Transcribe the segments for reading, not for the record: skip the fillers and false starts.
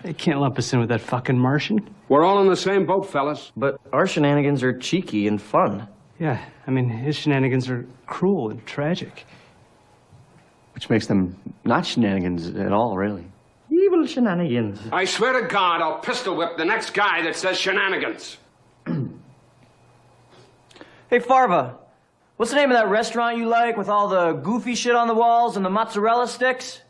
They can't lump us in with that fucking Martian. We're all in the same boat, fellas. But our shenanigans are cheeky and fun. Yeah, I mean, his shenanigans are cruel and tragic. Which makes them not shenanigans at all, really. Evil shenanigans. I swear to God, I'll pistol whip the next guy that says shenanigans. Hey, Farva, what's the name of that restaurant you like with all the goofy shit on the walls and the mozzarella sticks?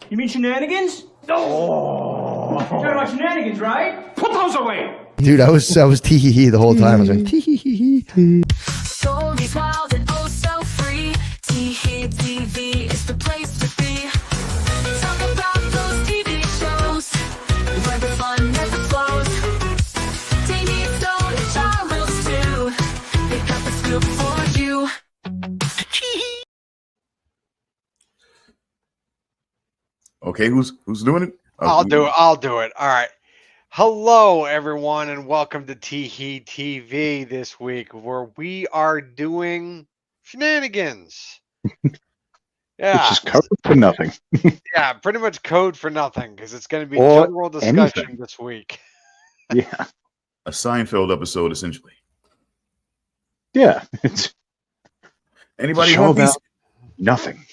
You mean Shenanigans? Oh! You're talking about Shenanigans, right? Put those away! Dude, I was TEE-HEE the whole time. I was like, TEE-HEE. Stories wild and oh so free. TEE-HEE TV is the place to be. Talk about those TV shows where the fun never flows. Davey, Stone, and Charles too. They got the scoop for you. Okay, who's doing it? I'll do it. All right. Hello, everyone, and welcome to TEE-HEE TV this week, where we are doing shenanigans. Yeah, it's just code for nothing. Yeah, pretty much code for nothing, because it's going to be Or general discussion anything. this week. Yeah, A Seinfeld episode, essentially. yeah. It's Anybody show want these? about nothing.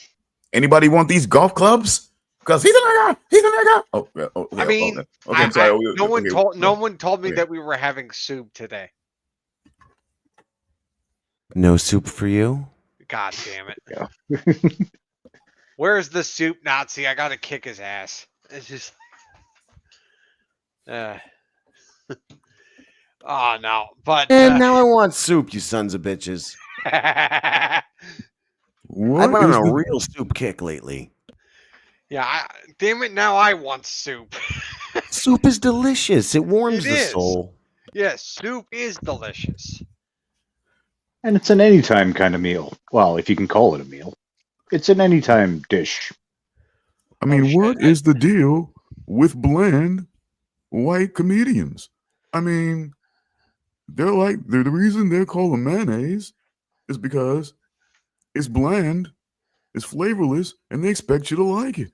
Anybody want these golf clubs? Because he's a nigga. He's a nigga. Oh, yeah, okay, I mean, okay, I'm sorry. no one told me Okay. that we were having soup today. No soup for you? God damn it. Yeah. Where's the soup Nazi? I got to kick his ass. It's just... Oh, no. But... And now I want soup, you sons of bitches. I've What been on is a the- real soup kick lately. Yeah, damn it, now I want soup. Soup is delicious. It warms It the is. soul. Yes, soup is delicious. And it's an anytime kind of meal. Well, if you can call it a meal. It's an anytime dish. I mean, shit. what is the deal with bland white comedians? I mean, they're like the reason they're called mayonnaise is because it's bland, it's flavorless, and they expect you to like it.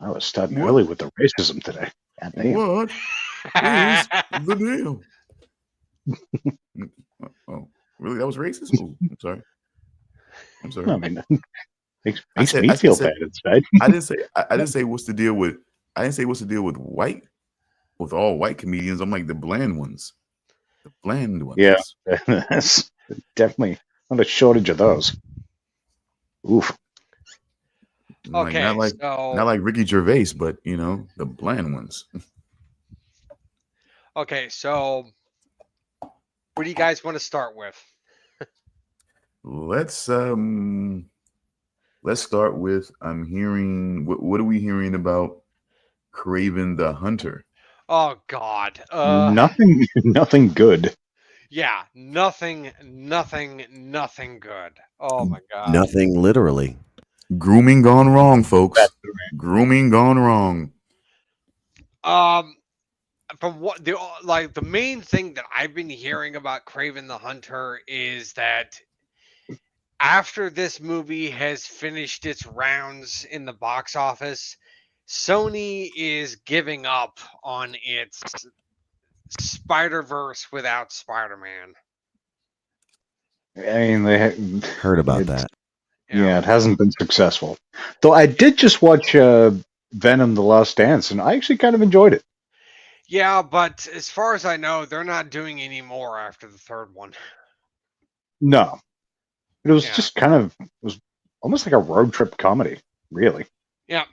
I was starting What? early with the racism today. God damn. What is the deal? Oh, really? That was racist? Oh, I'm sorry. I'm sorry. I mean, makes said- me I feel said- bad inside. I didn't say what's the deal with. I didn't say what's the deal with all white comedians. I'm like the bland ones, the bland ones. Yeah. That's definitely not a shortage of those. Oof. Like, Okay, not like so... not like Ricky Gervais, but you know the bland ones. Okay, so... What do you guys want to start with? Let's start with. I'm hearing. What are we hearing about Craven the Hunter? Oh, God. Nothing good. Yeah, nothing good. Oh, my God. Nothing literally. Grooming gone wrong, folks. Grooming gone wrong. From what the main thing that I've been hearing about Craven the Hunter is that after this movie has finished its rounds in the box office, Sony is giving up on its Spider-Verse without Spider-Man. I mean, Heard about It's- that. yeah, it hasn't been successful. Though I did just watch Venom: The Last Dance, and I actually kind of enjoyed it. Yeah, but as far as I know, they're not doing any more after the third one. No, it was Yeah. just it was almost like a road trip comedy, really. Yeah.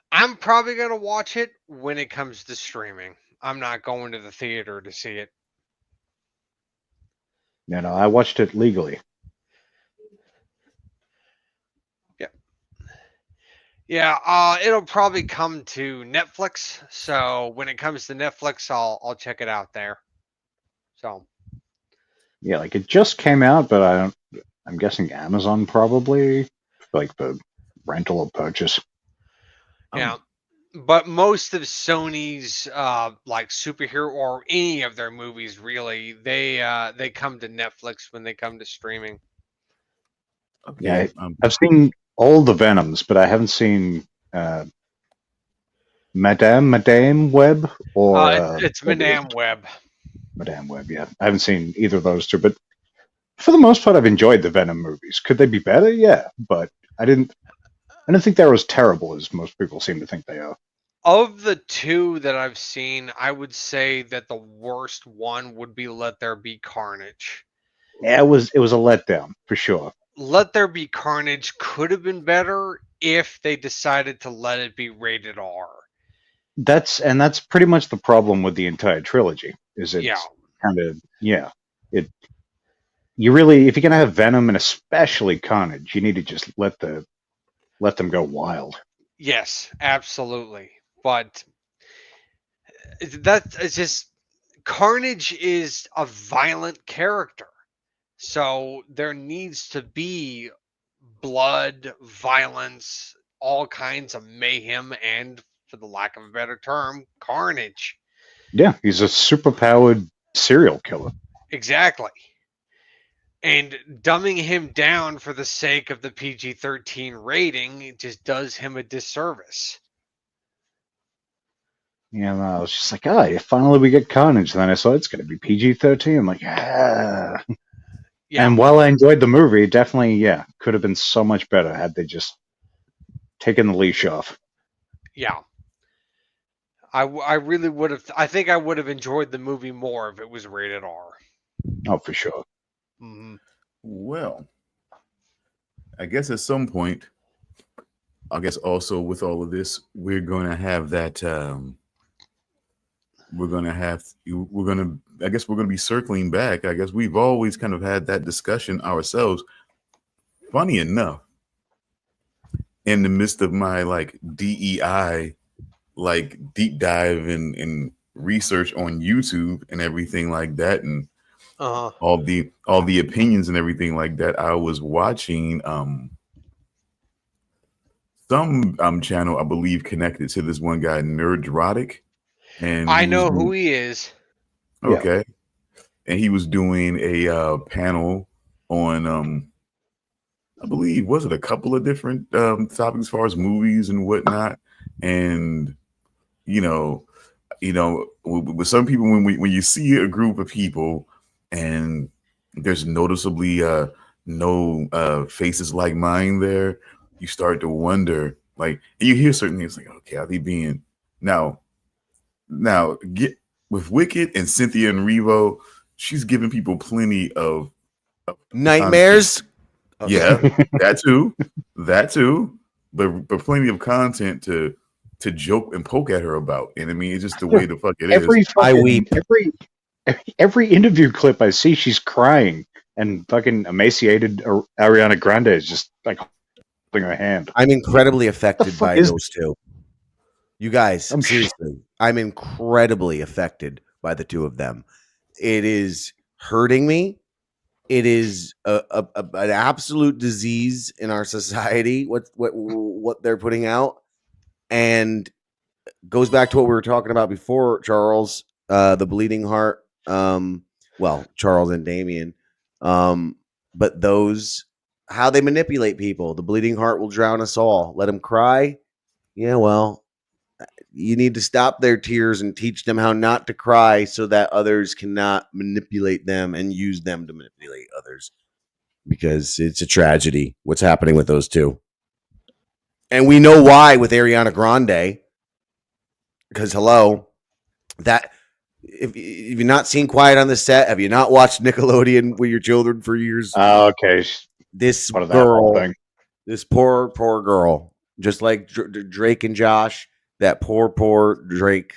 I'm probably going to watch it when it comes to streaming. I'm not going to the theater to see it. You know, I watched it legally. Yeah, it'll probably come to Netflix. So when it comes to Netflix, I'll check it out there. So Yeah, like it just came out, but I'm guessing Amazon probably like the rental or purchase. yeah, but most of Sony's like superhero or any of their movies really, they come to Netflix when they come to streaming. Okay. Yeah, I've seen all the Venoms, but I haven't seen Madame Web or it's Madame Web. Madame Web. Yeah, I haven't seen either of those two, but for the most part, I've enjoyed the Venom movies. Could they be better? Yeah, but I didn't think they were as terrible as most people seem to think they are. Of the two that I've seen, I would say that the worst one would be Let There Be Carnage. Yeah, it was a letdown for sure. Let There Be Carnage could have been better if they decided to let it be rated R. That's pretty much the problem with the entire trilogy. Is it's kind of it. You really, if you're gonna have Venom and especially Carnage, you need to just let them go wild. Yes, absolutely. But it's just Carnage is a violent character. So there needs to be blood, violence, all kinds of mayhem, and for the lack of a better term, carnage. Yeah, he's a superpowered serial killer. Exactly. And dumbing him down for the sake of the PG-13 rating, it just does him a disservice. Yeah, and I was just like, yeah, finally we get Carnage. And then I saw it's going to be PG-13. I'm like, yeah. And while I enjoyed the movie, it definitely, could have been so much better had they just taken the leash off. Yeah. I really would have. I think I would have enjoyed the movie more if it was rated R. Oh, for sure. Mm-hmm. Well, I guess at some point, I guess also with all of this, we're going to have that. I guess we're going to be circling back. I guess we've always kind of had that discussion ourselves. Funny enough, in the midst of my like DEI, like deep dive and research on YouTube and everything like that, and all the opinions and everything like that, I was watching some channel, I believe, connected to this one guy, Nerdrotic. And I know who he is. Okay. Yeah. And he was doing a panel on I believe, was it a couple of different topics as far as movies and whatnot. And with some people, when you see a group of people and there's noticeably no faces like mine there, you start to wonder, like, and you hear certain things like, okay, are they being now get with Wicked and Cynthia and Revo, she's giving people plenty of nightmares. Yeah, that too, but plenty of content to joke and poke at her about. And I mean, it's just the way the fuck it is. I weep. Every interview clip I see, she's crying, and fucking emaciated Ariana Grande is just like holding her hand. I'm incredibly affected by those two. You guys, seriously, I'm incredibly affected by the two of them. It is hurting me. It is an absolute disease in our society. What they're putting out, and goes back to what we were talking about before, Charles. The Bleeding Heart. Charles and Damien. But those, how they manipulate people. The Bleeding Heart will drown us all. Let them cry. Yeah, well, you need to stop their tears and teach them how not to cry so that others cannot manipulate them and use them to manipulate others. Because it's a tragedy what's happening with those two. And we know why with Ariana Grande. Because, hello, that if you've not seen Quiet on the Set, have you not watched Nickelodeon with your children for years? Okay. This girl, this poor girl, just like Drake and Josh, that poor Drake.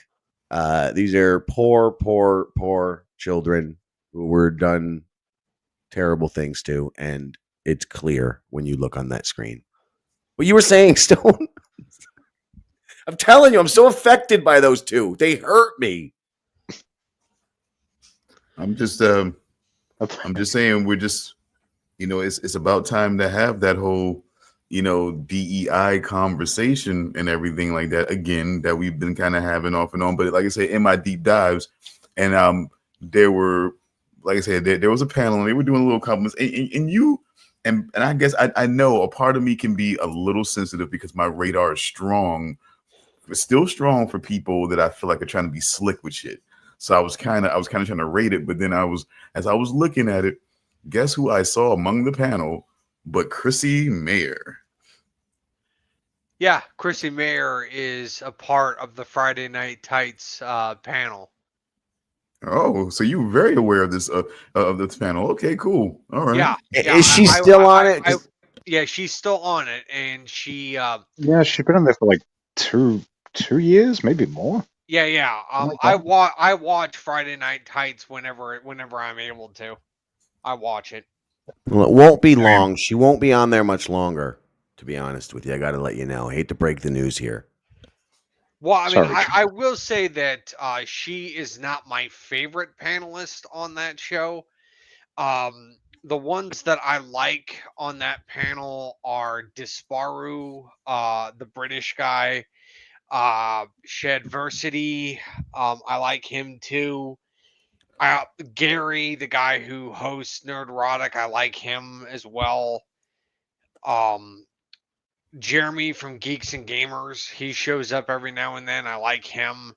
These are poor children who were done terrible things to, and it's clear when you look on that screen. What you were saying, Stone? I'm telling you, I'm so affected by those two. They hurt me. I'm just saying, we're just, it's about time to have that whole, DEI conversation and everything like that again, that we've been kind of having off and on. But like I say, in my deep dives, and there were, like I said, there was a panel and they were doing a little compliments, and I guess I know a part of me can be a little sensitive because my radar is strong it's still strong for people that I feel like are trying to be slick with shit. So I was kind of trying to rate it, but then as I was looking at it, guess who I saw among the panel but Chrissy Mayer. Yeah, Chrissy Mayer is a part of the Friday Night Tights panel. Oh, so you're very aware of this panel. Okay, cool. All right. Yeah. Is she still on it? Yeah, she's still on it, and she. Yeah, she's been on there for like two years, maybe more. Yeah. like I that. watch Friday Night Tights whenever I'm able to. I watch it. Well, it won't be long. She won't be on there much longer, to be honest with you. I got to let you know. I hate to break the news here. Well, I mean, Sorry. I will say that she is not my favorite panelist on that show. The ones that I like on that panel are Disparu, the British guy, Shadversity. I like him too. Gary, the guy who hosts Nerdrotic, I like him as well. Jeremy from Geeks and Gamers, he shows up every now and then. I like him.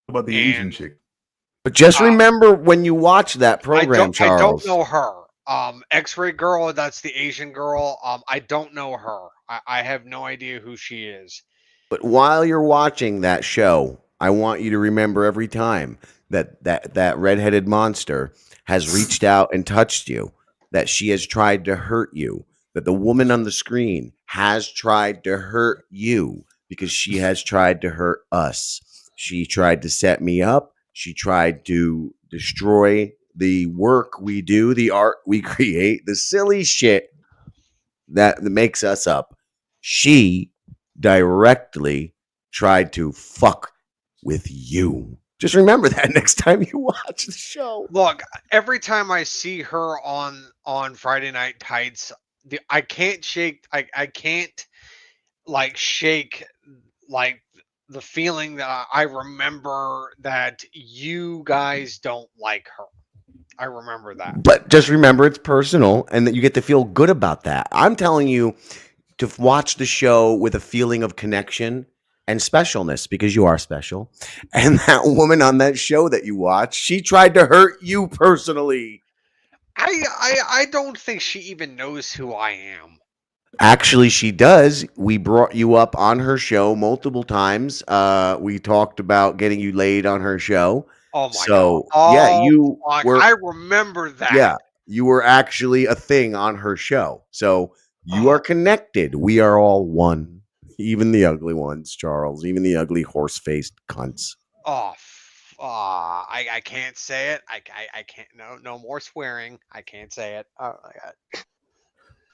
What about the Asian chick? But just remember when you watch that program, Charles. I don't know her. X-Ray Girl, that's the Asian girl. I don't know her. I have no idea who she is. But while you're watching that show, I want you to remember every time that redheaded monster has reached out and touched you, that she has tried to hurt you, that the woman on the screen has tried to hurt you because she has tried to hurt us. She tried to set me up. She tried to destroy the work we do, the art we create, the silly shit that makes us up. She directly tried to fuck with you. Just remember that next time you watch the show. Look, every time I see her on Friday Night Tights, I can't shake the feeling that I remember that you guys don't like her. I remember that. But just remember it's personal and that you get to feel good about that. I'm telling you to watch the show with a feeling of connection and specialness because you are special. And that woman on that show that you watch, she tried to hurt you personally. I don't think she even knows who I am. Actually, she does. We brought you up on her show multiple times. We talked about getting you laid on her show. Oh my God. God. Yeah, you were. I remember that. Yeah, you were actually a thing on her show. So you are connected. We are all one. Even the ugly ones, Charles. Even the ugly horse-faced cunts. I can't say it. I can't. No more swearing. I can't say it. Oh my God.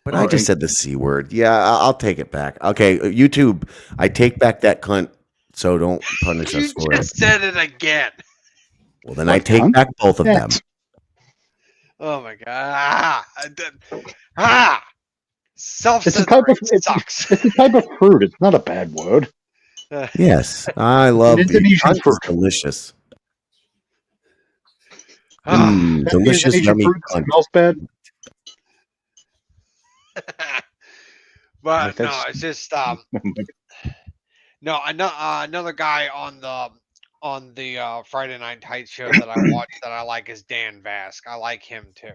But I just said the C word. Yeah, I'll take it back. Okay, YouTube, I take back that cunt. So don't punish us for it. You just said it again. Well, then I take back both of them. Oh my God. Self-censoring sucks. It's a type of fruit. It's not a bad word. Yes, I love the cunt. It's delicious. Delicious, yummy cunt. Smells bad. But no, it's just no. Another guy on the Friday Night Tights show that I watch that I like is Dan Vask. I like him too.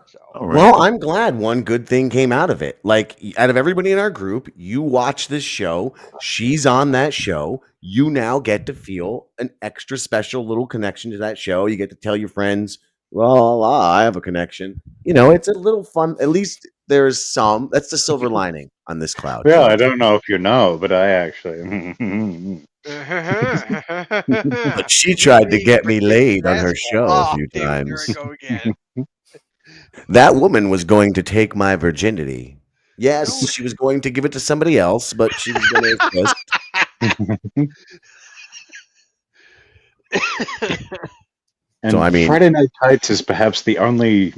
So. Well, I'm glad one good thing came out of it. Like, out of everybody in our group, you watch this show. She's on that show. You now get to feel an extra special little connection to that show. You get to tell your friends, well, I have a connection. You know, it's a little fun. At least there's some. That's the silver lining on this cloud. Yeah, I don't know if you know, but I actually. But she tried to get me laid on her show a few times. Here I go again. That woman was going to take my virginity. Yes, she was going to give it to somebody else, but she was going to insist. And so, I mean, Friday Night Tights is perhaps the only,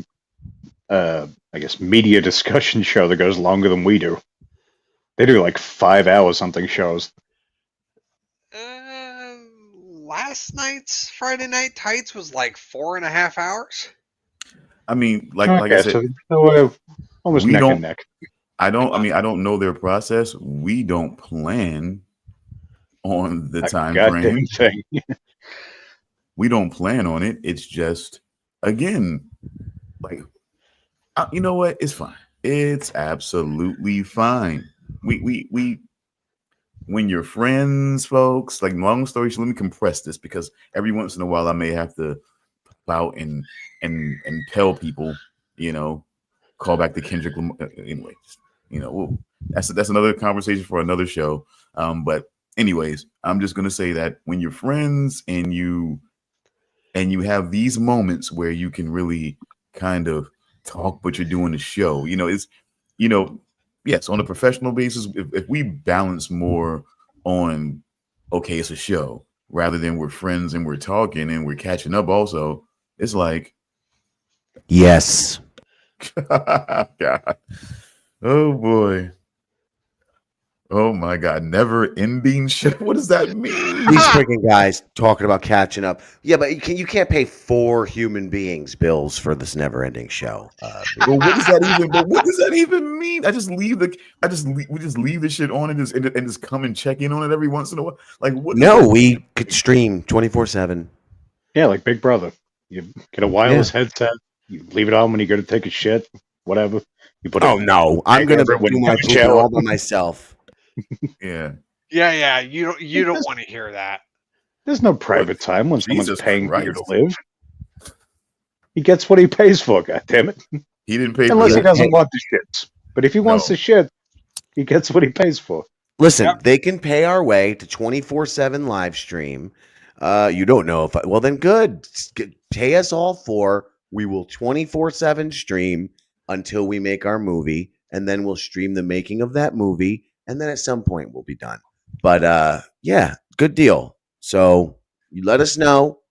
I guess, media discussion show that goes longer than we do. They do like 5 hour something shows. Last night's Friday Night Tights was like 4.5 hours. I mean, like I said, so we're almost neck and neck. I don't. I mean, I don't know their process. We don't plan on the time frame. Thing. We don't plan on it. It's just, again, like, you know what? It's fine. It's absolutely fine. We when you're friends, folks, like, long story short, let me compress this, because every once in a while I may have to out and tell people, call back to Kendrick Lamar. Anyway, that's another conversation for another show. But anyways, I'm just gonna say that when you're friends and you have these moments where you can really kind of talk, but you're doing the show, it's, yes, on a professional basis, if we balance more on, okay, it's a show, rather than we're friends and we're talking and we're catching up also, it's like, yes. God. Oh boy. Oh my God. Never ending show. What does that mean? These freaking guys talking about catching up. Yeah, but you can't pay 4 human beings bills for this never ending show. But what does that even mean? We just leave the shit on and just come and check in on it every once in a while. Like, what? No, we could stream 24/7. Yeah, like Big Brother. You get a wireless headset. You leave it on when you go to take a shit. Whatever. You put. Oh no, I'm gonna do my poop all by myself. Yeah. Yeah. You don't want to hear that. There's no private time when someone's Jesus paying Christ. for you to live. He gets what he pays for. God damn it! He didn't pay Unless for he that. doesn't want the shits. But if he wants the shit, he gets what he pays for. Listen, they can pay our way to 24/7 live stream. You don't know if well, then good. Pay us all for. We will 24/7 stream until we make our movie, and then we'll stream the making of that movie, and then at some point we'll be done. But yeah, good deal. So you let us know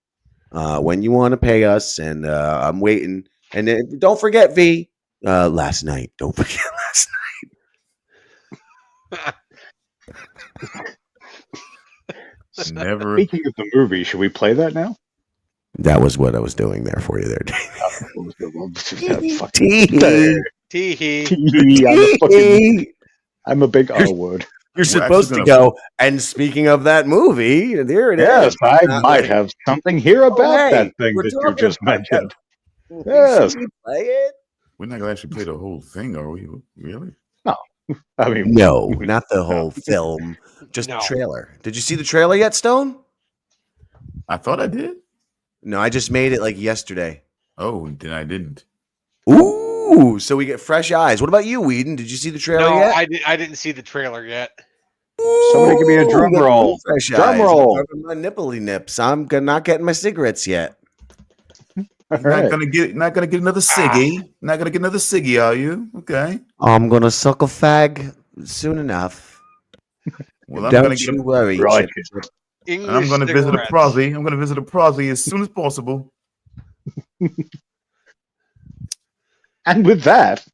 when you want to pay us, and I'm waiting. And don't forget, V, last night. Don't forget last night. Never. Speaking of the movie, should we play that now? That was what I was doing there for you there, TEE-HEE. I'm a big R word. You're supposed to go. And speaking of that movie, there it is. Yes, I might have something here about that thing that you just mentioned. Yes. Should we play it? We're not gonna actually play the whole thing, are we? Really? No. I mean, no, not the whole film. Just the trailer. Did you see the trailer yet, Stone? I thought I did. No, I just made it like yesterday. Oh, then I didn't. Ooh, so we get fresh eyes. What about you, Weeden? Did you see the trailer yet? I didn't see the trailer yet. Somebody give me a drum roll. Fresh Drum eyes. roll. My nipply nips. I'm not getting my cigarettes yet. Not gonna get another ciggy. Not gonna get another ciggy, are you? Okay. I'm gonna suck a fag soon enough. Well, I'm Don't gonna get you worry. Right. and I'm gonna visit a prosy. I'm gonna visit a prosy as soon as possible. And with that,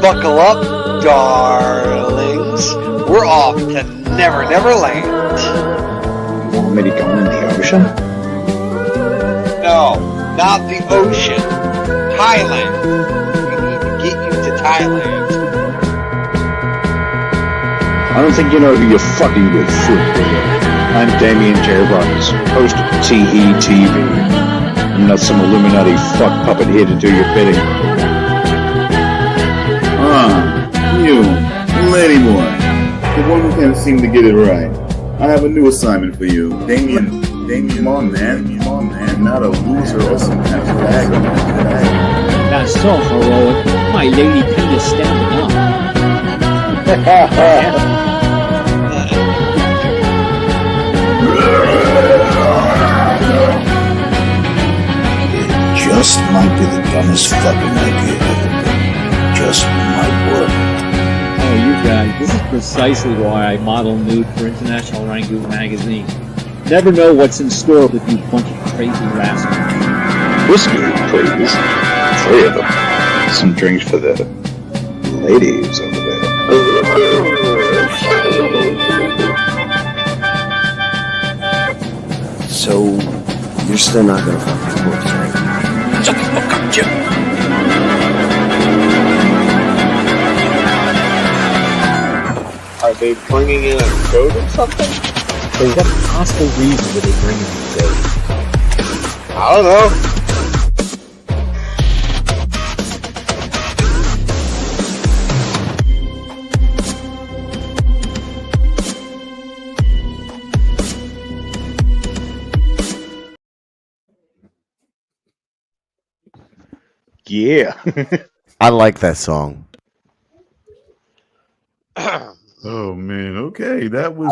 Buckle up, darlings. We're off to Never Never Land. you want me to go in the ocean? No, not the ocean. Thailand. We need to get you to Thailand. I don't think you know who you're fucking with, fruit. I'm Damien J. Roberts, host of TEE TV. I'm not some Illuminati fuck puppet here to do your bidding. You, lady boy, the one who can't seem to get it right. I have a new assignment for you, Damien. Come on, man. You're not a loser or some kind of bag. That's so heroic. My lady Pete is standing up. Just might be the dumbest fucking idea ever. Just might work. guys, this is precisely why I model nude for International Rangoon magazine. Never know what's in store with you bunch of crazy rascals. Whiskey, please. 3 of them. Some drinks for the ladies over there. So, you're still not gonna fuck with sports, right? Shut the fuck up, Jim. Are they bringing in a code or something? So what possible reason would they bring in the code? I don't know. Yeah. I like that song. Oh man, okay, that was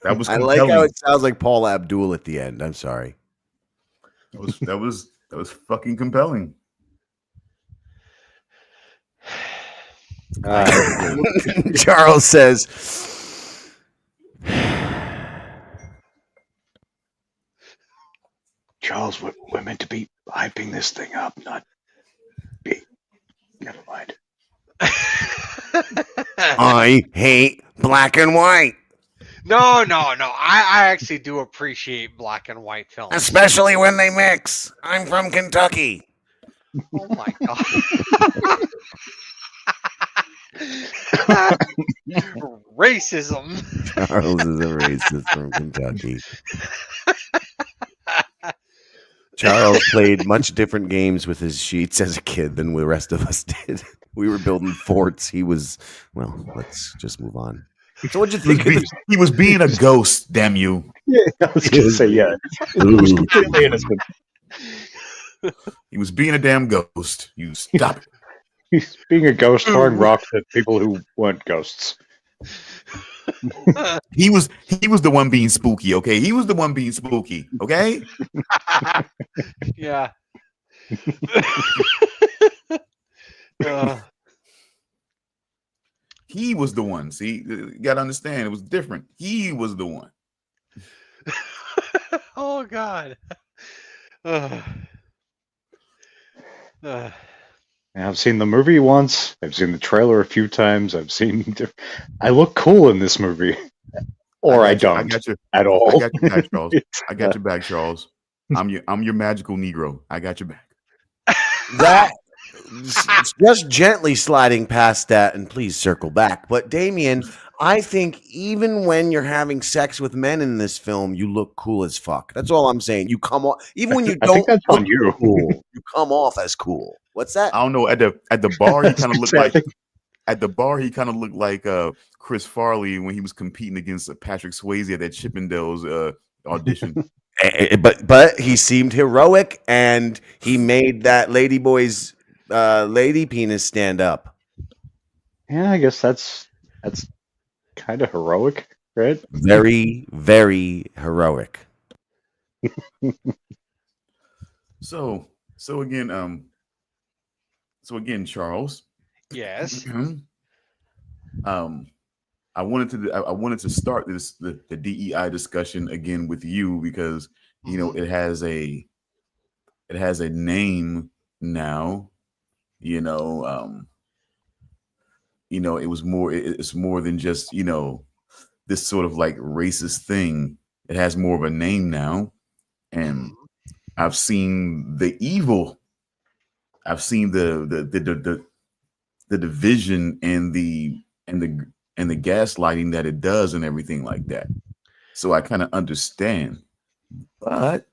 that was. I Compelling. like how it sounds like Paul Abdul at the end. I'm sorry. That was fucking compelling. Charles says, Charles, we're meant to be hyping this thing up, not be. Never mind. I hate black and white. No. I actually do appreciate black and white films. Especially when they mix. I'm from Kentucky. Oh my god. Racism. Charles is a racist from Kentucky. Charles played much different games with his sheets as a kid than the rest of us did. We were building forts. He was, well, let's just move on. So what'd you think? He was being a ghost, damn you. Yeah, I was going to say, yeah. It was completely innocent. He was being a damn ghost. You stop it. He's being a ghost throwing rocks at people who weren't ghosts. He was the one being spooky, okay? He was the one being spooky, okay? Yeah. He was the one. See, you gotta understand, it was different. He was the one. Oh God. I've seen the movie once. I've seen the trailer a few times. I look cool in this movie, or I don't. I got you at all. I got your back, Charles. I got your back, Charles. I'm your magical Negro. I got your back. That just gently sliding past that, and please circle back. But Damien, I think even when you're having sex with men in this film, you look cool as fuck. That's all I'm saying. You come off, even when you I don't think that's look on you. cool, you come off as cool. What's that? I don't know. At the bar, he kind of looked like. At the bar, he kind of looked like Chris Farley when he was competing against Patrick Swayze at that Chippendales audition. But he seemed heroic, and he made that lady boy's lady penis stand up. Yeah, I guess that's kind of heroic, right? Very, very heroic. So again, Charles. Yes. I wanted to start the DEI discussion again with you because you know it has a name now. It's more than just this sort of like racist thing. It has more of a name now, and I've seen the evil. I've seen the division and the gaslighting that it does and everything like that. So I kind of understand. But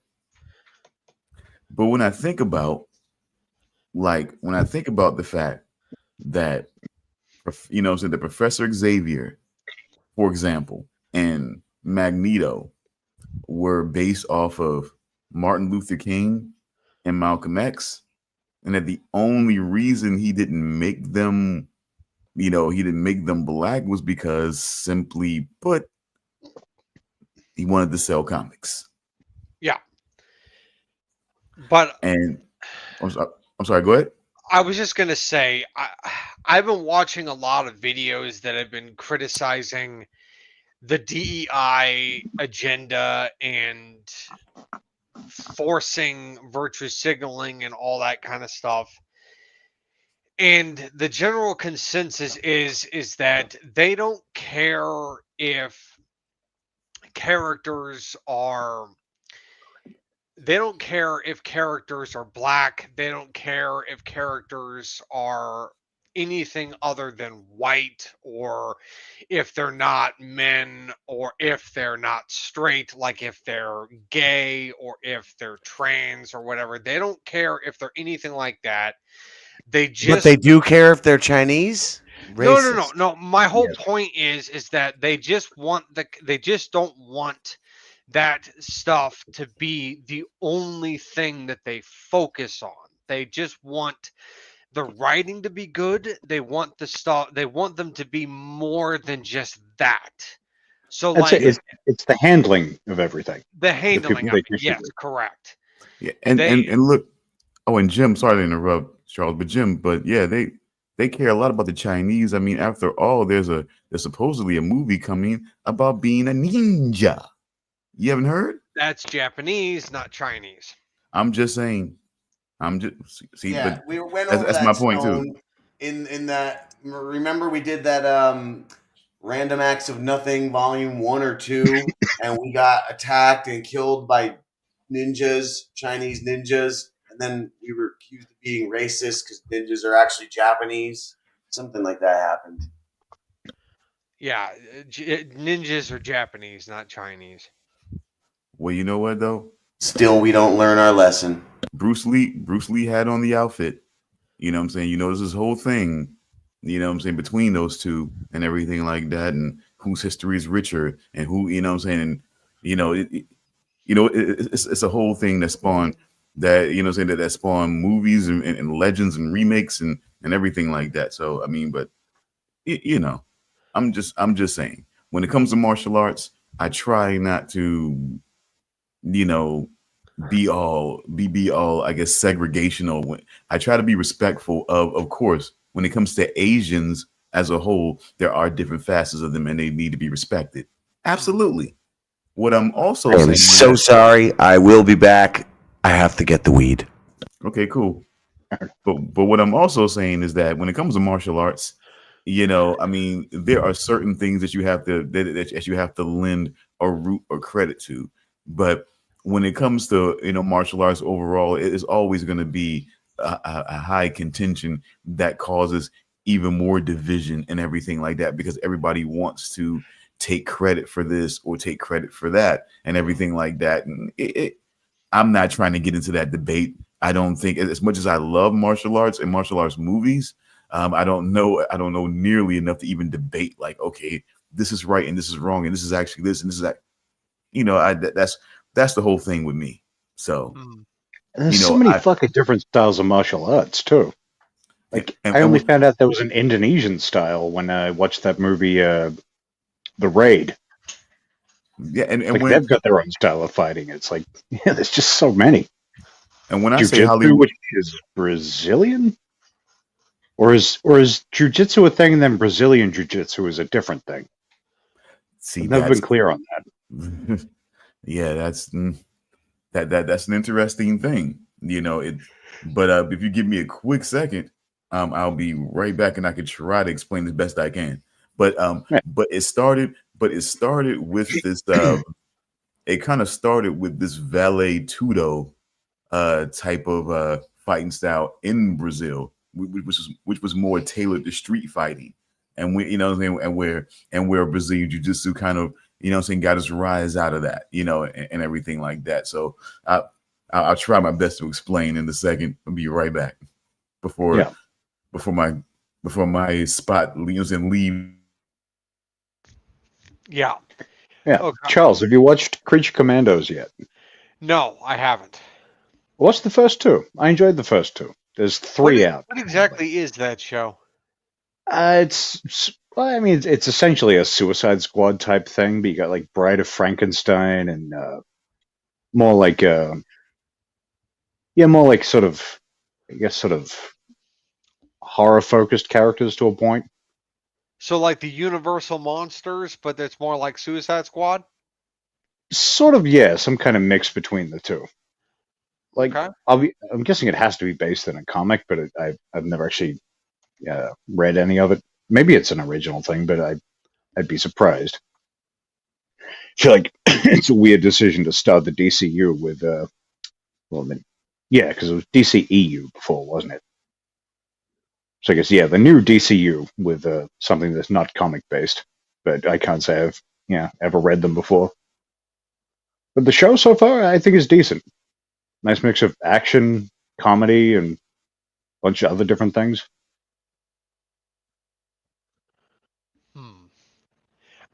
when I think about the fact that so the Professor Xavier, for example, and Magneto were based off of Martin Luther King and Malcolm X, and that the only reason he didn't make them black was because, simply put, he wanted to sell comics. Yeah. But I'm sorry, go ahead. I was just gonna say, I've been watching a lot of videos that have been criticizing the DEI agenda and forcing virtue signaling and all that kind of stuff. And the general consensus is that they don't care if characters are they don't care if characters are black, they don't care if characters are anything other than white, or if they're not men, or if they're not straight, like if they're gay or if they're trans or whatever. They don't care if they're anything like that. They But just they do care if they're Chinese. no. My whole point is that they just don't want that stuff to be the only thing that they focus on. They just want the writing to be good. They want them to be more than just that. So That's like it's the handling of everything. the handling of it. issue Yes, with. correct. Yeah, and They- and look, oh, and Jim, sorry to interrupt, Charles, but yeah, they care a lot about the Chinese. I mean, after all, there's supposedly a movie coming about being a ninja. You haven't heard? That's Japanese, not Chinese. I'm just saying. I'm just see, Yeah, but we went that's, over that's that my point Stone, too. in that. Remember, we did that Random Acts of Nothing Volume 1 or 2, and we got attacked and killed by ninjas, Chinese ninjas, and then we were accused of being racist because ninjas are actually Japanese. Something like that happened. Yeah, ninjas are Japanese, not Chinese. Well, you know what though? Still, we don't learn our lesson. Bruce Lee had on the outfit. You know what I'm saying? You know, there's this whole thing, you know what I'm saying, between those two and everything like that, and whose history is richer and who, you know what I'm saying, and you know, it's a whole thing that spawned that, you know what I'm saying, that spawned movies and legends and remakes and everything like that. So I mean, but you know, I'm just saying, when it comes to martial arts, I try not to, you know, be all I guess segregational. When I try to be respectful of course, when it comes to Asians as a whole, there are different facets of them and they need to be respected. Absolutely. What I'm also I am saying so is, sorry. I will be back. I have to get the weed. okay, cool. But what I'm also saying is that when it comes to martial arts, you know, I mean, there are certain things that you have to lend a root or credit to. But when it comes to, you know, martial arts overall, it is always going to be a high contention that causes even more division and everything like that, because everybody wants to take credit for this or take credit for that and everything like that. And I'm not trying to get into that debate. I don't think, as much as I love martial arts and martial arts movies, I don't know nearly enough to even debate like, okay, this is right and this is wrong and this is actually this and this is that. You know, that's the whole thing with me. So There's you know, so many fucking different styles of martial arts too. Like I only found out there was an Indonesian style when I watched that movie, The Raid. Yeah, and like when they've got their own style of fighting. It's like, yeah, there's just so many. And when I say Jiu-jitsu, Hollywood, which is Brazilian, or is jiu-jitsu a thing, and then Brazilian jiu-jitsu is a different thing? see, I've never been clear on that. Yeah, that's that's an interesting thing, you know. But if you give me a quick second, I'll be right back, and I can try to explain as best I can. But it started with this. It kind of started with this valet tudo type of fighting style in Brazil, which was more tailored to street fighting, and we, you know, and where Brazilian jiu-jitsu kind of, you know what I'm saying, got its rise out of that, you know, and everything like that. So I'll try my best to explain in a second. I'll be right back before my spot leaves and leave. Yeah. Yeah. Okay. Charles, have you watched Creature Commandos yet? No, I haven't. Watch the first two. I enjoyed the first two. There's three out. What exactly is that show? I mean, it's essentially a Suicide Squad type thing, but you got like Bride of Frankenstein and more like sort of, I guess, sort of horror focused characters to a point. So like the Universal monsters, but it's more like Suicide Squad. Sort of, yeah, some kind of mix between the two. Like, Okay. I'm guessing it has to be based in a comic, but I've never actually read any of it. Maybe it's an original thing, but I'd be surprised. I feel like it's a weird decision to start the DCU with, because it was DCEU before, wasn't it? So I guess, the new DCU with something that's not comic based, but I can't say I've ever read them before. But the show so far, I think, is decent. Nice mix of action, comedy, and a bunch of other different things.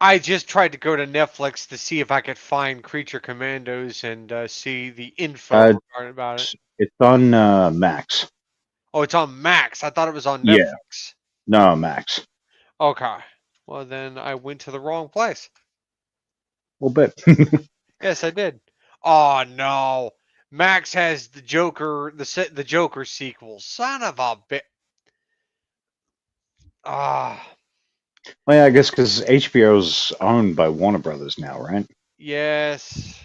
I just tried to go to Netflix to see if I could find Creature Commandos and see the info about it. It's on Max. Oh, it's on Max. I thought it was on Yeah. Netflix. No, Max. Okay. Well, then I went to the wrong place. A little bit. Yes, I did. Oh no, Max has the Joker, the Joker sequel. Son of a bit. Ah. Well, yeah, I guess because HBO's owned by Warner Brothers now, right? Yes.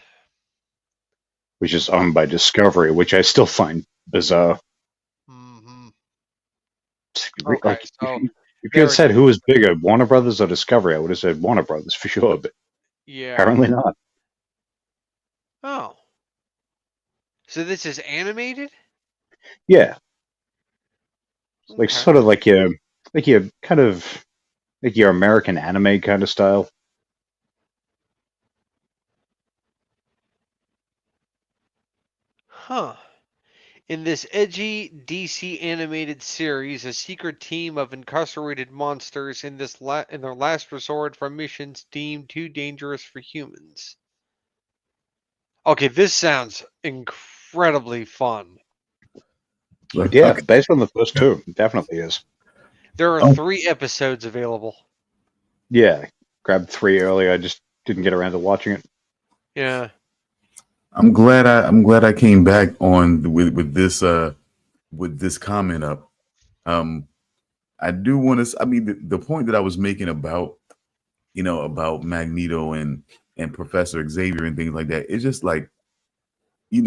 Which is owned by Discovery, which I still find bizarre. Mm-hmm. Like, Okay, so if you had said who was bigger, Warner Brothers or Discovery, I would have said Warner Brothers for sure, but yeah. apparently not. Oh. So this is animated? Yeah. Like sort of like your kind of like your American anime kind of style. Huh. In this edgy DC animated series, a secret team of incarcerated monsters in their last resort from missions deemed too dangerous for humans. Okay, this sounds incredibly fun. Yeah, based on the first two, it definitely is. There are 3 episodes available. Yeah, grabbed 3 earlier. I just didn't get around to watching it. Yeah. I'm glad I came back on with this comment up. I do want to. I mean, the point that I was making about about Magneto and Professor Xavier and things like that. It's just like, it's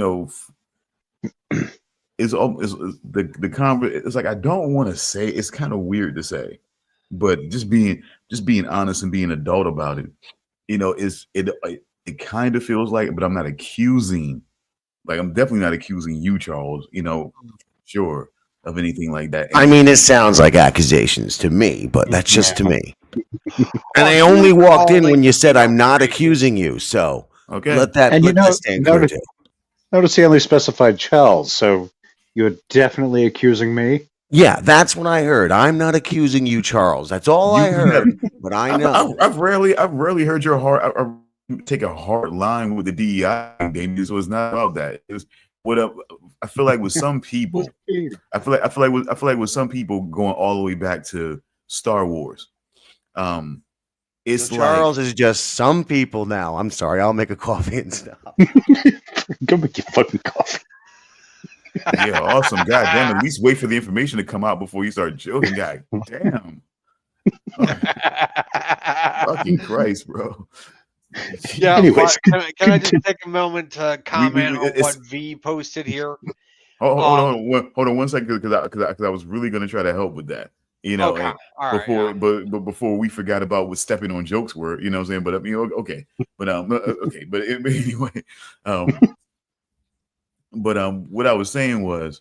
the conversation. It's like, I don't want to say. It's kind of weird to say, but just being honest and being adult about it. It kind of feels like, but I'm not accusing. Like, I'm definitely not accusing you, Charles. Sure, of anything like that. I mean, it sounds like accusations to me, but that's just to me. And I only walked in when you said I'm not accusing you, so let that stand clear too. Notice he only specified Charles, so you're definitely accusing me. Yeah, that's what I heard. I'm not accusing you, Charles. That's all I heard. But I know I've rarely heard your heart. Take a hard line with the DEI, Damien. So it's not about that. It's what I feel like with some people. I feel like with some people going all the way back to Star Wars. It's so Charles is just some people now. I'm sorry. I'll make a coffee and stop. Go make your fucking coffee. Yeah, awesome. God damn. At least wait for the information to come out before you start joking. God damn. Fucking Christ, bro. Yeah. Anyways, can I just take a moment to comment on what V posted here? Hold on 1 second, because I was really gonna try to help with that. Okay. Before we forgot about what stepping on jokes were, you know what I'm saying? But okay. But okay, but anyway, what I was saying was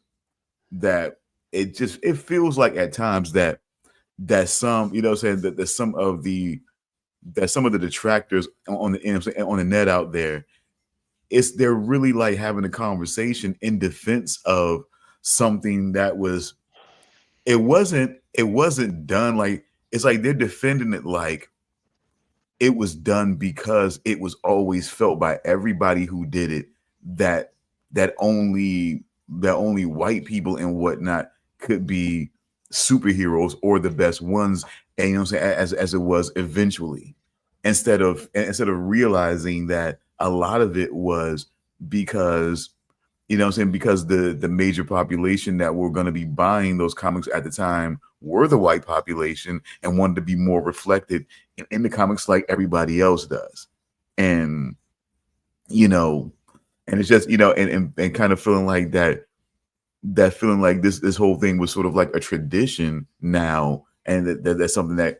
that it feels like at times that some, saying that some of the detractors on the net out there, they're really like having a conversation in defense of something that it wasn't done. Like, it's like they're defending it like it was done because it was always felt by everybody who did it that only white people and whatnot could be superheroes or the best ones, and what I'm saying, as it was eventually, instead of realizing that a lot of it was because You know what I'm saying? Because the major population that were going to be buying those comics at the time were the white population and wanted to be more reflected in the comics like everybody else does. And, you know, and it's just, you know, and kind of feeling like that feeling like this whole thing was sort of like a tradition now. And that's something that,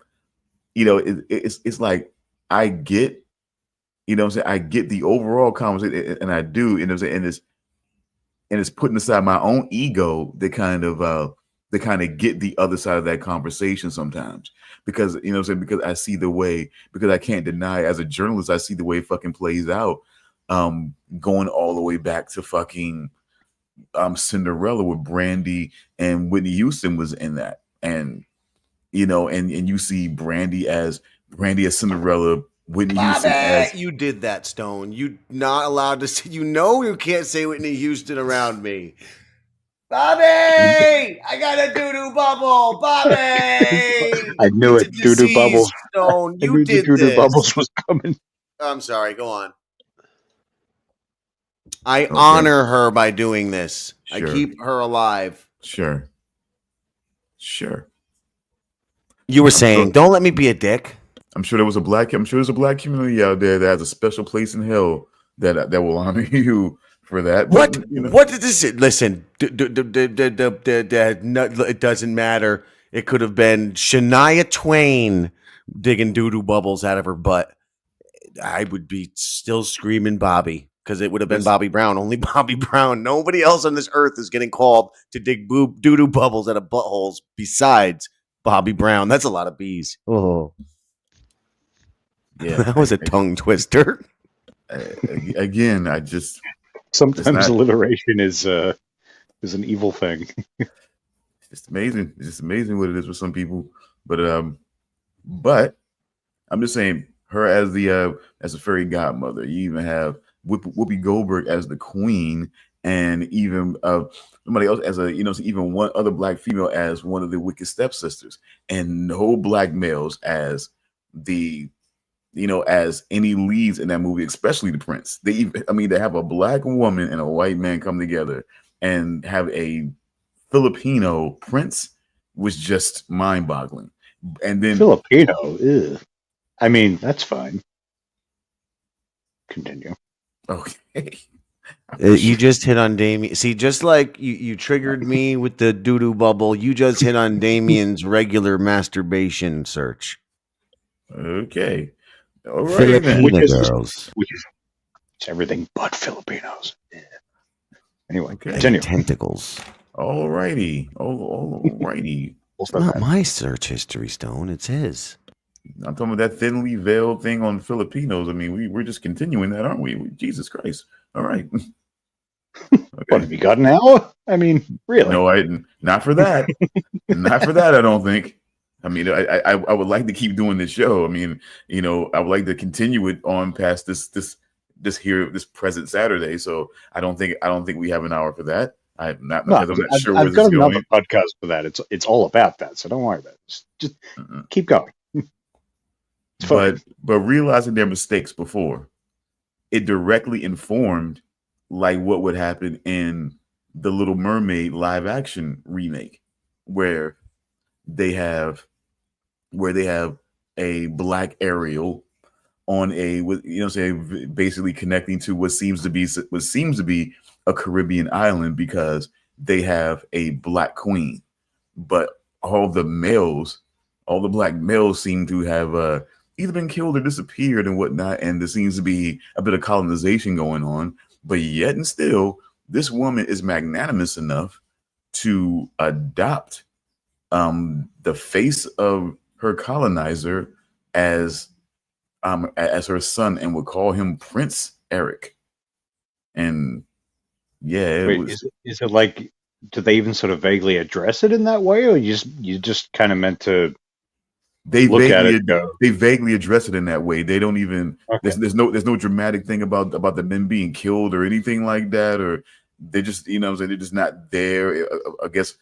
you know, it's like, I get, you know what I'm saying? I get the overall conversation, and I do, you know what I'm saying? And it's putting aside my own ego to kind of get the other side of that conversation sometimes, because, you know what I'm saying? Because I see the way, because I can't deny, as a journalist, I see the way it fucking plays out, going all the way back to fucking Cinderella, with Brandy and Whitney Houston was in that. And, you know, and you see Brandy as Cinderella, Whitney Houston as... You did that, Stone. You not allowed to say, you know, you can't say Whitney Houston around me. Bobby, I got a doo-doo bubble. Bobby, I knew it. Doo-doo bubbles. Stone, you did doo-doo this. bubbles was coming. I'm sorry. Go on. I honor her by doing this. Sure. I keep her alive. Sure. You were saying, don't let me be a dick. I'm sure there's a black community out there that has a special place in hell that will honor you for that. What? But, you know. What did this? Listen, it doesn't matter. It could have been Shania Twain digging doo-doo bubbles out of her butt. I would be still screaming Bobby, because it would have been Bobby Brown. Only Bobby Brown. Nobody else on this earth is getting called to dig doo-doo bubbles out of buttholes besides Bobby Brown. That's a lot of bees. Oh. Yeah, that was a tongue twister. Again, I just... Sometimes alliteration is an evil thing. It's just amazing. It's just amazing what it is with some people. But I'm just saying, her as a fairy godmother. You even have Whoopi Goldberg as the queen, and even somebody else as even one other black female as one of the wicked stepsisters, and no black males as as any leads in that movie, especially the prince. They have a black woman and a white man come together and have a Filipino prince, was just mind-boggling. And then Filipino, ew. I mean, that's fine. Continue. Okay. You just hit on Damien. See, just like you triggered me with the doo-doo bubble, you just hit on Damien's regular masturbation search. Okay. All right, Filipino girls. Which is everything but Filipinos. Yeah. Anyway, Okay. continue. Tentacles. All righty. All righty. It's not my search history, Stone. It's his. I'm talking about that thinly veiled thing on Filipinos. I mean, we're just continuing that, aren't we? Jesus Christ. All right. Okay. What have you got now? I mean, really? No, not for that. Not for that, I don't think. I mean, I would like to keep doing this show. I mean, I would like to continue it on past this present Saturday. So I don't think we have an hour for that. I'm not sure where I've this got is going. another podcast for that. It's all about that. So don't worry about it. Just keep going. But realizing their mistakes before, it directly informed like what would happen in the Little Mermaid live action remake, where they have a black Ariel on basically connecting to what seems to be a Caribbean island, because they have a black queen, but all the black males seem to have either been killed or disappeared and whatnot, and there seems to be a bit of colonization going on. But yet and still, this woman is magnanimous enough to adopt the face of her colonizer as her son, and would call him Prince Eric. And yeah, is it like, do they even sort of vaguely address it in that way, or you just kind of meant to look at it? They vaguely address it in that way. They don't even. Okay. There's no dramatic thing about the men being killed or anything like that, or they just they're just not there. I guess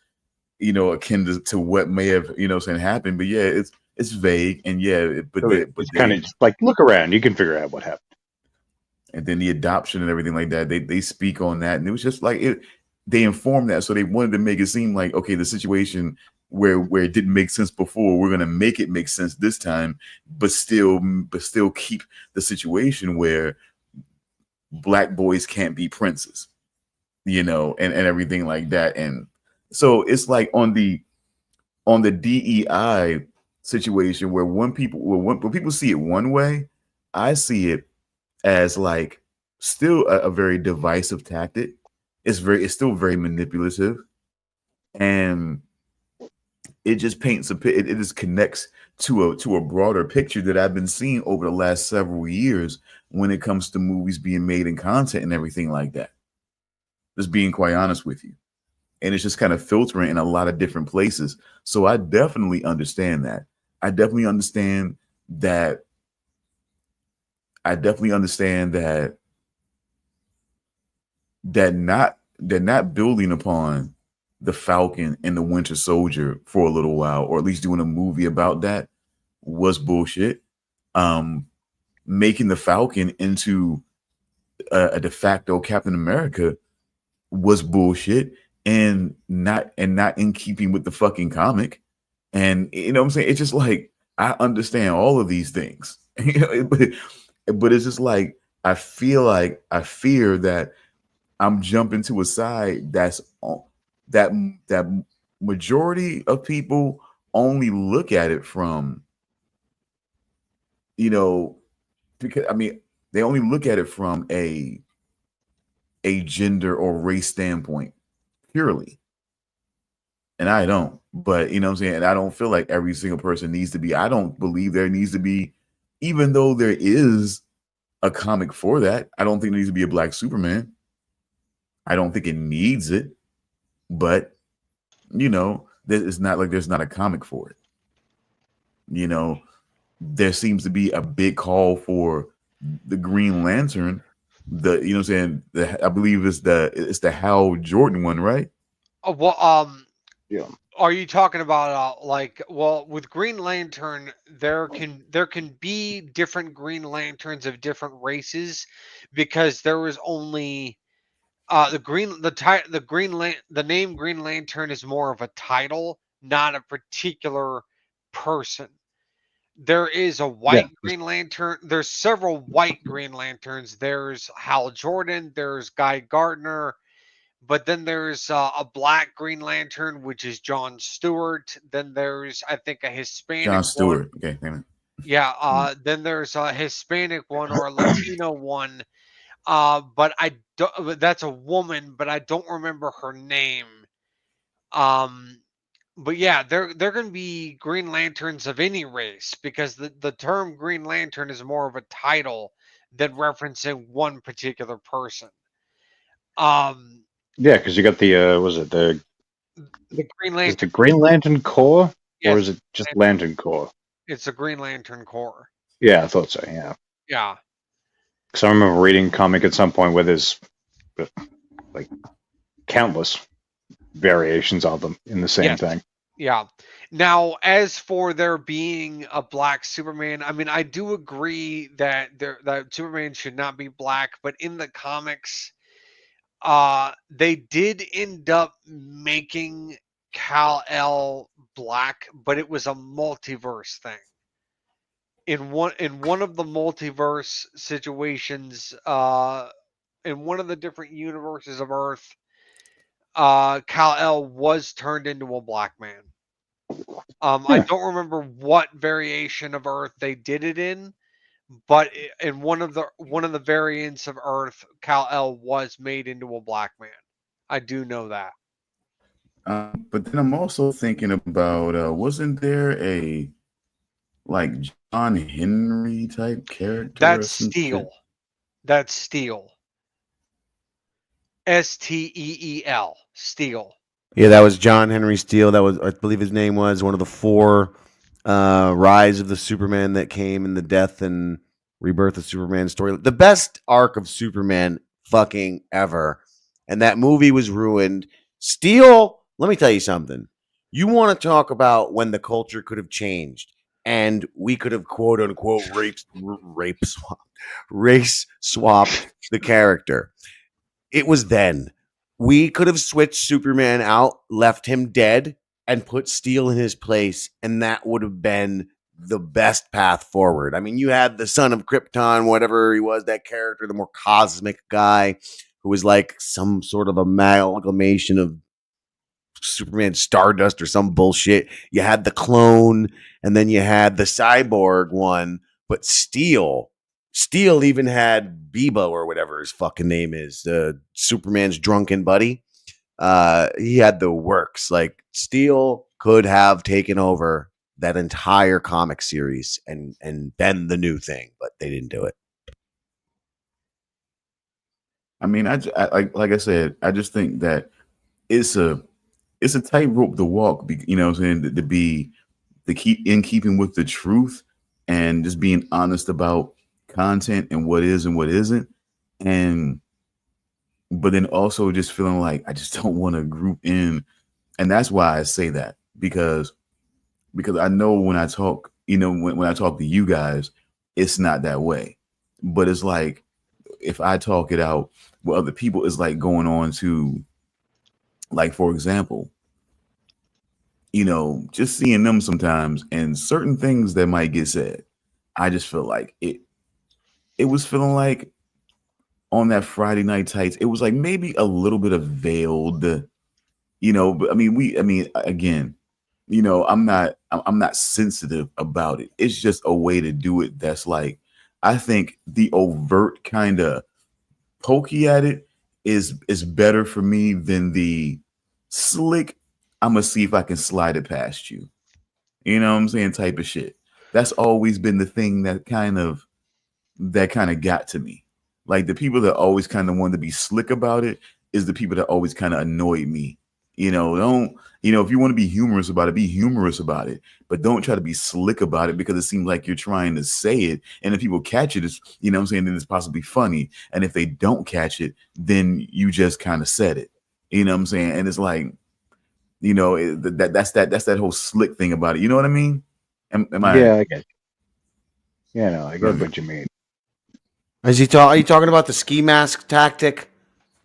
akin to what may have happened. But yeah, it's vague, and yeah, but it's kind of just like, look around, you can figure out what happened. and then the adoption and everything like that. They speak on that, and it was just like it. They informed that, so they wanted to make it seem like, okay, the situation where it didn't make sense before, we're gonna make it make sense this time, but still keep the situation where black boys can't be princes, and everything like that. And so it's like on the DEI situation where when people see it one way, I see it as like still a very divisive tactic. It's still very manipulative, and it just paints it just connects to a broader picture that I've been seeing over the last several years when it comes to movies being made and content and everything like that. Just being quite honest with you. And it's just kind of filtering in a lot of different places. So I definitely understand that. I definitely understand that not building upon the Falcon and the Winter Soldier for a little while, or at least doing a movie about that, was bullshit. Making the Falcon into a de facto Captain America was bullshit, and not in keeping with the fucking comic. And you know what I'm saying? It's just like, I understand all of these things, but it's just like I fear that I'm jumping to a side that majority of people only look at it from, because they only look at it from a gender or race standpoint purely. And I don't, but you know what I'm saying? And I don't feel like every single person needs to be. I don't believe there needs to be, even though there is a comic for that, I don't think there needs to be a black Superman. I don't think it needs it, but it's not like there's not a comic for it. There seems to be a big call for the Green Lantern. I believe it's the Hal Jordan one, right? Yeah. Are you talking about with Green Lantern, there can be different Green Lanterns of different races, because there was only the name Green Lantern is more of a title, not a particular person. There is a white Green Lantern. There's several white Green Lanterns. There's Hal Jordan. There's Guy Gardner. But then there's a black Green Lantern, which is John Stewart. Then there's, I think, a Hispanic John Stewart. one. Okay, damn it. Yeah. Then there's a Hispanic one or a Latino one. But that's a woman, but I don't remember her name. But yeah, they're going to be Green Lanterns of any race, because the term Green Lantern is more of a title than referencing one particular person. Yeah, because you got the the Green Lantern. Is it the Green Lantern Corps, Yes, or is it just Lantern Corps? It's a Green Lantern Corps. Yeah, I thought so. Yeah. Yeah. Because I remember reading a comic at some point where there's like countless variations of them in the same thing. Yeah. Now, as for there being a black Superman, I do agree that Superman should not be black, but in the comics, they did end up making Kal-El black, but it was a multiverse thing. In one of the multiverse situations, in one of the different universes of Earth, Kal-El was turned into a black man. I don't remember what variation of Earth they did it in, but in one of the variants of Earth, Kal-El was made into a black man. I do know that. But then I'm also thinking about, wasn't there a like John Henry type character? That's Steel. That's Steel. Steel. Steel. Yeah, that was John Henry Steele. That was, I believe his name was, one of the 4 Rise of the Superman that came in the Death and Rebirth of Superman story. The best arc of Superman fucking ever. And that movie was ruined. Steele, let me tell you something. You want to talk about when the culture could have changed. and we could have quote unquote race swapped the character. It was then. We could have switched Superman out, left him dead, and put Steel in his place, and that would have been the best path forward. I mean, you had the son of Krypton, whatever he was, that character, the more cosmic guy who was like some sort of amalgamation of Superman Stardust or some bullshit. You had the clone, and then you had the cyborg one, but Steel even had Bebo or whatever his fucking name is, Superman's drunken buddy. He had the works. Like, Steel could have taken over that entire comic series and been the new thing, but they didn't do it. I mean, like I said, I just think that it's a tightrope to walk. You know what I'm saying? To keep in keeping with the truth and just being honest about content and what is and what isn't, but then also just feeling like I just don't want to group in, and that's why I say that because I know when I talk, you know, when I talk to you guys, it's not that way, but it's like if I talk it out with other people, it's like going on to, like, for example, you know, just seeing them sometimes and certain things that might get said. I just feel like it was feeling like on that Friday Night Tights, it was like maybe a little bit of veiled, you know, but I mean, again, you know, I'm not sensitive about it. It's just a way to do it. That's like, I think the overt kind of pokey at it is better for me than the slick, I'm gonna see if I can slide it past you. You know what I'm saying? Type of shit. That's always been the thing that kind of got to me. Like, the people that always kind of wanted to be slick about it is the people that always kind of annoyed me. You know, if you want to be humorous about it, be humorous about it, but don't try to be slick about it because it seems like you're trying to say it. And if people catch it, it's, you know what I'm saying, then it's possibly funny. And if they don't catch it, then you just kind of said it. You know what I'm saying? And it's like, you know, that's that whole slick thing about it. You know what I mean? Am I? Yeah, I get you. Yeah, no, I get what you mean. Are you talking about the ski mask tactic?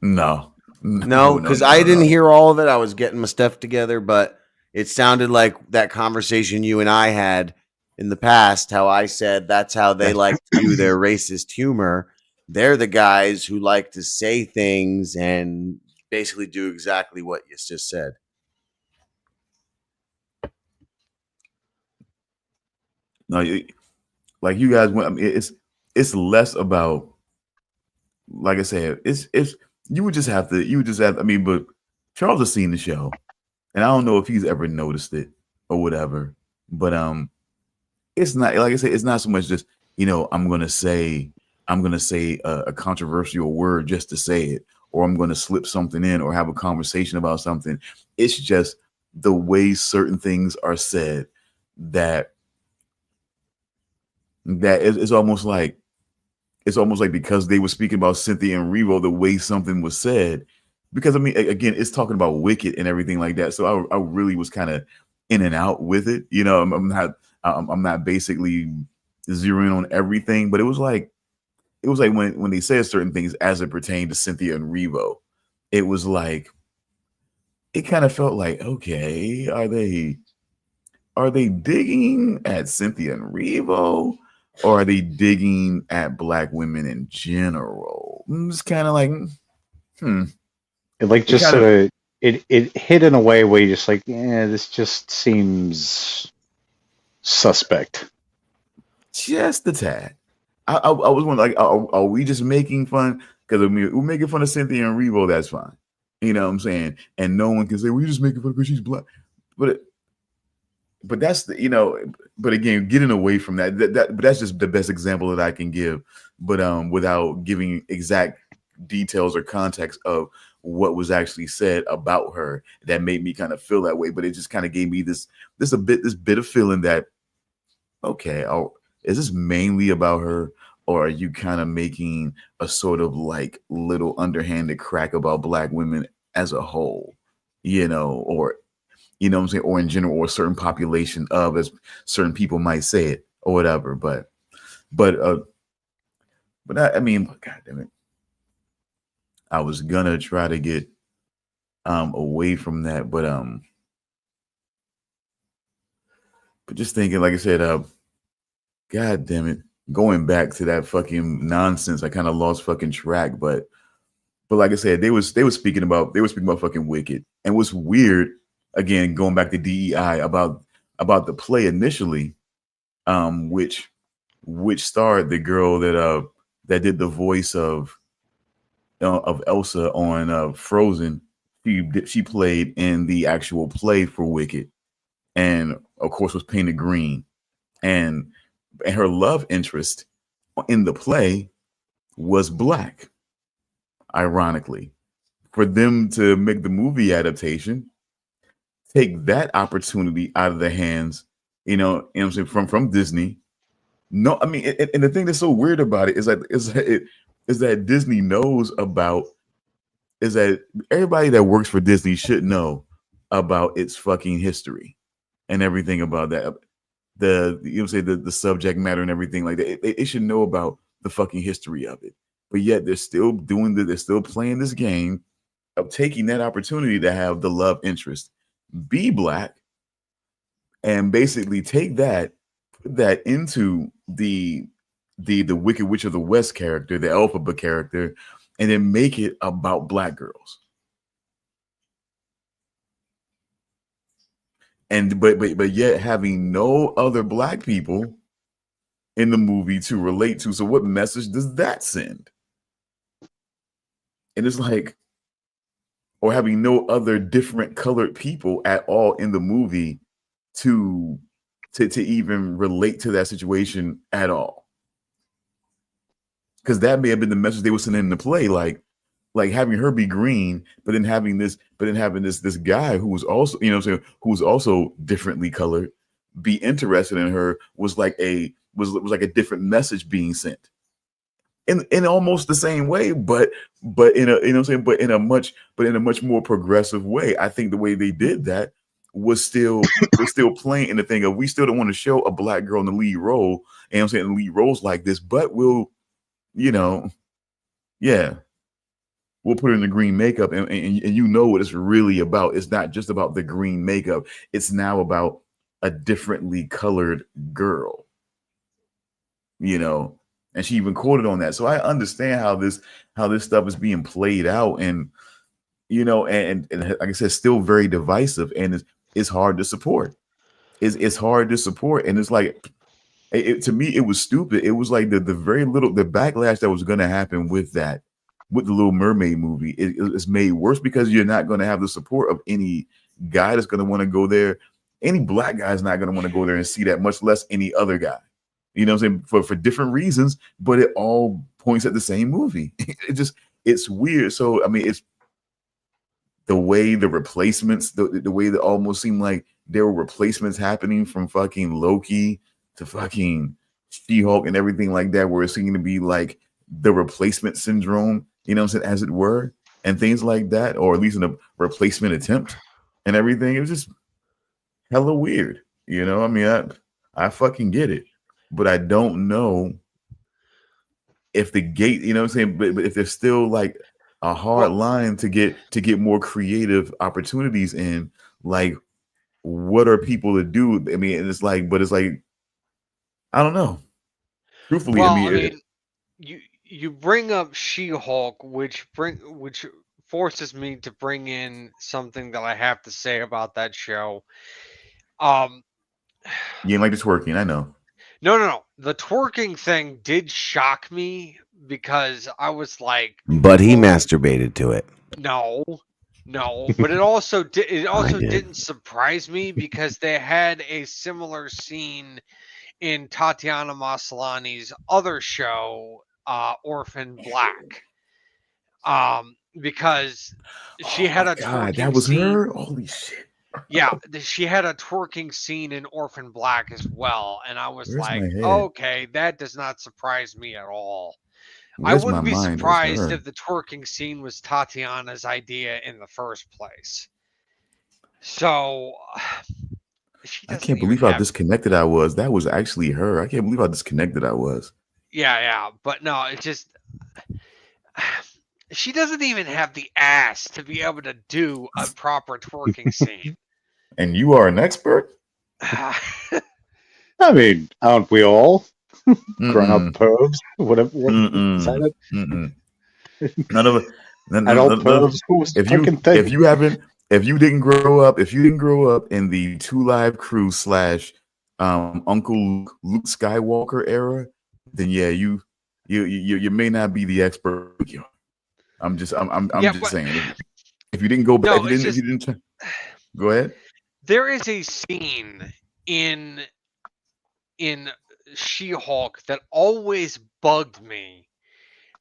No, because I didn't hear all of it. I was getting my stuff together, but it sounded like that conversation you and I had in the past, how I said that's how they like to do their racist humor. They're the guys who like to say things and basically do exactly what you just said. No, like you guys went. I mean, it's less about, like I said, it's you would just have. I mean, but Charles has seen the show, and I don't know if he's ever noticed it or whatever. But it's not, like I said, it's not so much just, you know, I'm gonna say a controversial word just to say it, or I'm gonna slip something in or have a conversation about something. It's just the way certain things are said that it's almost like because they were speaking about Cynthia and Revo, the way something was said, because I mean, again, it's talking about Wicked and everything like that. So I really was kind of in and out with it. You know, I'm not basically zeroing on everything, but it was like when they said certain things as it pertained to Cynthia and Revo, it was like, it kind of felt like, okay, are they digging at Cynthia and Revo, or are they digging at Black women in general? It's kind of like, It like just sort of it hit in a way where you're just like, yeah, this just seems suspect. Just a tad. I was wondering, like, are we just making fun? Because we're making fun of Cynthia and Revo, that's fine. You know what I'm saying? And no one can say, well, you're just making fun because she's Black. But that's the, you know, but again, getting away from that, but that's just the best example that I can give. But without giving exact details or context of what was actually said about her, that made me kind of feel that way. But it just kind of gave me this bit of feeling that, okay, is this mainly about her, or are you kind of making a sort of like little underhanded crack about Black women as a whole, you know, or you know what I'm saying, or in general, or a certain population of, as certain people might say it, or whatever. But I mean, God damn it, I was gonna try to get away from that, but just thinking, like I said, God damn it, going back to that fucking nonsense, I kind of lost fucking track, but like I said, they was speaking about fucking Wicked. And what's weird, again, going back to DEI, about the play initially, which starred the girl that did the voice of Elsa on Frozen. She played in the actual play for Wicked, and of course was painted green, and her love interest in the play was black. Ironically, for them to make the movie adaptation, take that opportunity out of the hands, you know what I'm saying, from Disney. No, I mean, and the thing that's so weird about it is that Disney knows about, is that everybody that works for Disney should know about its fucking history and everything about that. The subject matter and everything like that. It should know about the fucking history of it. But yet they're still they're still playing this game of taking that opportunity to have the love interest be black, and basically take that, put that into the Wicked Witch of the West character, the Elphaba character, and then make it about black girls. And but yet having no other black people in the movie to relate to. So what message does that send? And it's like, or having no other different colored people at all in the movie to even relate to that situation at all. Because that may have been the message they were sending in the play, like having her be green, but then having this guy who was also, you know what I'm saying, who was also differently colored, be interested in her, was like a different message being sent. In almost the same way, but in a, you know what I'm saying, but in a much more progressive way. I think the way they did that was still playing in the thing of, we still don't want to show a black girl in the lead role, and I'm saying in lead roles like this, but we'll, you know, yeah, we'll put her in the green makeup, and you know what it's really about. It's not just about the green makeup. It's now about a differently colored girl, you know. And she even quoted on that. So I understand how this stuff is being played out, and you know, and like I said, still very divisive, and it's hard to support. It's hard to support, and it's like, to me, it was stupid. It was like the very little, the backlash that was going to happen with that, with the Little Mermaid movie, it's made worse because you're not going to have the support of any guy that's going to want to go there. Any black guy is not going to want to go there and see that, much less any other guy. You know what I'm saying? For different reasons, but it all points at the same movie. It's weird. So, I mean, it's the way the replacements, the way that almost seemed like there were replacements happening from fucking Loki to fucking She-Hulk and everything like that, where it seemed to be like the replacement syndrome, you know what I'm saying, as it were, and things like that, or at least in a replacement attempt and everything. It was just hella weird. You know, I mean, I fucking get it. But I don't know if the gate, you know what I'm saying, but if there's still like a hard line to get more creative opportunities in, like, what are people to do? I mean, and it's like, but it's like, I don't know. Truthfully, well, I mean, you bring up She-Hulk, which forces me to bring in something that I have to say about that show. You ain't like the twerking, I know. No. The twerking thing did shock me because I was like, but he masturbated to it. No, but it also didn't surprise me because they had a similar scene in Tatiana Maslany's other show, Orphan Black. Because she had a twerking that was scene. her. Holy shit. Yeah, she had a twerking scene in Orphan Black as well, and I was Where's like, my head? okay, that does not surprise me at all. Where's I wouldn't my be mind? surprised if the twerking scene was Tatiana's idea in the first place. So she I doesn't can't even believe how have. disconnected I was. That was actually her. I can't believe how disconnected I was. Yeah, but no, it's just she doesn't even have the ass to be able to do a proper twerking scene. And you are an expert? I mean, aren't we all grown up pervs? Whatever. What is that? None of it. Adult pervs. Who's If fucking you thing? if you haven't if you didn't grow up in the Two Live Crew / Uncle Luke Skywalker era, then yeah, you may not be the expert. I'm just saying. If you didn't go back, no, if you didn't go ahead. There is a scene in She-Hulk that always bugged me.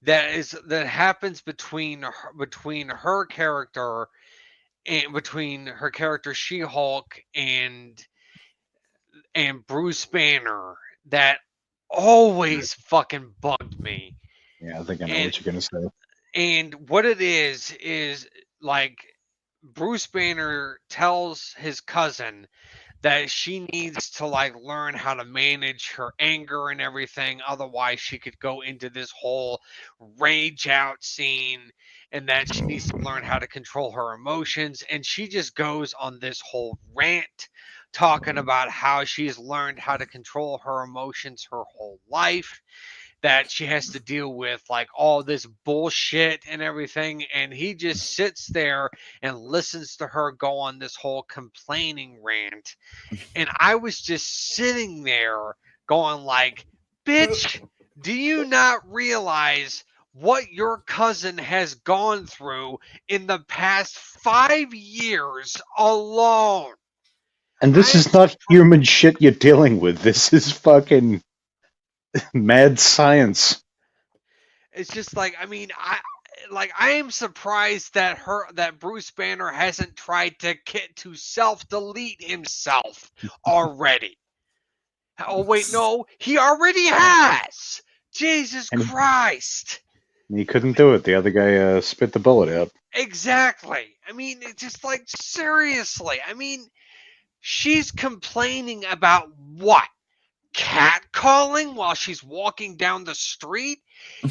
That happens between her character and between her character She-Hulk and Bruce Banner that always fucking bugged me. Yeah, I think I know what you're gonna say. And what it is like Bruce Banner tells his cousin that she needs to like learn how to manage her anger and everything, otherwise she could go into this whole rage out scene, and that she needs to learn how to control her emotions. And she just goes on this whole rant talking about how she's learned how to control her emotions her whole life, that she has to deal with like all this bullshit and everything. And he just sits there and listens to her go on this whole complaining rant. And I was just sitting there going like, bitch, do you not realize what your cousin has gone through in the past 5 years alone? And this is not human shit you're dealing with. This is fucking mad science. It's just like, I mean, I am surprised that Bruce Banner hasn't tried to self-delete himself already. Oh wait, no, he already has. Jesus Christ. He couldn't do it. The other guy spit the bullet out. Exactly. I mean, it's just like, seriously. I mean, she's complaining about what? Catcalling while she's walking down the street?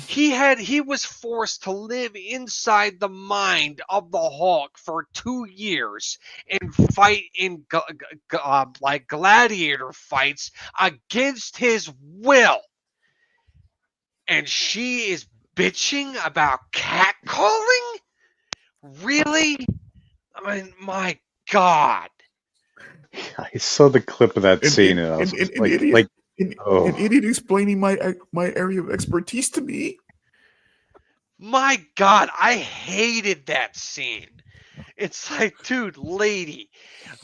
He was forced to live inside the mind of the Hulk for 2 years and fight in like gladiator fights against his will. And she is bitching about catcalling? Really? I mean, my God. I saw the clip of that scene, and I was An idiot explaining my area of expertise to me. My God, I hated that scene. It's like, dude, lady,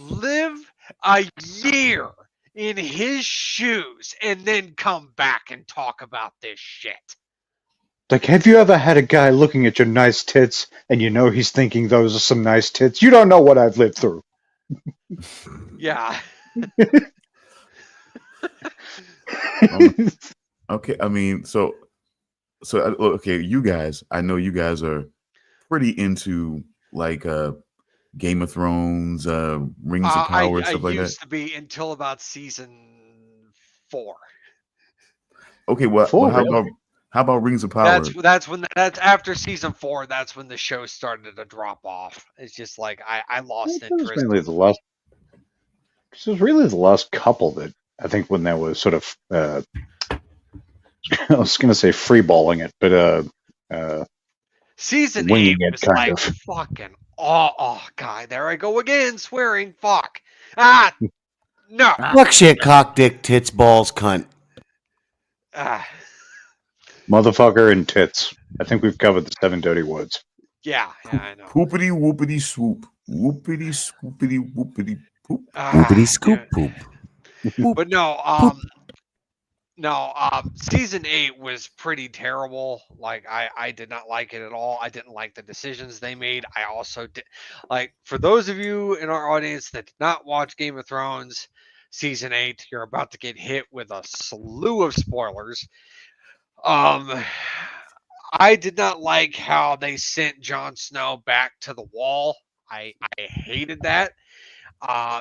live a year in his shoes and then come back and talk about this shit. Like, have you ever had a guy looking at your nice tits and you know he's thinking those are some nice tits? You don't know what I've lived through. Yeah. Okay, I mean, so okay, you guys, I know you guys are pretty into like Game of Thrones, Rings of Power, stuff like I that. used to be until about season 4. Okay, well, how about Rings of Power? That's after season 4. That's when the show started to drop off. It's just like I lost interest. It was really the last couple that I think when there was sort of I was going to say freeballing it, but season 8 was kind like of. fucking God, there I go again swearing. Fuck. No. Fuck shit, cock, dick, tits, balls, cunt. Motherfucker and tits. I think we've covered the 7 dirty words. Yeah, I know. Poopity whoopity swoop. Whoopity swoopity whoopity poop. Whoopity scoop poop. But no, season 8 was pretty terrible. Like I did not like it at all. I didn't like the decisions they made. I also did, like, for those of you in our audience that did not watch Game of Thrones season 8, you're about to get hit with a slew of spoilers. I did not like how they sent Jon Snow back to the Wall. I hated that.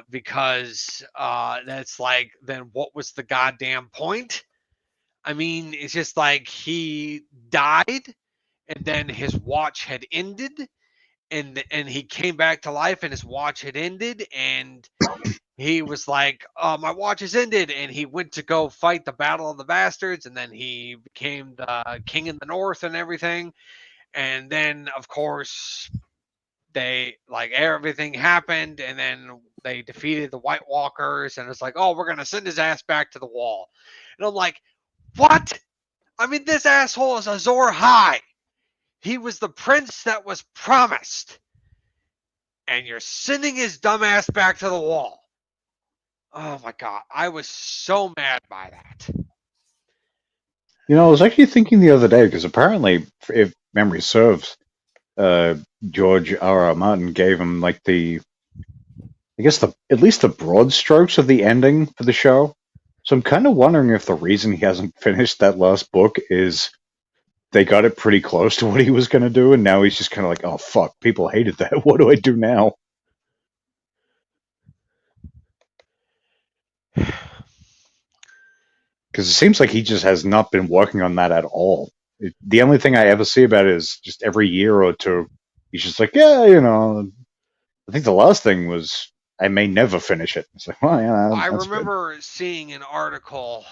because that's like, then what was the goddamn point? I mean, it's just like he died, and then his watch had ended, and he came back to life, and his watch had ended, and he was like, my watch has ended, and he went to go fight the Battle of the Bastards, and then he became the king in the North and everything. And then, of course, they, like, everything happened, and then they defeated the White Walkers, and it's like, oh, we're going to send his ass back to the wall. And I'm like, what? I mean, this asshole is Azor Ahai. He was the prince that was promised. And you're sending his dumbass back to the wall. Oh my God. I was so mad by that. You know, I was actually thinking the other day, because apparently, if memory serves, George R.R. Martin gave him like I guess at least the broad strokes of the ending for the show. So I'm kind of wondering if the reason he hasn't finished that last book is they got it pretty close to what he was going to do, and now he's just kind of like, oh fuck, people hated that. What do I do now? Because it seems like he just has not been working on that at all. The only thing I ever see about it is just every year or two, he's just like, yeah, you know, I think the last thing was, I may never finish it. It's like, well, yeah. I remember seeing an article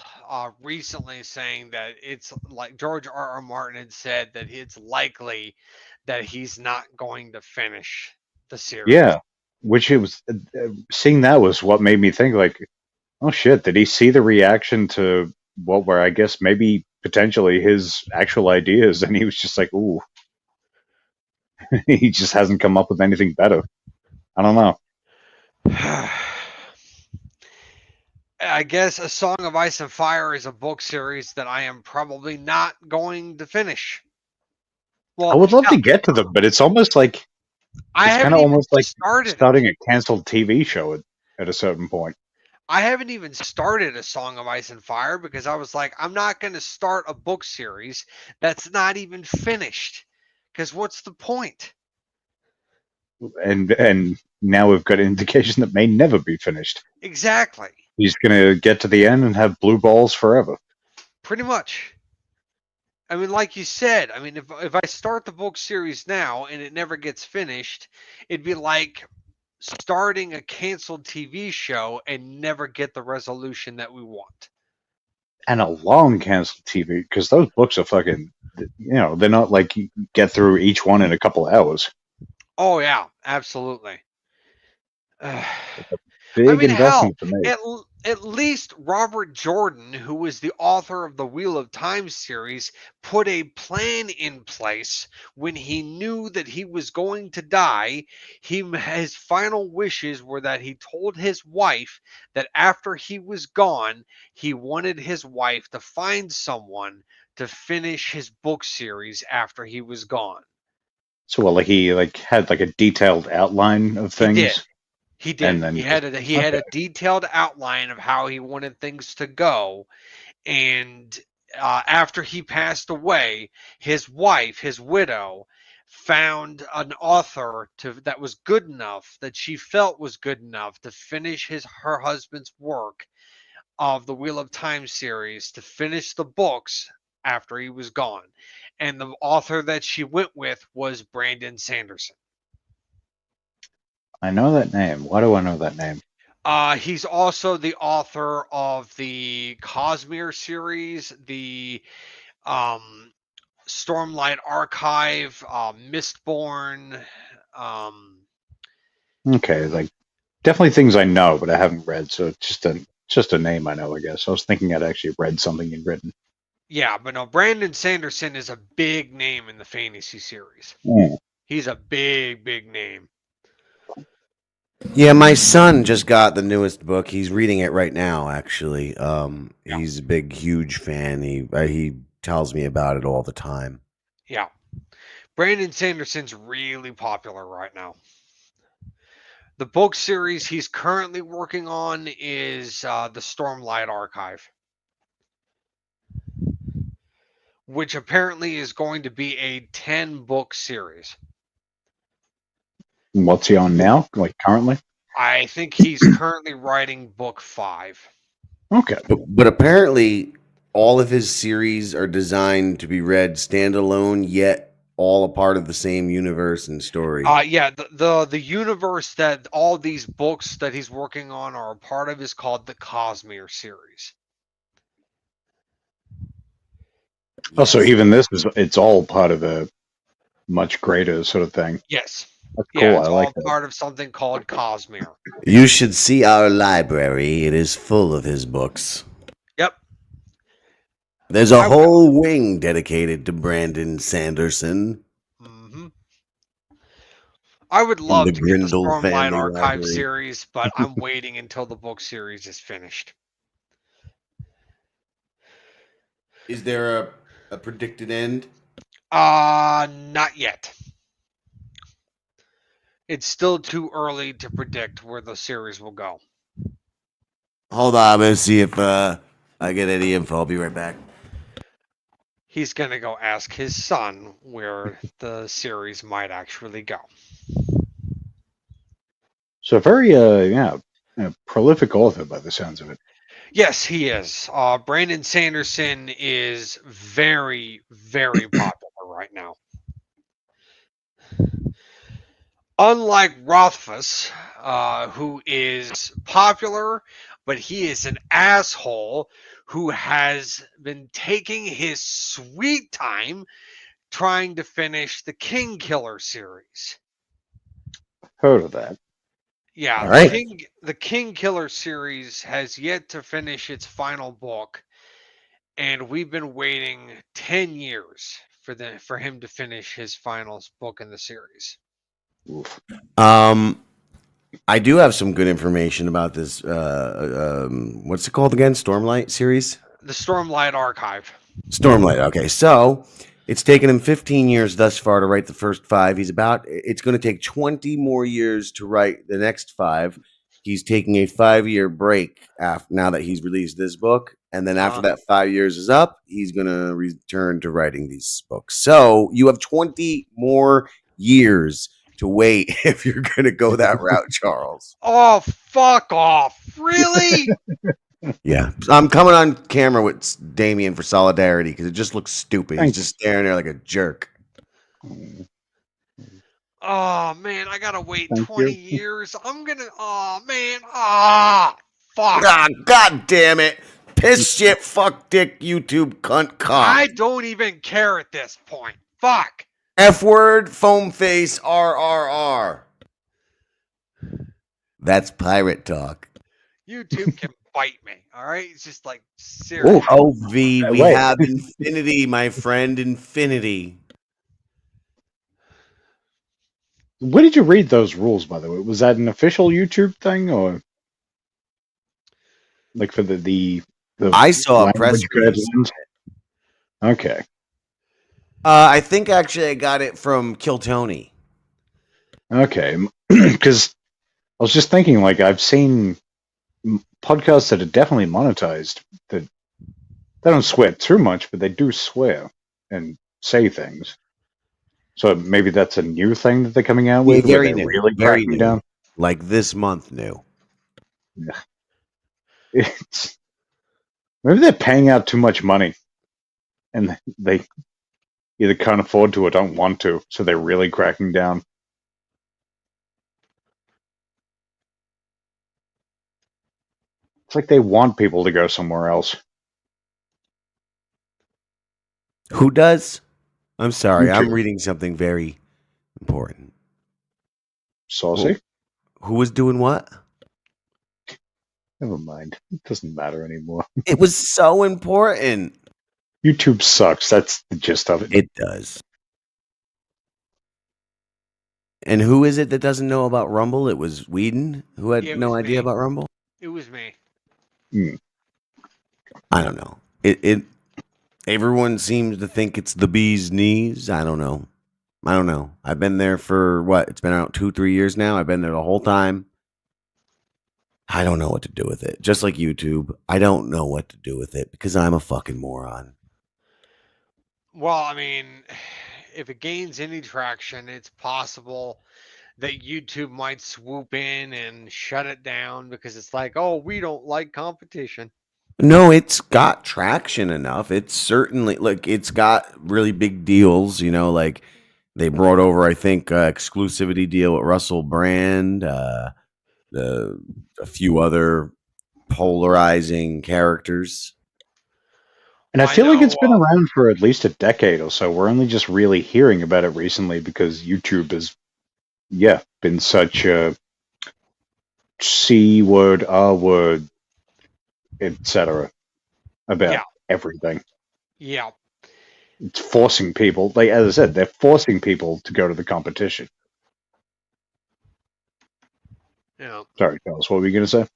recently saying that it's like George R.R. Martin had said that it's likely that he's not going to finish the series. Yeah, which it was, seeing that was what made me think, like, oh shit, did he see the reaction to what were, I guess, maybe potentially his actual ideas, and he was just like, ooh. He just hasn't come up with anything better. I don't know. I guess A Song of Ice and Fire is a book series that I am probably not going to finish. Well, I would love to get to them, but it's almost like it's kind of almost like starting a canceled TV show at a certain point. I haven't even started A Song of Ice and Fire because I was like, I'm not going to start a book series that's not even finished. Because what's the point? And now we've got an indication that may never be finished. Exactly. He's going to get to the end and have blue balls forever. Pretty much. I mean, like you said, I mean, if I start the book series now and it never gets finished, it'd be like starting a canceled TV show and never get the resolution that we want. And a long canceled TV, because those books are fucking, you know, they're not like you get through each one in a couple of hours. Oh, yeah, absolutely. Big investment to make. At least Robert Jordan, who was the author of the Wheel of Time series, put a plan in place when he knew that he was going to die. His final wishes were that he told his wife that after he was gone, he wanted his wife to find someone to finish his book series after he was gone. So, well, like he had like a detailed outline of things. He did. And then he had a detailed outline of how he wanted things to go, and after he passed away, his wife, his widow, found an author that was good enough, that she felt was good enough to finish her husband's work of the Wheel of Time series, to finish the books after he was gone. And the author that she went with was Brandon Sanderson. I know that name. Why do I know that name? He's also the author of the Cosmere series, the Stormlight Archive, Mistborn. Okay, like definitely things I know, but I haven't read, so it's just a name I know, I guess. I was thinking I'd actually read something he'd written. Yeah, but no, Brandon Sanderson is a big name in the fantasy series. He's a big, big name. Yeah, my son just got the newest book. He's reading it right now, actually. He's a big, huge fan. He tells me about it all the time. Yeah. Brandon Sanderson's really popular right now. The book series he's currently working on is the Stormlight Archive, which apparently is going to be a 10-book series. What's he on now? Like currently? I think he's currently writing book 5. Okay. But apparently, all of his series are designed to be read standalone, yet all a part of the same universe and story. Yeah, the universe that all these books that he's working on are a part of is called the Cosmere series. Oh, so even this it's all part of a much greater sort of thing. Yes. That's Yeah, cool. it's I like all that. part of something called Cosmere. You should see our library. It is full of his books. Yep. There's a whole wing dedicated to Brandon Sanderson. Mm-hmm. I would love the to get the Grindle Stormlight family Archive library. series, but I'm waiting until the book series is finished. Is there a predicted end? Not yet. It's still too early to predict where the series will go. Hold on, I'm gonna see if I get any info. I'll be right back. He's gonna go ask his son where the series might actually go. So very a prolific author by the sounds of it. Yes, he is. Brandon Sanderson is very, very popular right now. Unlike Rothfuss, who is popular, but he is an asshole who has been taking his sweet time trying to finish the King Killer series. Heard of that. Yeah, All right. the King Killer series has yet to finish its final book, and we've been waiting 10 years for him to finish his final book in the series. Oof. I do have some good information about this. What's it called again? Stormlight series? The Stormlight Archive. Stormlight. Okay, so it's taken him 15 years thus far to write the first 5. It's going to take 20 more years to write the next 5. He's taking a 5-year break now that he's released this book. And then after that 5 years is up, he's going to return to writing these books. So you have 20 more years to wait if you're going to go that route, Charles. Oh, fuck off. Really? Yeah. I'm coming on camera with Damien for solidarity because it just looks stupid. He's just staring there like a jerk. Oh, man, I got to wait Thank 20 you. years. I'm going to... Oh, man. Ah, fuck. Ah, God damn it. Piss shit, fuck dick, YouTube cunt cock. I don't even care at this point. Fuck. F word, foam face, RRR. That's pirate talk. YouTube can bite me, all right? It's just like, seriously. Oh, V, we Wait. have infinity, my friend, infinity. Where did you read those rules, by the way? Was that an official YouTube thing, or like for the I saw a press language release. guidelines? Okay. I think actually I got it from Kill Tony. Okay. Because I was just thinking, like, I've seen podcasts that are definitely monetized that they don't swear too much, but they do swear and say things. So maybe that's a new thing that they're coming out with. Very where they're new, really very cracking new. down. Like this month new. It's maybe they're paying out too much money, and they either can't afford to or don't want to, so they're really cracking down. It's like they want people to go somewhere else. Who does? I'm sorry, I'm YouTube. reading something very important. Saucy? Who was doing what? Never mind. It doesn't matter anymore. It was so important. YouTube sucks. That's the gist of it. It does. And who is it that doesn't know about Rumble? It was Weeden who had Yeah, it no was idea me. about Rumble. It was me. I don't know. It everyone seems to think it's the bee's knees. I don't know. I've been there for what? It's been out 2-3 years now. I've been there the whole time. I don't know what to do with it. Just like YouTube, I don't know what to do with it because I'm a fucking moron. Well, I mean, if it gains any traction, it's possible that YouTube might swoop in and shut it down because it's like, oh, we don't like competition. No, it's got traction enough. It's certainly like it's got really big deals. Like they brought over, I think, exclusivity deal with Russell Brand, a few other polarizing characters. And I feel like it's been around for at least a decade or so. We're only just really hearing about it recently because YouTube has, been such a C word, R word, etc. about everything. Yeah. It's forcing people, like as I said, they're forcing people to go to the competition. Yeah. Sorry, Charles, what were you going to say?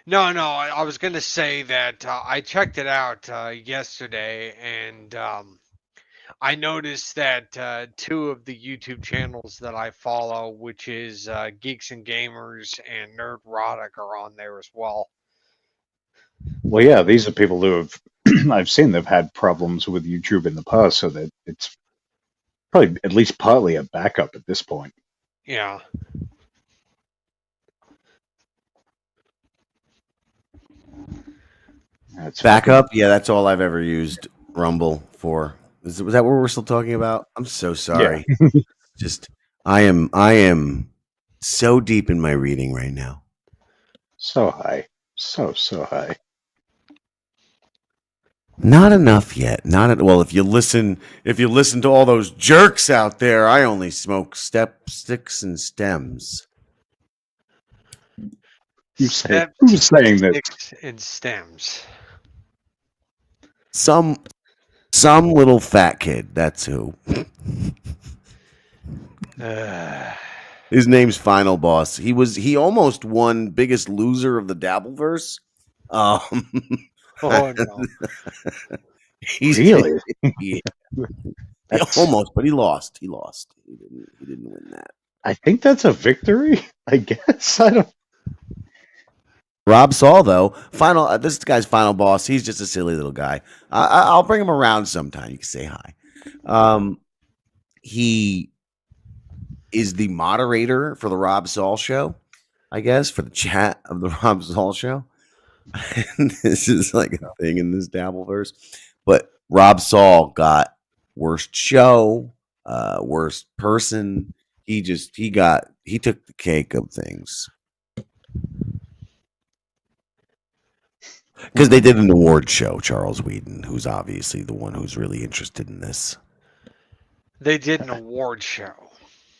No, I was going to say that I checked it out yesterday, and I noticed that two of the YouTube channels that I follow, which is Geeks and Gamers and Nerdrotic, are on there as well. Well, yeah, these are people who have, I've seen they've had problems with YouTube in the past, so that it's probably at least partly a backup at this point. Yeah. That's backup. Yeah, that's all I've ever used Rumble for. Was that what we're still talking about? I'm so sorry. Yeah. I am so deep in my reading right now. So high, so high. Not enough yet. Well, if you listen to all those jerks out there, I only smoke sticks and stems. Who's saying that? Sticks and stems. Some little fat kid. That's who. His name's Final Boss. He almost won Biggest Loser of the Dabbleverse. Oh no! Really? Yeah. Almost, but he lost. He didn't win that. I think that's a victory. I guess I don't. Rob Saul, though, this guy's Final Boss. He's just a silly little guy. I'll bring him around sometime. You can say hi. He is the moderator for the Rob Saul show, I guess, for the chat of the Rob Saul show. And this is like a thing in this Dabbleverse. But Rob Saul got worst show, worst person. He took the cake of things. Because they did an award show, Charles Weeden, who's obviously the one who's really interested in this. They did an award show.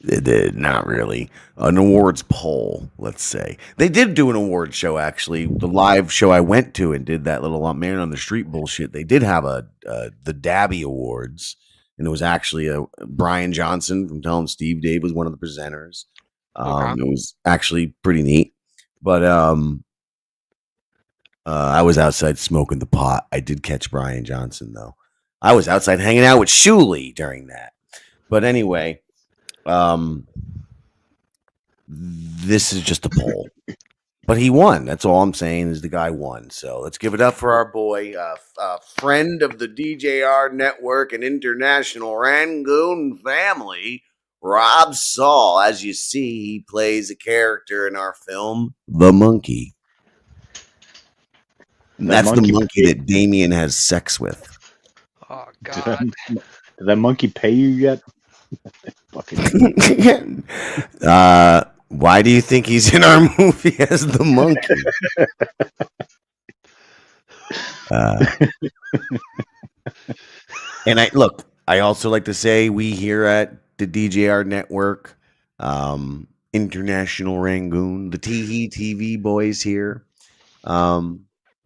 They did, not really. An awards poll, let's say. They did do an award show, actually. The live show I went to and did that little Man on the Street bullshit. They did have the Dabby Awards, and it was actually Brian Johnson from Tell 'Em Steve Dave was one of the presenters. It was actually pretty neat. But I was outside smoking the pot. I did catch Brian Johnson, though. I was outside hanging out with Shuley during that. But anyway, this is just a poll. But he won. That's all I'm saying is the guy won. So let's give it up for our boy, friend of the DJR network and international Rangoon family, Rob Saul. As you see, he plays a character in our film, The Monkey. That's the monkey that Damien has sex with. Oh, God. Did that monkey pay you yet? Why do you think he's in our movie as the monkey? And I also like to say we here at the DJR network, International Rangoon, the TEE TV boys here.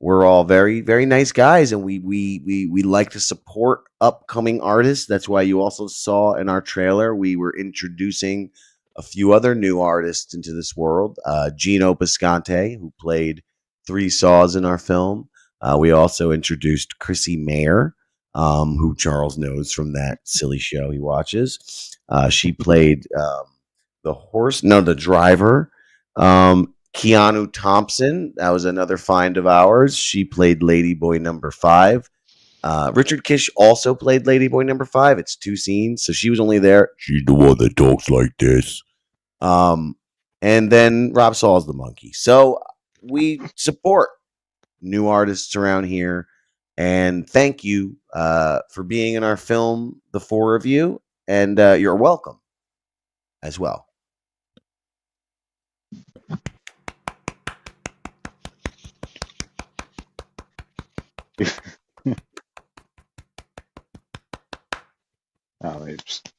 We're all very, very nice guys, and we like to support upcoming artists. That's why you also saw in our trailer we were introducing a few other new artists into this world. Gino Bisconte, who played 3 Saws in our film. We also introduced Chrissy Mayer, who Charles knows from that silly show he watches. She played the driver. Keanu Thompson, that was another find of ours. She played Ladyboy number 5. Richard Kish also played Ladyboy number 5. It's 2 scenes, so she was only there. She's the one that talks like this. And then Rob Saul's the monkey. So we support new artists around here. And thank you for being in our film, the four of you. And you're welcome as well.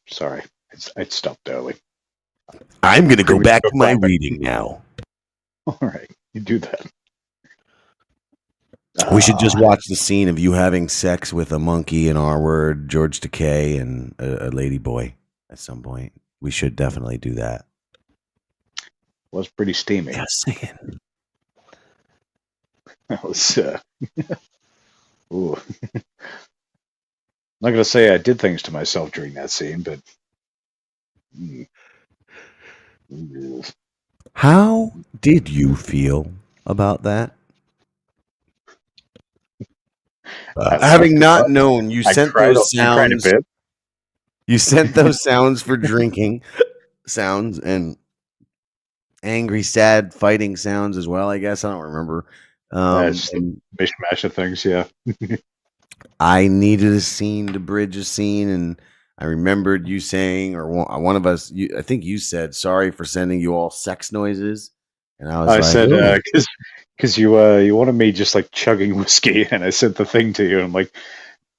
Sorry. I stopped early. I'm going to go back to my reading now. All right. You do that. We should just watch the scene of you having sex with a monkey, an R word, George Takei, and a lady boy at some point. We should definitely do that. Was pretty steamy. Just saying. That was. Ooh. I'm not gonna say I did things to myself during that scene, but. How did you feel about that? Having not known, you sent those sounds. You sent those sounds for drinking sounds and angry, sad, fighting sounds as well. I guess I don't remember. Mishmash of things, yeah. I needed a scene to bridge a scene, and I remembered you saying, or one of us, I think you said, "Sorry for sending you all sex noises," and I said because you wanted me just like chugging whiskey, and I sent the thing to you, and I'm like,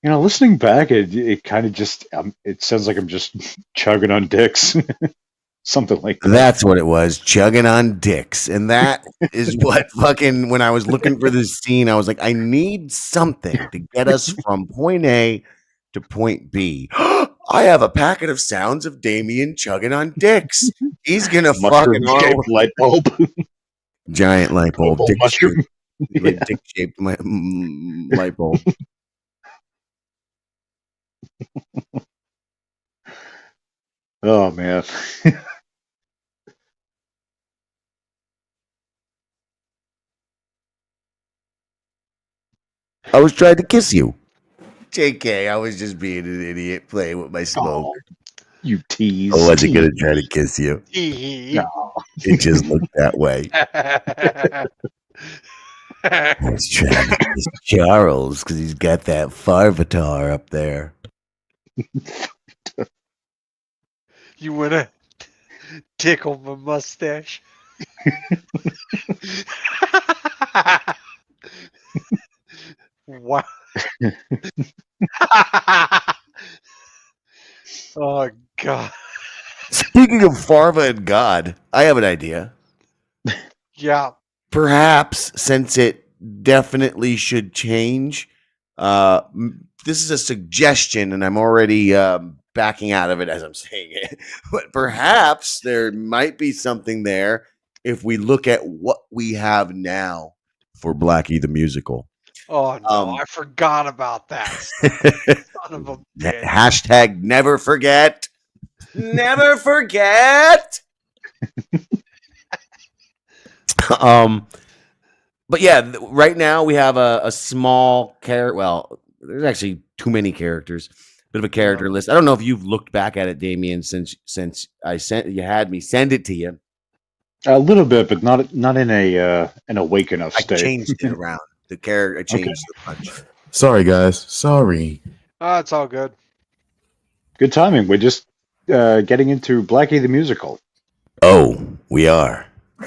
listening back, it kind of just it sounds like I'm just chugging on dicks. Something like that. That's what it was, chugging on dicks. And that is what fucking, when I was looking for this scene, I was like, I need something to get us from point A to point B. I have a packet of sounds of Damien chugging on dicks. He's going to fucking light bulb. Giant light bulb. Mushroom. Dick-shaped light bulb. Oh, man. I was trying to kiss you. JK, I was just being an idiot playing with my smoke. Oh, you tease. I wasn't going to try to kiss you. No. It just looked that way. I was trying to kiss Charles because he's got that Farvatar up there. You want to tickle my mustache? Wow. Oh, God. Speaking of Farva and God, I have an idea. Yeah. Perhaps, since it definitely should change, this is a suggestion, and I'm already backing out of it as I'm saying it, but perhaps there might be something there if we look at what we have now for Blackie the Musical. Oh, no, I forgot about that. Son of a bitch. Hashtag never forget. Never forget. But yeah, right now we have a small character. Well, there's actually too many characters. Bit of a character list. I don't know if you've looked back at it, Damien, since you had me send it to you. A little bit, but not in an awake enough state. I changed it around. The character, I changed the punch. Sorry, guys. Sorry. Oh, it's all good. Good timing. We're just getting into Blackie the Musical. Oh, we are.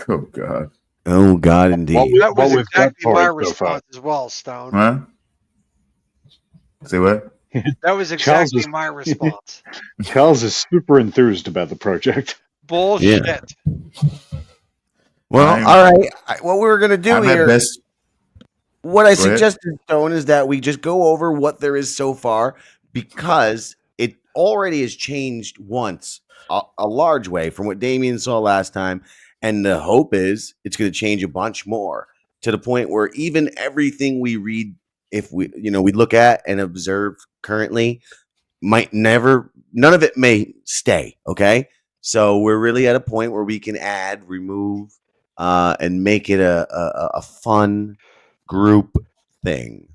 Oh, God. Oh, God, indeed. That was exactly my response as well, Stone. Huh? Say what? That was exactly my response. Charles is super enthused about the project. Bullshit. Yeah. Well, all right. What we're going to do here, what I suggested, Stone, is that we just go over what there is so far, because it already has changed once, a large way from what Damien saw last time. And the hope is it's going to change a bunch more, to the point where even everything we read, if we look at and observe currently, none of it may stay. Okay. So we're really at a point where we can add, remove, and make it a fun group thing.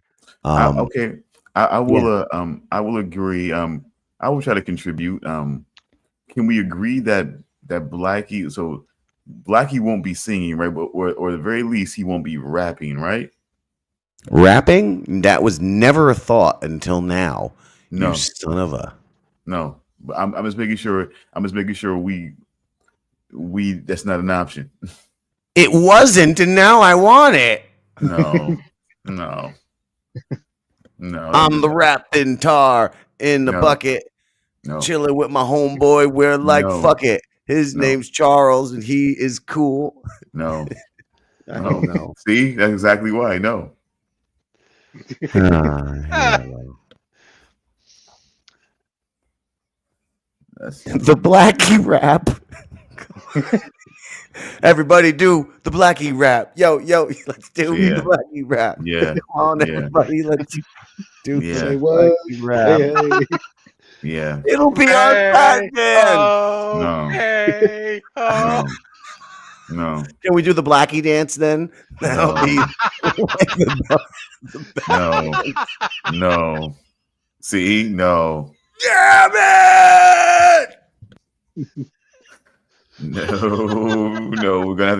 Okay. I will I will agree. I will try to contribute. Can we agree that that Blackie. So Blackie won't be singing, right? But or at the very least, he won't be rapping, right? Rapping? That was never a thought until now. No, you son of a. No, but I'm just making sure. I'm just making sure we that's not an option. It wasn't, and now I want it. No, no, no. I'm the rapping tar in the No. bucket, No. chilling with my homeboy. We're like, No. fuck it. His No. name's Charles, and he is cool. No. I don't know. See, that's exactly why. No. The Blackie rap. Everybody do the Blackie rap. Yo, let's do Yeah. the Blackie rap. Yeah. Come on, Yeah. everybody, let's do Yeah. the Blackie rap. Yeah. It'll be our back then. No. Hey, No. No. Can we do the Blackie dance then? That'll be No. No. See, no. Damn it! No, we're gonna have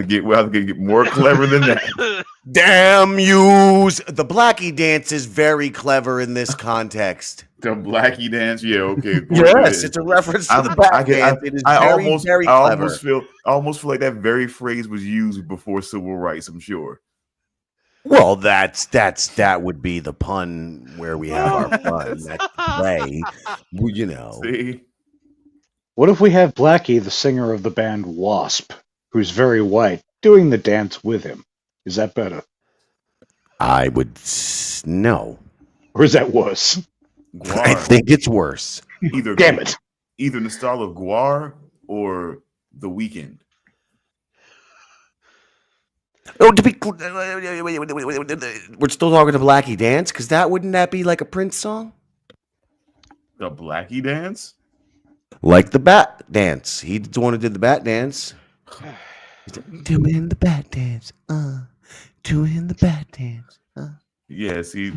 to get more clever than that. Damn yous! The Blackie dance is very clever in this context. The Blackie dance, yeah, okay. of course Yes, it it's is. a reference to the back dance. It is very I clever. almost feel like that very phrase was used before civil rights. I'm sure. Well, that would be the pun where we have our fun. That's the play. Well, you know. See, What if we have Blackie, the singer of the band Wasp, who's very white, doing the dance with him? Is that better? I would no. Or is that worse? I think it's worse. Either Damn it. Either in the style of Guar or The Weeknd. Oh, to be we're still talking to Blackie dance because wouldn't that be like a Prince song? The Blackie dance? Like the bat dance. He's the one who did the bat dance. Doing the bat dance. Doing the bat dance. Yeah, see,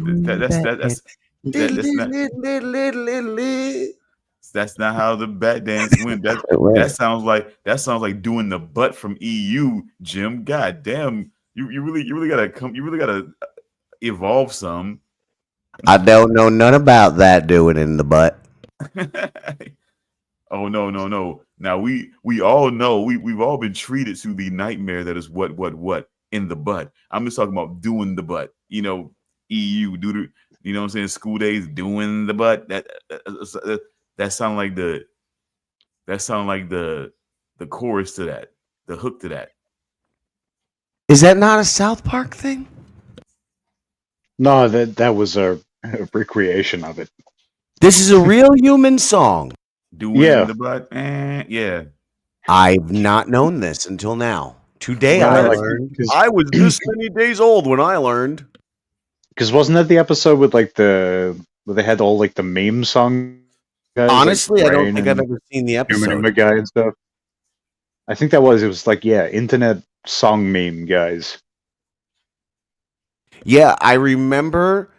that's not how the bat dance went. That sounds like doing the butt from EU, Jim. God damn, you really gotta evolve some. I don't know none about that doing in the butt. Oh no. Now we all know we've all been treated to the nightmare that is what in the butt. I'm just talking about doing the butt. You know, EU do the, you know what I'm saying, school days doing the butt. That sound like the chorus to that, the hook to that. Is that not a South Park thing? No, that was a recreation of it. This is a real human song. Doing the butt. Yeah. I've not known this until now. Today Well, I like, learned. I was this many days old when I learned. Because wasn't that the episode with like where they had all like the meme song guys? Honestly, like I don't Brain think I've and ever seen the Numa episode. Numa guy and stuff. I think it was like, yeah, internet song meme guys. Yeah, I remember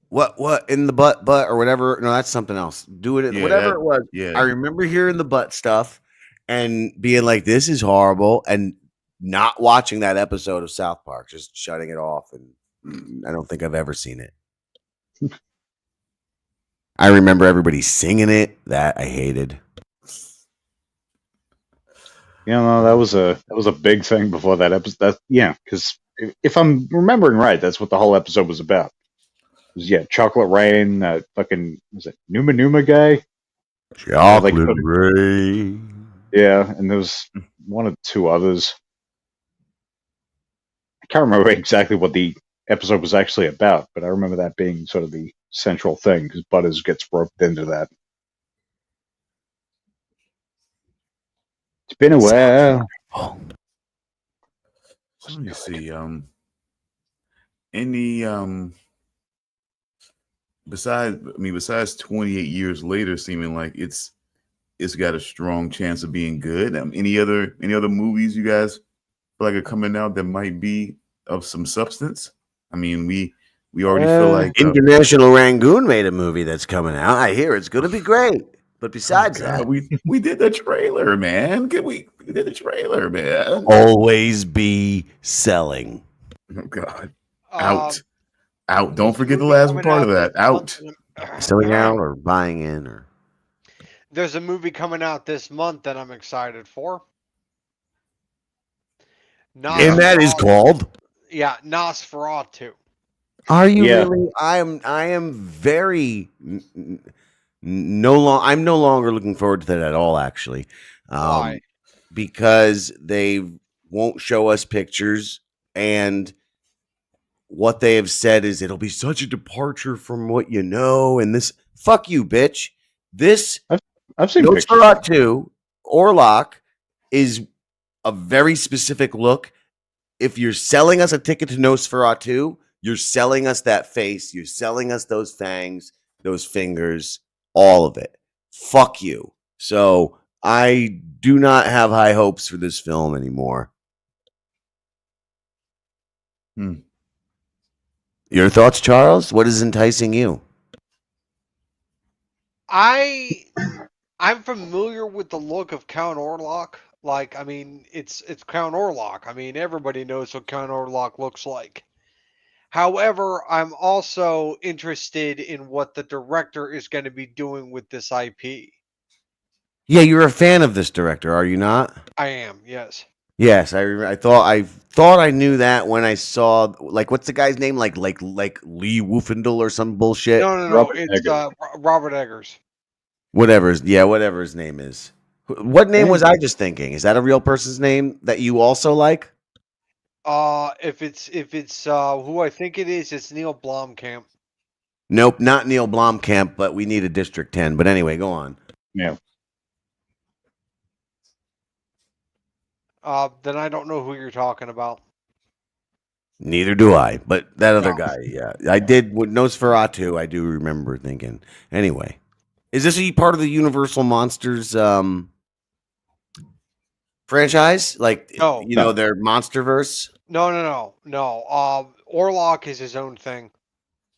what in the butt or whatever. No, that's something else. Do it Yeah, whatever it was. yeah. I remember hearing the butt stuff and being like, "This is horrible," and not watching that episode of South Park, just shutting it off. And I don't think I've ever seen it. I remember everybody singing it. That I hated. You know, that was a big thing before that episode. Because if I'm remembering right, that's what the whole episode was about. It was, Chocolate Rain, that fucking, was it Numa Numa guy? Chocolate Rain. Yeah, and there was one or two others. I can't remember exactly what the episode was actually about, but I remember that being sort of the central thing, because Butters gets roped into that. It's been a while. Let me see. Any besides 28 years later, seeming like it's got a strong chance of being good. Any other movies you guys feel like are coming out that might be of some substance? I mean, we already feel like International Rangoon made a movie that's coming out. I hear it's going to be great. But besides God, that, we did the trailer, man. We did the trailer, man. always be selling. Oh God, Um, out. Don't there's a forget the movie last coming part of out that. this month. Out. Selling out or buying in, or There's a movie coming out this month that I'm excited for. and that is called. Yeah, Nosferatu. Are you Yeah. really? I am very I'm no longer looking forward to that at all. Actually, Why? because they won't show us pictures, and what they have said is it'll be such a departure from what you know. And this, fuck you, bitch. This I've seen pictures. Nosferatu Orlok is a very specific look. If you're selling us a ticket to Nosferatu, you're selling us that face. You're selling us those fangs, those fingers, all of it. Fuck you. So I do not have high hopes for this film anymore. Your thoughts, Charles? What is enticing you? I'm familiar with the look of Count Orlok. Like, I mean, it's Count Orlok. I mean, everybody knows what Count Orlok looks like. However, I'm also interested in what the director is going to be doing with this IP. Yeah, you're a fan of this director, are you not? I am, yes. Yes, I thought I knew that when I saw, like, what's the guy's name? Like Lee Woofendel or some bullshit. No, Robert it's Eggers. Robert Eggers. Whatever his name is. What name was I just thinking? Is that a real person's name that you also like? If it's who I think it is, it's Neil Blomkamp. Nope, not Neil Blomkamp, but we need a District 10. But anyway, go on. Yeah. Then I don't know who you're talking about. Neither do I, but that other guy, yeah. I did with Nosferatu, I do remember thinking. Anyway, is this part of the Universal Monsters franchise? Like, No. you know, their Monsterverse? No. Orlok is his own thing.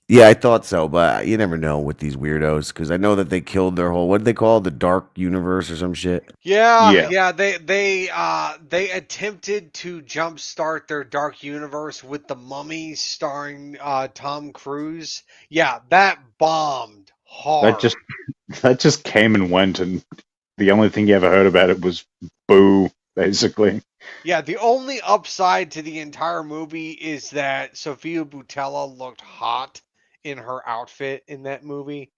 Yeah, I thought so, but you never know with these weirdos because I know that they killed their whole, what did they call it? The Dark Universe or some shit? Yeah. They attempted to jumpstart their Dark Universe with The Mummy starring Tom Cruise. Yeah, that bombed hard. That just came and went, and the only thing you ever heard about it was boo, basically. Yeah, the only upside to the entire movie is that Sofia Boutella looked hot in her outfit in that movie.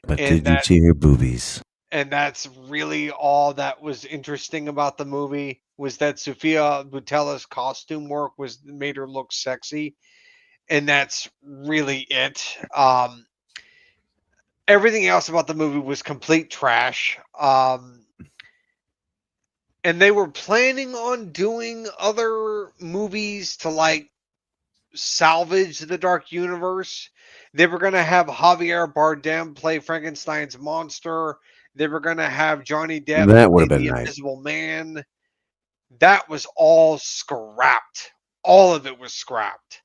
But did you see her boobies? And that's really all that was interesting about the movie, was that Sofia Boutella's costume work made her look sexy. And that's really it. Everything else about the movie was complete trash. And they were planning on doing other movies to like salvage the Dark Universe. They were going to have Javier Bardem play Frankenstein's monster. They were going to have Johnny Depp That would play have been the nice. Invisible Man. That was all scrapped. All of it was scrapped.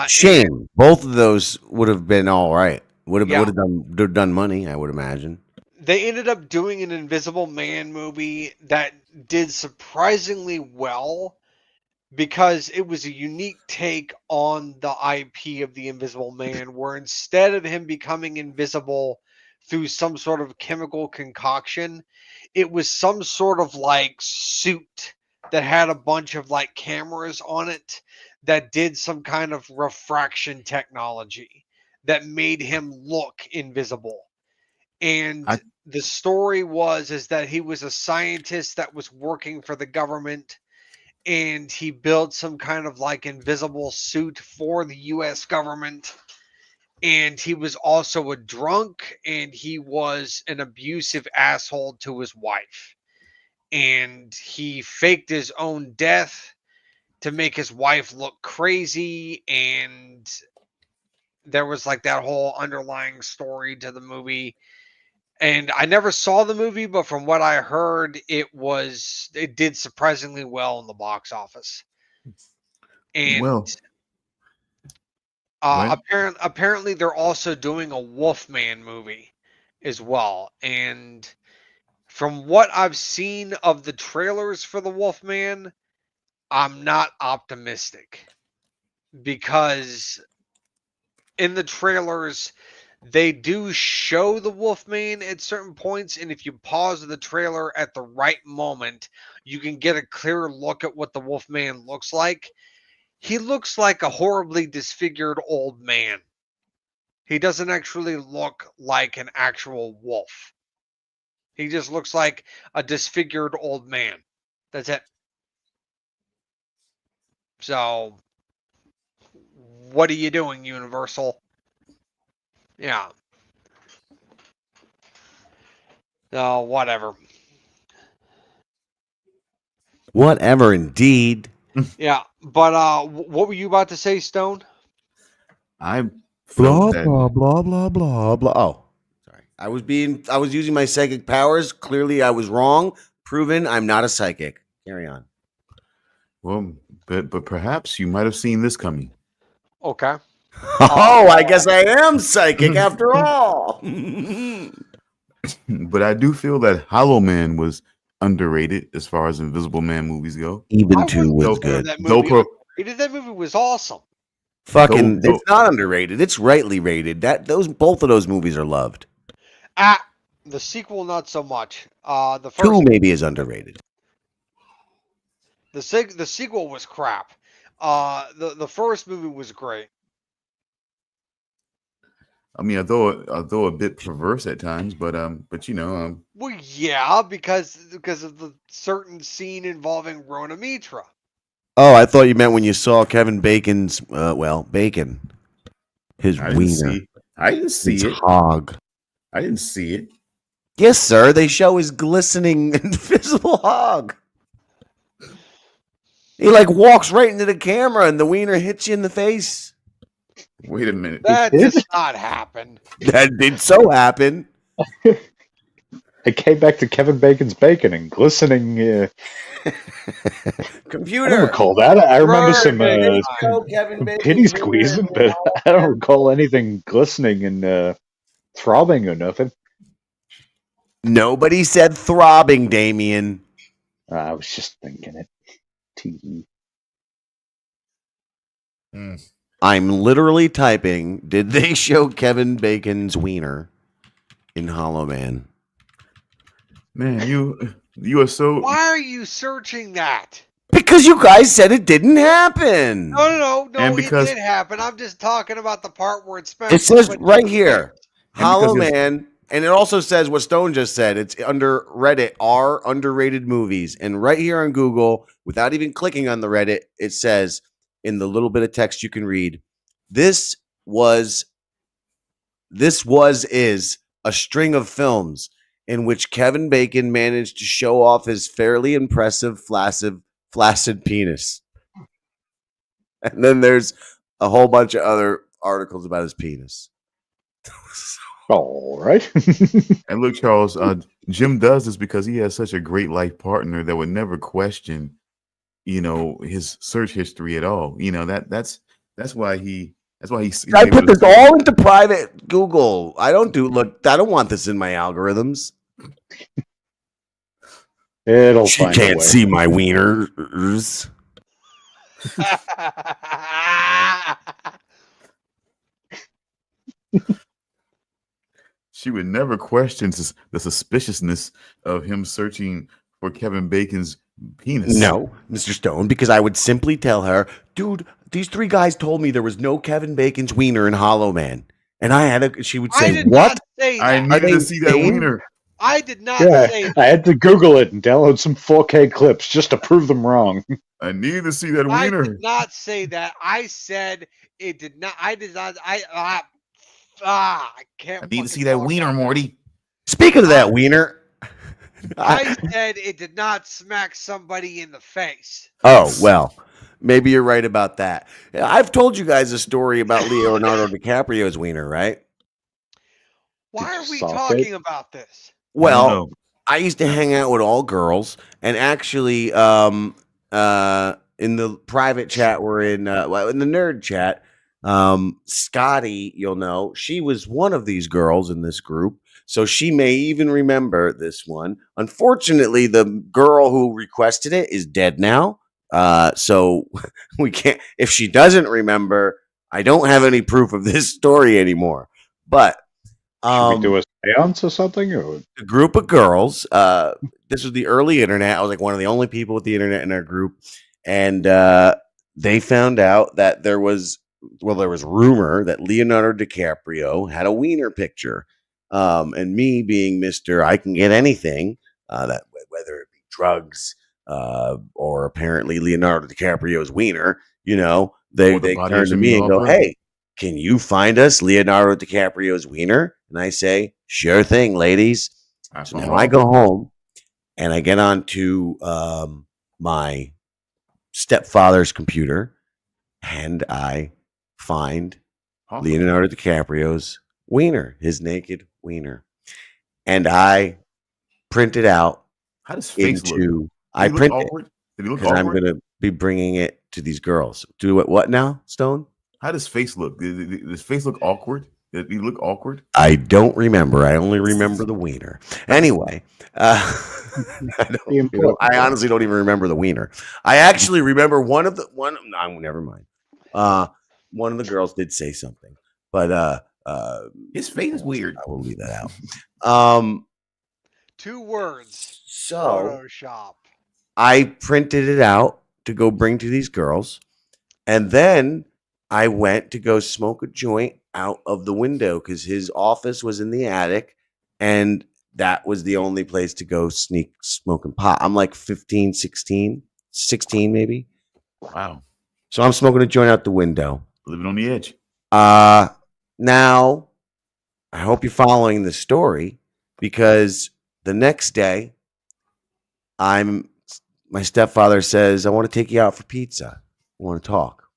Shame. Both of those would have been all right. Would Yeah. have done money, I would imagine. They ended up doing an Invisible Man movie that did surprisingly well because it was a unique take on the IP of the Invisible Man, where instead of him becoming invisible through some sort of chemical concoction, it was some sort of like suit that had a bunch of like cameras on it that did some kind of refraction technology that made him look invisible. And the story is that he was a scientist that was working for the government, and he built some kind of like invisible suit for the US government. And he was also a drunk, and he was an abusive asshole to his wife. And he faked his own death to make his wife look crazy. And there was like that whole underlying story to the movie. And I never saw the movie, but from what I heard, it did surprisingly well in the box office. And apparently they're also doing a Wolfman movie as well. And from what I've seen of the trailers for the Wolfman, I'm not optimistic, because in the trailers they do show the Wolfman at certain points, and if you pause the trailer at the right moment, you can get a clearer look at what the Wolfman looks like. He looks like a horribly disfigured old man. He doesn't actually look like an actual wolf. He just looks like a disfigured old man. That's it. So, what are you doing, Universal? Yeah. No, whatever. Whatever, indeed. Yeah, but what were you about to say, Stone? I Blah felt that blah blah blah blah blah. Oh, sorry. I was using my psychic powers. Clearly, I was wrong. Proven, I'm not a psychic. Carry on. well, but perhaps you might have seen this coming. Okay. Oh, I guess I am psychic after all. But I do feel that Hollow Man was underrated as far as Invisible Man movies go. Even I two wouldn't was consider good. that Though movie underrated. That movie was awesome. Fucking, Though- it's not underrated. It's rightly rated. Both of those movies are loved. The sequel, not so much. The Two first, maybe is underrated. the sequel was crap. The first movie was great. I mean, although a bit perverse at times, but Well, yeah, because of the certain scene involving Rona Mitra. Oh, I thought you meant when you saw Kevin Bacon's, bacon. His I didn't wiener. see. I didn't see His it. hog. I didn't see it. Yes, sir. They show his glistening, invisible hog. He like walks right into the camera, and the wiener hits you in the face. Wait a minute. That does not happen. That did so happen. I came back to Kevin Bacon's bacon and glistening. I Computer. don't recall that. I remember some Kevin Bacon's pity wiener squeezing, in but Hollow I don't Man. recall anything glistening and throbbing or nothing. Nobody said throbbing, Damien. I was just thinking it. TE. I'm literally typing, did they show Kevin Bacon's wiener in Hollow Man? Man, you are so. Why are you searching that? Because you guys said it didn't happen. No, And because- it did happen. I'm just talking about the part where it's It says spent. right here, And Hollow because Man, and it also says what Stone just said. It's under Reddit, are underrated movies. And right here on Google, without even clicking on the Reddit, it says in the little bit of text you can read, this is a string of films in which Kevin Bacon managed to show off his fairly impressive flaccid penis. And then there's a whole bunch of other articles about his penis. All right. And look, Charles, Jim does this because he has such a great life partner that would never question, his search history at all. That's why he's I able put to this say- all into private Google. I don't want this in my algorithms. It'll She find a can't way. see my wieners. She would never question the suspiciousness of him searching for Kevin Bacon's penis. No, Mr. Stone, because I would simply tell her, dude, these three guys told me there was no Kevin Bacon's wiener in Hollow Man. And she would I say, did what? not say I that. needed they to see that sane? wiener. I did not Yeah, say I had to Google it and download some 4K clips just to prove them wrong. I needed to see that I wiener. did not say that. I said it did not. I did not. I can't. I need to fucking see that talk wiener, right now. Morty. Speaking of that wiener. I said it did not smack somebody in the face. Oh, well, maybe you're right about that. I've told you guys a story about Leonardo DiCaprio's wiener, right? Why are we Soft talking about this? Well, I used to hang out with all girls, and actually, in the private chat we're in the nerd chat, Scotty, you'll know, she was one of these girls in this group. So she may even remember this one. Unfortunately, the girl who requested it is dead now. So we can't, if she doesn't remember, I don't have any proof of this story anymore. But should we do a seance or something? Or? A group of girls, this was the early internet. I was like one of the only people with the internet in our group. And they found out that there was rumor that Leonardo DiCaprio had a wiener picture. And me being Mr. I can get anything, that whether it be drugs, or apparently Leonardo DiCaprio's wiener, they turn to me and go, "Hey, can you find us Leonardo DiCaprio's wiener?" And I say, "Sure thing, ladies." So now I go home and I get onto my stepfather's computer and I find Leonardo DiCaprio's wiener, his naked wiener. And I print it out. How does face look? I print it Did he look because I'm awkward? going to be bringing it to these girls. Do it what now, Stone? How does face look? Does his face look awkward? Did he look awkward? I don't remember. I only remember the wiener. Anyway, I honestly don't even remember the wiener. I actually remember one. No, never mind. One of the girls did say something, but his face is weird. I will leave that out. 2 words. So Photoshop. I printed it out to go bring to these girls, and then I went to go smoke a joint out of the window because his office was in the attic, and that was the only place to go sneak smoking pot. I'm like 15, 16 maybe. Wow. So I'm smoking a joint out the window. Living on the edge. Now, I hope you're following the story because the next day, my stepfather says, "I want to take you out for pizza. I want to talk."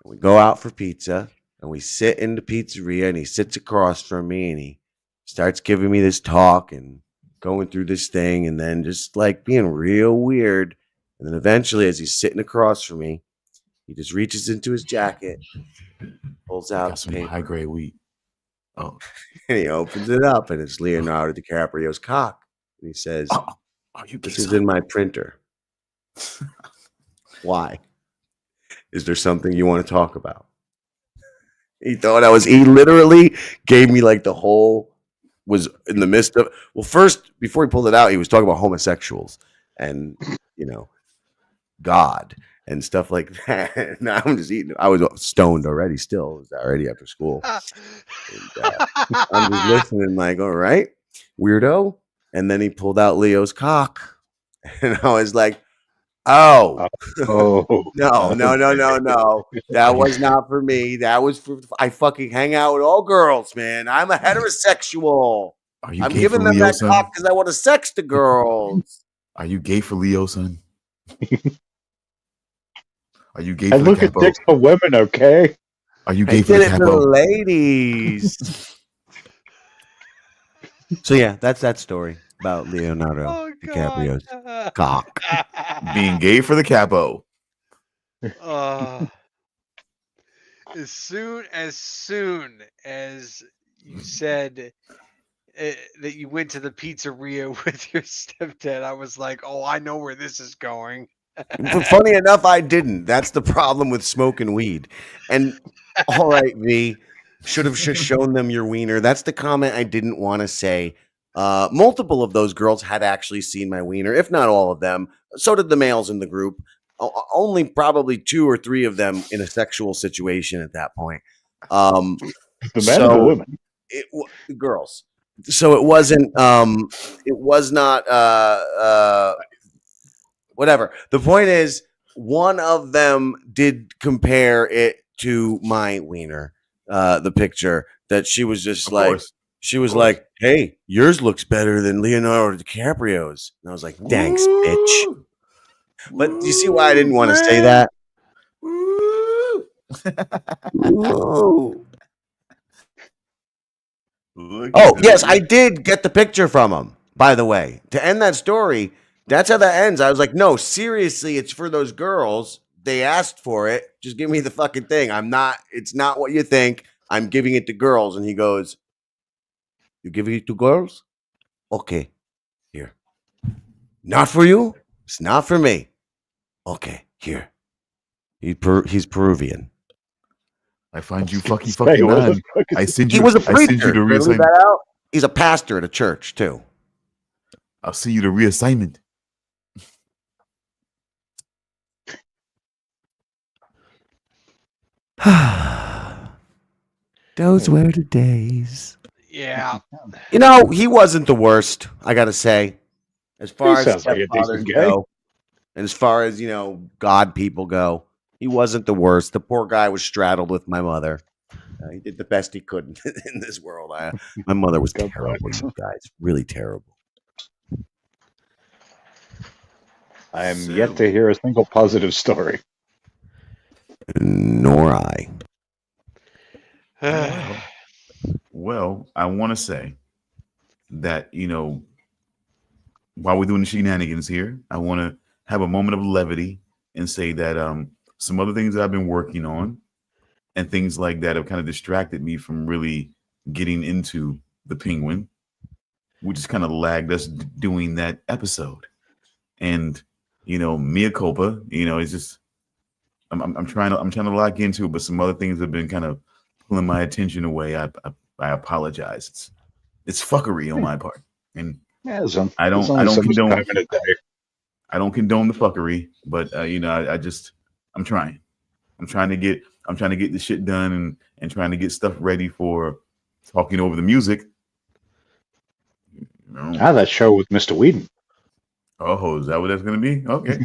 We go out for pizza and we sit in the pizzeria and he sits across from me and he starts giving me this talk and going through this thing and then just like being real weird. And then eventually, as he's sitting across from me, he just reaches into his jacket, pulls out some high grade weed. Oh, and he opens it up and it's Leonardo DiCaprio's cock. And he says, "This is in my printer." Why? Is there something you want to talk about? He literally gave me like the whole, was in the midst of, well, first, before he pulled it out, he was talking about homosexuals and, God and stuff like that. Now I'm just eating. I was stoned already still. It was already after school. And, I'm just listening like, all right, weirdo. And then he pulled out Leo's cock. And I was like, oh, no. That was not for me. That was for, I fucking hang out with all girls, man. I'm a heterosexual. I'm giving them that cock because I want to sex the girls. Are you gay for Leo, son? Are you gay I for look the at dicks for women, okay? Are you gay for the for capo? the ladies. So yeah, that's that story about Leonardo DiCaprio's cock. Being gay for the capo. As soon as you said that you went to the pizzeria with your stepdad, I was like, oh, I know where this is going. But funny enough, I didn't. That's the problem with smoking weed. And all right, V, should have just shown them your wiener. That's the comment I didn't want to say. Multiple of those girls had actually seen my wiener, if not all of them. So did the males in the group. Only probably 2 or 3 of them in a sexual situation at that point. The men or the women? The girls. So it wasn't. It was not. Whatever. The point is, one of them did compare it to my wiener. The picture that she was just like. She was like, "Hey, yours looks better than Leonardo DiCaprio's." And I was like, "Thanks, bitch." But do you see why I didn't want to say that? Oh, yes, I did get the picture from him, by the way. To end that story, that's how that ends. I was like, no, seriously, it's for those girls. They asked for it. Just give me the fucking thing. It's not what you think. I'm giving it to girls. And he goes, You give it to girls? Okay, here. Not for you? It's not for me. Okay, here. He's Peruvian. I find you fucking Hey, what the mad. fuck is I this? send He you. was a I send preacher. you the Did I leave reassignment. that out? He's a pastor at a church too. I'll see you the reassignment. Those were the days. Yeah. You know, he wasn't the worst, I gotta say. As far as sounds like a stepfathers decent guy. go, and as far as, God people go, he wasn't the worst. The poor guy was straddled with my mother. He did the best he could in this world. My mother was God terrible, bless. you guys. Really terrible. I am yet to hear a single positive story. Nor I. Well, I want to say that, while we're doing the shenanigans here, I want to have a moment of levity and say that some other things that I've been working on and things like that have kind of distracted me from really getting into the Penguin, which has kind of lagged us doing that episode. And, mea culpa, it's just, I'm trying to lock into it, but some other things have been kind of pulling my attention away. I apologize. It's fuckery on my part, and I don't condone. I don't condone the fuckery, but I'm trying. I'm trying to get the shit done and trying to get stuff ready for talking over the music. That show with Mr. Weeden. Oh, is that what that's going to be? Okay.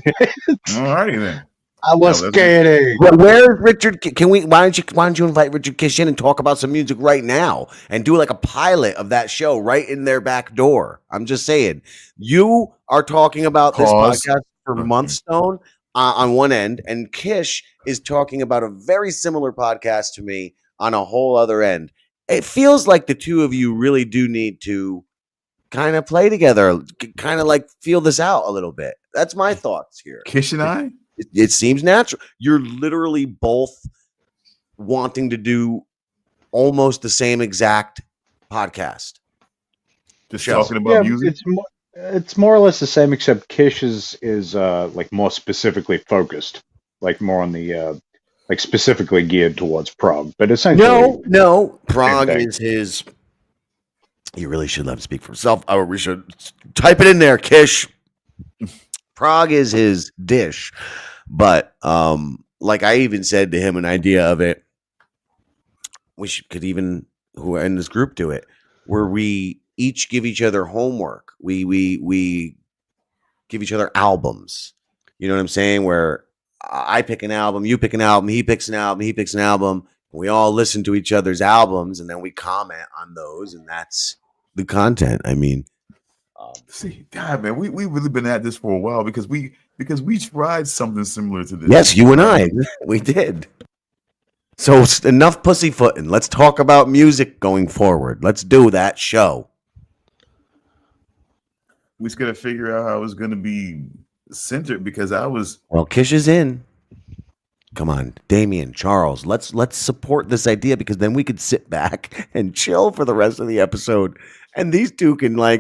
All righty then. I was kidding. Well, where's Richard? Why don't you invite Richard Kish in and talk about some music right now and do like a pilot of that show right in their back door? I'm just saying, you are talking about this podcast for months, Stone, on one end, and Kish is talking about a very similar podcast to me on a whole other end. It feels like the two of you really do need to kind of play together, kind of like feel this out a little bit. That's my thoughts here. Kish and I? It seems natural. You're literally both wanting to do almost the same exact podcast. Just talking about music? It's more or less the same, except Kish is like more specifically focused, like more on the like specifically geared towards prog. But essentially, no, prog is his. You really should let him speak for himself. Or we should type it in there, Kish. Prog is his dish, but like I even said to him, an idea of it. Could even who are in this group do it, where we each give each other homework. We give each other albums. You know what I'm saying? Where I pick an album, you pick an album, he picks an album, he picks an album. We all listen to each other's albums, and then we comment on those, and that's the content. I mean. See, God, man, we really been at this for a while because we tried something similar to this. Yes, you and I, we did. So enough pussyfooting. Let's talk about music going forward. Let's do that show. We just gotta figure out how it's gonna be centered because Well, Kish is in. Come on, Damien, Charles. Let's support this idea because then we could sit back and chill for the rest of the episode. And these two can they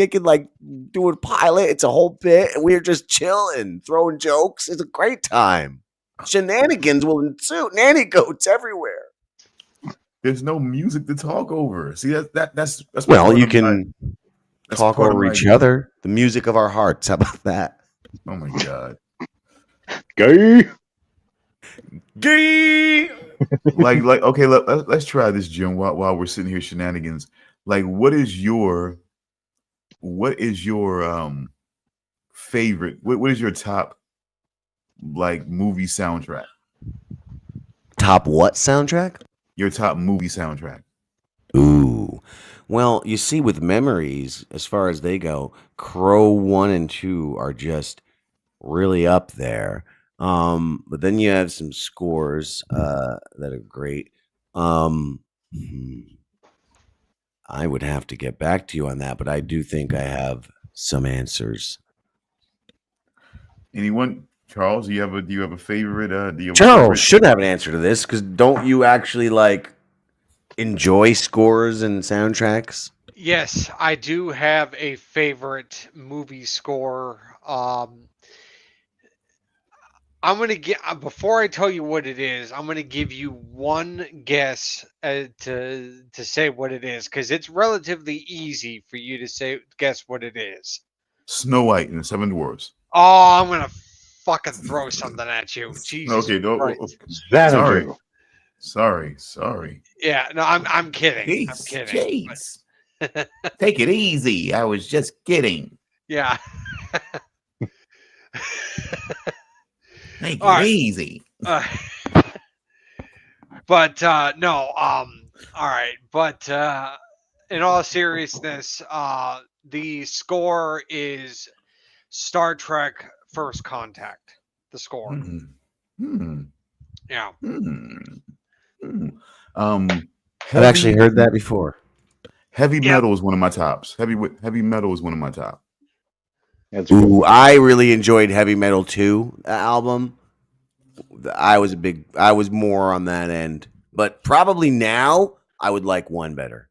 can do a pilot. It's a whole bit, and we're just chilling, throwing jokes. It's a great time. Shenanigans will ensue. Nanny goats everywhere. There's no music to talk over. See that's well, you can talk over each other. The music of our hearts. How about that? Oh my God. Gay. like okay, let's try this, Jim. While we're sitting here, shenanigans. Like, what is your favorite? What is your top movie soundtrack? Top what soundtrack? Your top movie soundtrack. Ooh. Well, you see, with memories, as far as they go, Crow 1 and 2 are just really up there. But then you have some scores that are great. I would have to get back to you on that, but I do think I have some answers. Anyone? Charles, do you have a favorite? Charles should have an answer to this because don't you actually enjoy scores and soundtracks? Yes, I do have a favorite movie score. I'm gonna get before I tell you what it is. I'm gonna give you one guess to say what it is because it's relatively easy for you to say guess what it is. Snow White and the Seven Dwarfs. Oh, I'm gonna fucking throw something at you. Jesus Okay, go. Christ. Xanadu. Sorry. Yeah, no, I'm kidding. I'm Jeez, kidding. jeez. Take it easy. I was just kidding. Yeah. Take All it right. easy. But no, all right. But in all seriousness, the score is Star Trek First Contact. The score. Yeah. I've actually heard that before. Heavy metal is one of my tops. Heavy metal is one of my top. Ooh, I really enjoyed Heavy Metal 2 album. I was more on that end, but probably now I would like one better.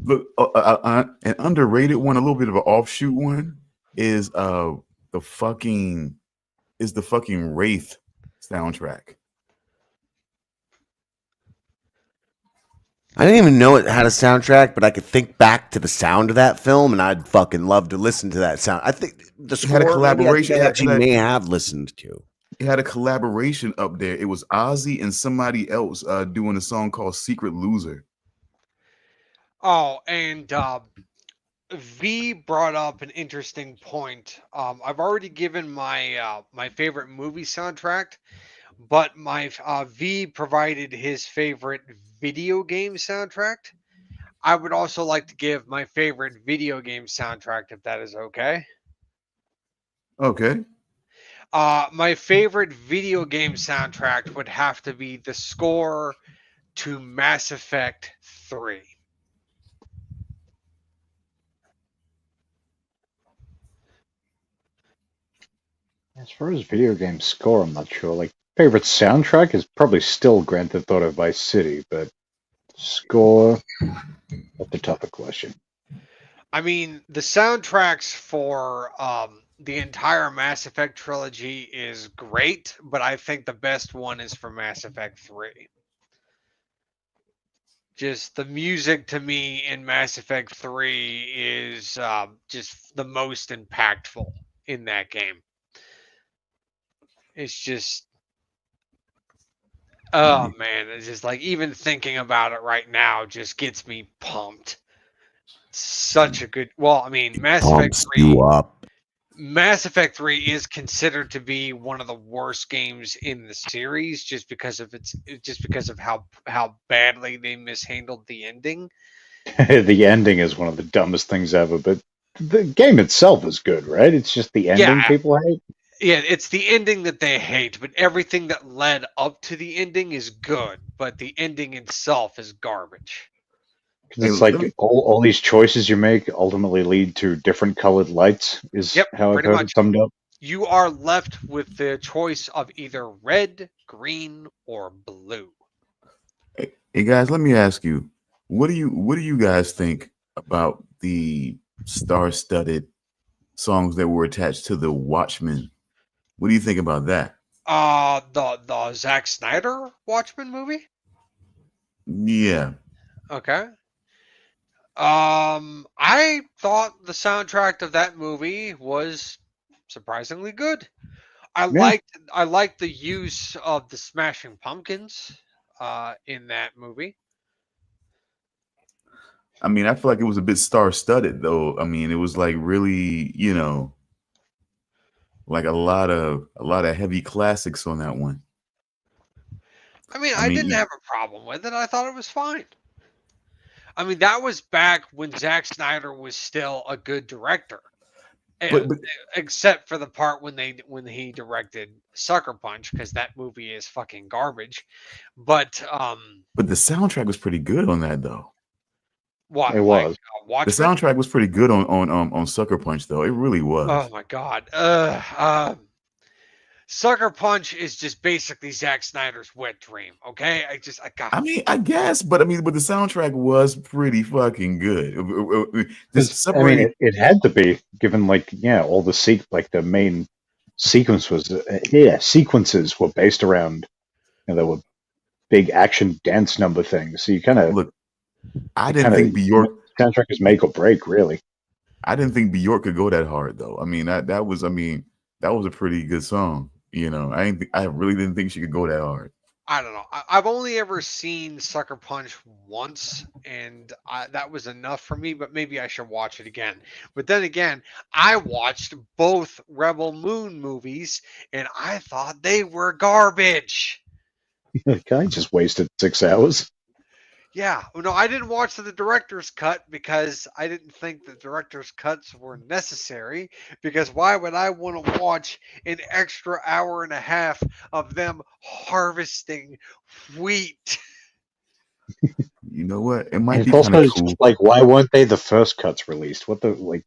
Look, an underrated one, a little bit of an offshoot one, is the fucking Wraith soundtrack. I didn't even know it had a soundtrack, but I could think back to the sound of that film, and I'd fucking love to listen to that sound. I think the score, It had a collaboration. I actually may have listened to. It had a collaboration up there. It was Ozzy and somebody else doing a song called "Secret Loser." Oh, and V brought up an interesting point. I've already given my my favorite movie soundtrack, but my V provided his favorite video game soundtrack. I would also like to give my favorite video game soundtrack, if that is okay. Okay. My favorite video game soundtrack would have to be the score to Mass Effect 3. As far as video game score, I'm not sure. Like, favorite soundtrack is probably still Grand Theft Auto Vice City, but score, that's a tougher question. I mean, the soundtracks for the entire Mass Effect trilogy is great, but I think the best one is for Mass Effect 3. Just the music to me in Mass Effect 3 is just the most impactful in that game. It's just, oh man, it's just like even thinking about it right now just gets me pumped. Such a good, well, I mean, Pumps you up. Mass Effect 3 is considered to be one of the worst games in the series just because of how badly they mishandled the ending. The ending is one of the dumbest things ever, but the game itself is good, right? It's just the ending people hate. Yeah, it's the ending that they hate, but everything that led up to the ending is good, but the ending itself is garbage. Because it's like all these choices you make ultimately lead to different colored lights, is how I've heard it summed up. You are left with the choice of either red, green, or blue. Hey guys, let me ask you, what do you guys think about the star-studded songs that were attached to the Watchmen? What do you think about that? The Zack Snyder Watchmen movie? Yeah. Okay. I thought the soundtrack of that movie was surprisingly good. I liked the use of the Smashing Pumpkins in that movie. I mean, I feel like it was a bit star-studded though. I mean, it was like really, like a lot of heavy classics on that one. I mean, I didn't have a problem with it. I thought it was fine. I mean, that was back when Zack Snyder was still a good director, except for the part when he directed Sucker Punch, because that movie is fucking garbage. But the soundtrack was pretty good on that though. What it was? The soundtrack was pretty good on Sucker Punch though. It really was. Oh my god. Sucker Punch is just basically Zack Snyder's wet dream. Okay, I got. I mean, I guess, but the soundtrack was pretty fucking good. Just I mean, separate. it had to be given, like, yeah, all the like the main sequence was sequences were based around, there were big action dance number things. So you kind of look. I didn't think Bjork soundtrack is make or break, really. I didn't think Bjork could go that hard, though. I mean, that was a pretty good song. I really didn't think she could go that hard. I don't know. I've only ever seen Sucker Punch once, and that was enough for me. But maybe I should watch it again. But then again, I watched both Rebel Moon movies, and I thought they were garbage. I just wasted 6 hours. Yeah, no, I didn't watch the director's cut because I didn't think the director's cuts were necessary. Because why would I want to watch an extra hour and a half of them harvesting wheat? You know what? It might It's be also kind of cool. like, why weren't they the first cuts released? What the, like?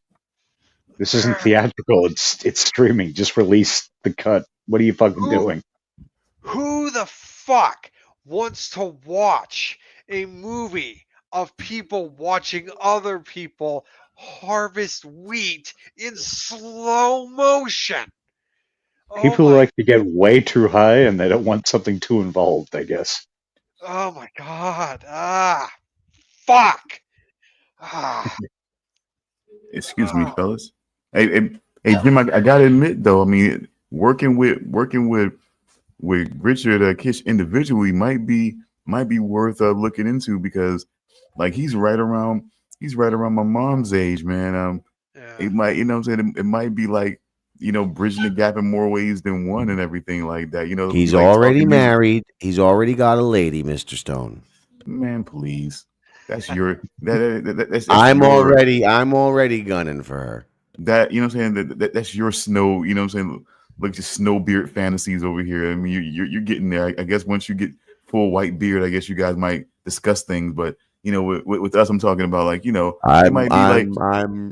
This isn't theatrical. It's streaming. Just release the cut. What are you fucking doing? Who the fuck wants to watch a movie of people watching other people harvest wheat in slow motion? People like to get way too high and they don't want something too involved, I guess. Oh my god. Fuck. Excuse me, fellas. Hey, Jim, I gotta admit though, I mean, working with Richard Kish individually might be worth looking into, because like he's right around my mom's age, man. It might, what I'm saying, it might be like, bridging the gap in more ways than one and everything like that. He's like already married. He's already got a lady, Mr. Stone. Man, please. That's your that's I'm already gunning for her. That, what I'm saying, that's your snow, what I'm saying, like just snowbeard fantasies over here. I mean, you're getting there. I guess once you get full white beard, I guess you guys might discuss things. But with us, I'm talking about like, it might be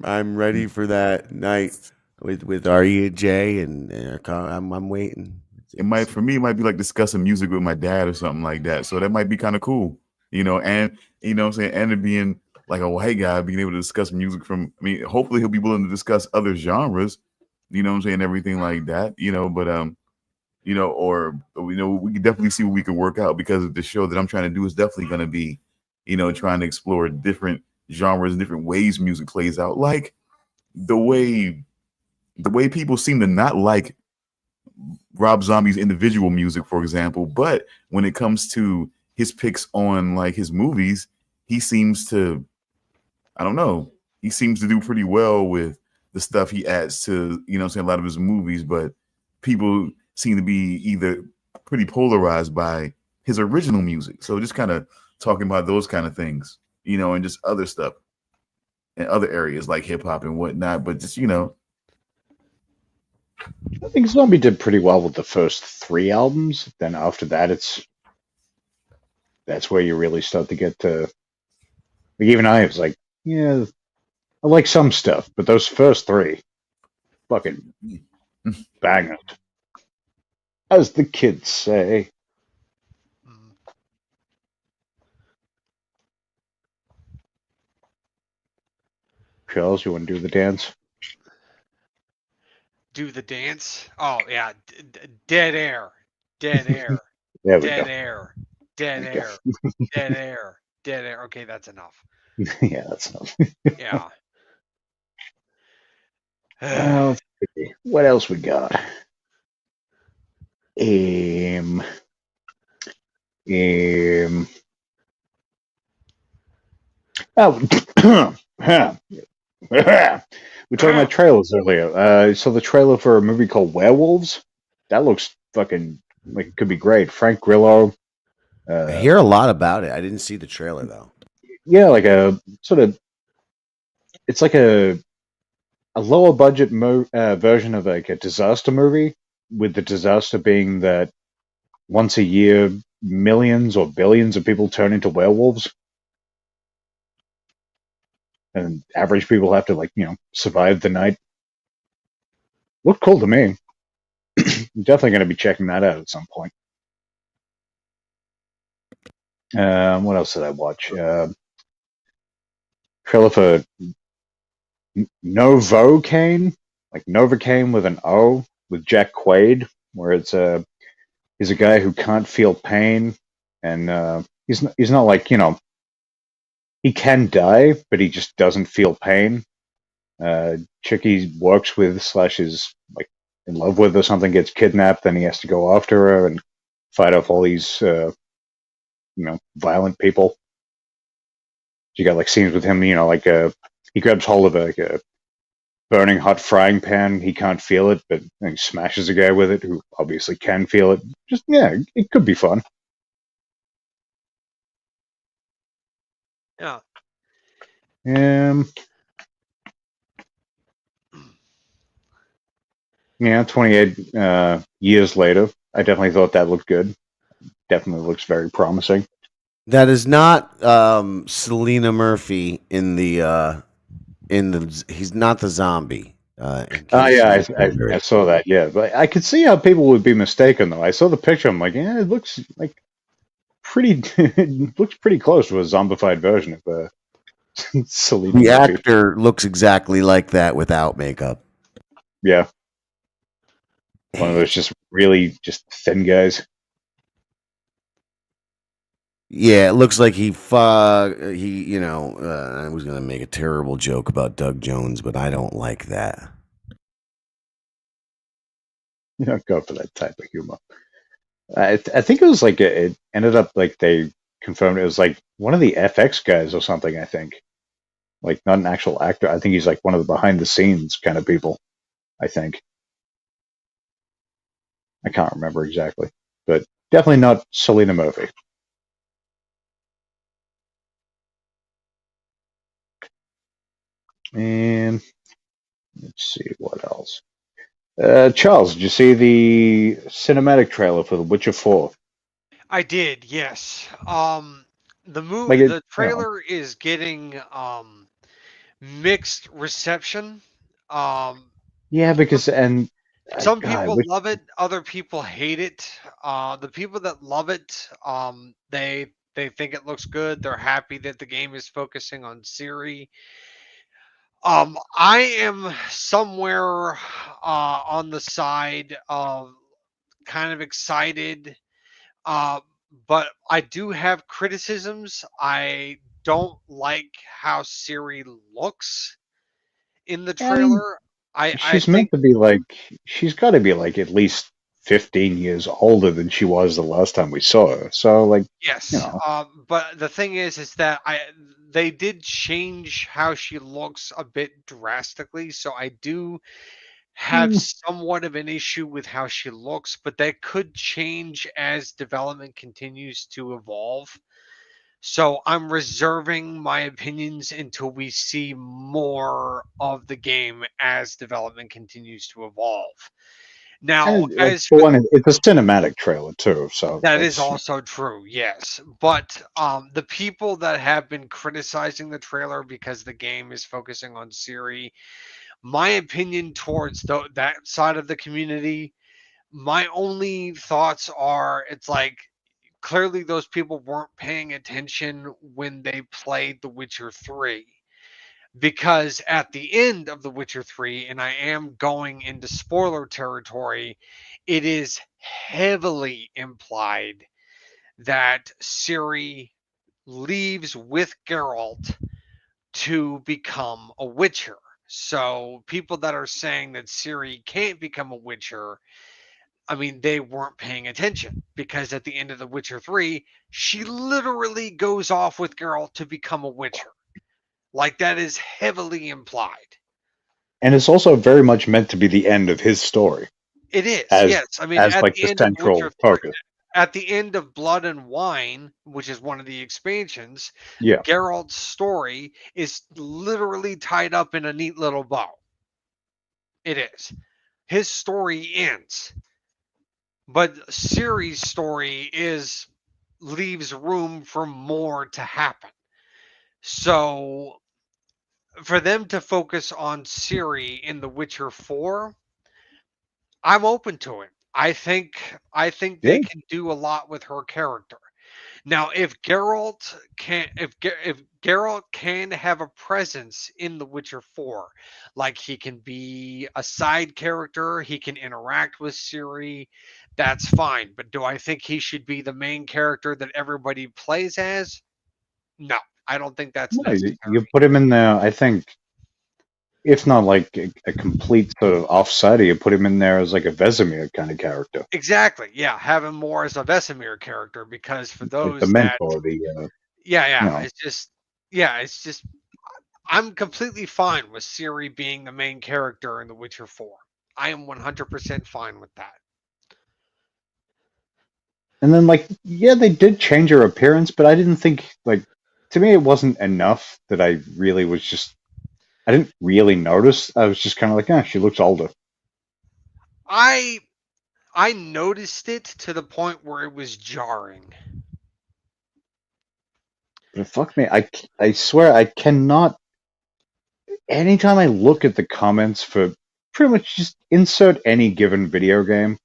I'm ready for that night with REJ and I'm waiting. It might be like discussing music with my dad or something like that. So that might be kind of cool, and what I'm saying, and it being like a white guy being able to discuss music from, I mean, hopefully he'll be willing to discuss other genres, what I'm saying, everything like that, but or we can definitely see what we can work out, because the show that I'm trying to do is definitely going to be, trying to explore different genres and different ways music plays out, like the way people seem to not like Rob Zombie's individual music, for example, but when it comes to his picks on like his movies, he seems to, I don't know, he seems to do pretty well with the stuff he adds to, a lot of his movies, but people seem to be either pretty polarized by his original music. So just kind of talking about those kind of things, and just other stuff in other areas like hip hop and whatnot, but just, I think Zombie did pretty well with the first 3 albums. Then after that, that's where you really start to get to, like, even I was like, yeah, I like some stuff, but those first 3, fucking bangers, as the kids say. Charles, you want to do the dance? Do the dance? Oh yeah, dead air, dead air, There we dead go. air, dead air, dead air, dead air. Okay, that's enough. Yeah, that's enough. Yeah. Let's see. What else we got? Oh, we were talking about trailers earlier. So the trailer for a movie called Werewolves, that looks fucking like it could be great. Frank Grillo. I hear a lot about it. I didn't see the trailer though. Yeah, like a sort of, it's like a lower budget version of like a disaster movie, with the disaster being that once a year, millions or billions of people turn into werewolves. And average people have to, like, survive the night. Looked cool to me. I'm definitely going to be checking that out at some point. What else did I watch? Trailer for Novocaine, like Novocaine with an O, with Jack Quaid, where he's a guy who can't feel pain, and he's not like, he can die, but he just doesn't feel pain. Chick he works with / is like in love with or something gets kidnapped, then he has to go after her and fight off all these violent people. You got like scenes with him, like he grabs hold of a burning hot frying pan. He can't feel it, but he smashes a guy with it who obviously can feel it. Just it could be fun. Yeah. Yeah, 28 years later, I definitely thought that looked good. Definitely looks very promising. That is not Selena Murphy in the he's not the zombie. Yeah, I saw that. Yeah, but I could see how people would be mistaken though. I saw the picture. I'm like, yeah, it looks like pretty. It looks pretty close to a zombified version of Selena. The actor looks exactly like that without makeup. Yeah, one of those just really just thin guys. Yeah, it looks like I was gonna make a terrible joke about Doug Jones, but I don't like that. You don't go for that type of humor. I think it was like it ended up like they confirmed it was like one of the FX guys or something. I think, like not an actual actor. I think he's like one of the behind the scenes kind of people. I think. I can't remember exactly, but definitely not Selena Murphy. And let's see what else. Charles, did you see the cinematic trailer for The Witcher 4? I did, yes. The trailer is getting mixed reception. Yeah, because some people love it, other people hate it. The people that love it, they think it looks good. They're happy that the game is focusing on Siri. I am somewhere on the side of kind of excited, but I do have criticisms. I don't like how Siri looks in the trailer. She's meant to be like, she's got to be like at least 15 years older than she was the last time we saw her. So, like, yes, but the thing is that they did change how she looks a bit drastically. So I do have somewhat of an issue with how she looks, but that could change as development continues to evolve. So I'm reserving my opinions until we see more of the game as development continues to evolve. Now, as for one, it's a cinematic trailer too, so that is also true, yes. But the people that have been criticizing the trailer because the game is focusing on Siri, my opinion towards that side of the community, my only thoughts are it's like clearly those people weren't paying attention when they played The Witcher 3. Because at the end of The Witcher 3, and I am going into spoiler territory, it is heavily implied that Ciri leaves with Geralt to become a Witcher. So people that are saying that Ciri can't become a Witcher, I mean, they weren't paying attention because at the end of The Witcher 3, she literally goes off with Geralt to become a Witcher. Like, that is heavily implied. And it's also very much meant to be the end of his story. It is, yes. I mean, as at like the the end of central Witcher 3, focus. at the end of Blood and Wine, which is one of the expansions, Yeah. Geralt's story is literally tied up in a neat little bow. It is. His story ends. But Ciri's story leaves room for more to happen. So for them to focus on Ciri in The Witcher 4, I'm open to it. I think Yeah. they can do a lot with her character. Now, if Geralt can have a presence in The Witcher 4, like he can be a side character, he can interact with Ciri, that's fine. But do I think he should be the main character that everybody plays as? No, I don't think that's No, necessary. you put him in there. I think, if not like a complete sort of offsider, you put him in there as like a Vesemir kind of character, Exactly. Yeah, have him more as a Vesemir character because for like the those that mentor. yeah, it's just I'm completely fine with Ciri being the main character in The Witcher 4. I am 100% fine with that. And then like, yeah, they did change her appearance, but I didn't think like, to me, it wasn't enough that I really was just. I didn't really notice. I was just kind of like, ah, she looks older. I noticed it to the point where it was jarring. But fuck me, I swear I cannot. Anytime I look at the comments for pretty much just insert any given video game,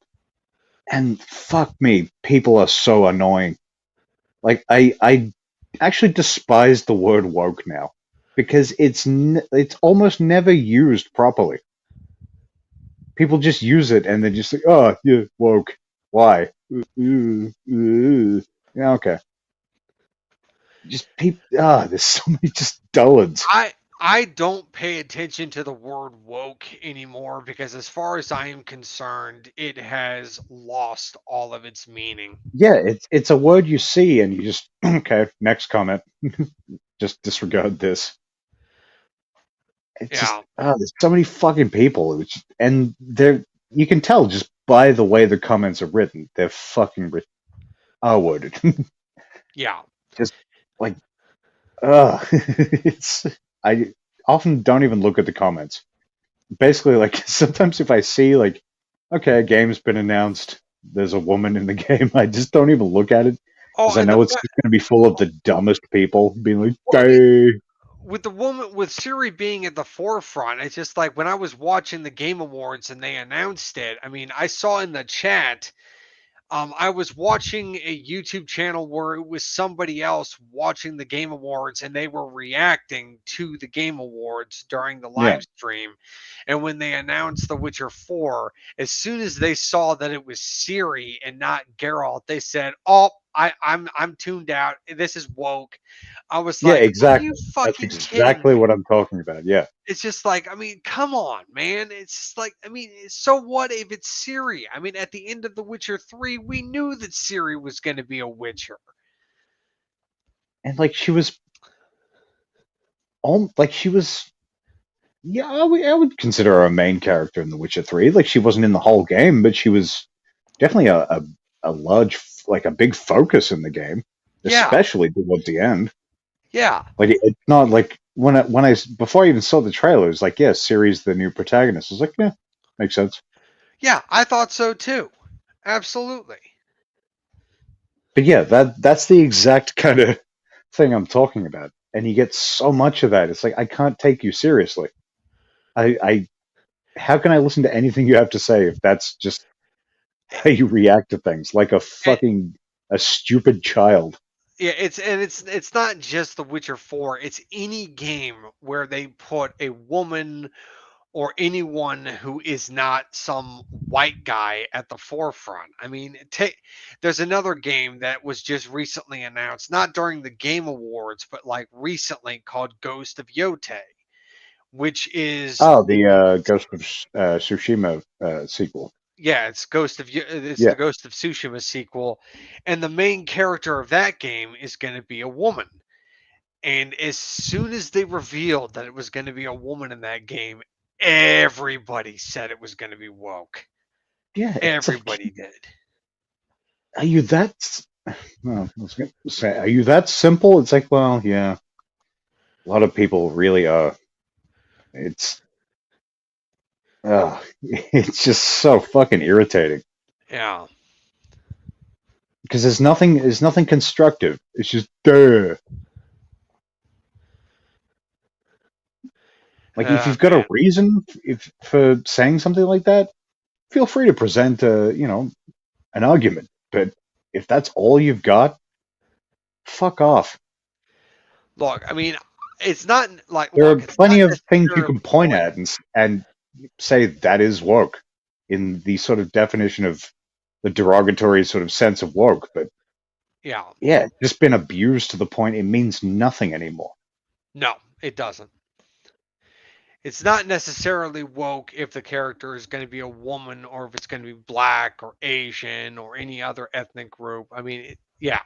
and fuck me, people are so annoying. Like I actually despise the word woke now because it's almost never used properly. People just use it and they're just like, oh, yeah, woke. Why? Yeah, okay. Just people. There's so many just dullards. I don't pay attention to the word woke anymore because as far as I am concerned, it has lost all of its meaning. Yeah, it's a word you see and you just okay, next comment. Just disregard this. It's just there's so many fucking people, and you can tell just by the way the comments are written, they're fucking R-worded. Yeah. Just like, I often don't even look at the comments. Basically, like sometimes if I see like, okay, a game's been announced, there's a woman in the game, I just don't even look at it because I know it's just going to be full of the dumbest people being like, "Hey." With the woman, with Siri being at the forefront, it's just like when I was watching the Game Awards and they announced it. I mean, I saw in the chat. I was watching a YouTube channel where it was somebody else watching the Game Awards and they were reacting to the Game Awards during the live stream. And when they announced The Witcher 4, as soon as they saw that it was Ciri and not Geralt, they said, "Oh, I'm tuned out. This is woke." I was like, exactly. "Are you fucking That's exactly kidding me?" what I'm talking about. Yeah. It's just like, I mean, come on, man. It's just like, I mean, so what if it's Ciri? I mean, at the end of The Witcher 3, we knew that Ciri was going to be a Witcher. And like she was, yeah, I would consider her a main character in The Witcher 3. Like she wasn't in the whole game, but she was definitely a large, like a big focus in the game, especially towards the end. Yeah. Like it's not like when I before I even saw the trailer, it was like, yeah, Ciri's the new protagonist. I was like, yeah, makes sense. Yeah, I thought so too. Absolutely. But yeah, that's the exact kind of thing I'm talking about. And you get so much of that. It's like I can't take you seriously. How can I listen to anything you have to say if that's just how you react to things? Like a stupid child. Yeah, it's not just The Witcher 4. It's any game where they put a woman or anyone who is not some white guy at the forefront. I mean, there's another game that was just recently announced, not during the Game Awards, but like recently, called Ghost of Yote, which is the Ghost of Tsushima sequel. Yeah, it's the Ghost of Tsushima sequel, and the main character of that game is going to be a woman. And as soon as they revealed that it was going to be a woman in that game, everybody said it was going to be woke. Yeah, everybody did. Are you that? Well, I was going to say, are you that simple? It's like, well, yeah, a lot of people really are. It's just so fucking irritating. Yeah. Because there's nothing constructive. It's just duh. Like if you've got a reason for saying something like that, feel free to present an argument. But if that's all you've got, fuck off. Look, I mean, it's not like There are it's plenty not of things you necessarily can point woke. at and say that is woke in the sort of definition of the derogatory sort of sense of woke. But Yeah, yeah, it's just been abused to the point it means nothing anymore. no, it doesn't. It's not necessarily woke if the character is going to be a woman or if it's going to be black or Asian or any other ethnic group. I mean, yeah,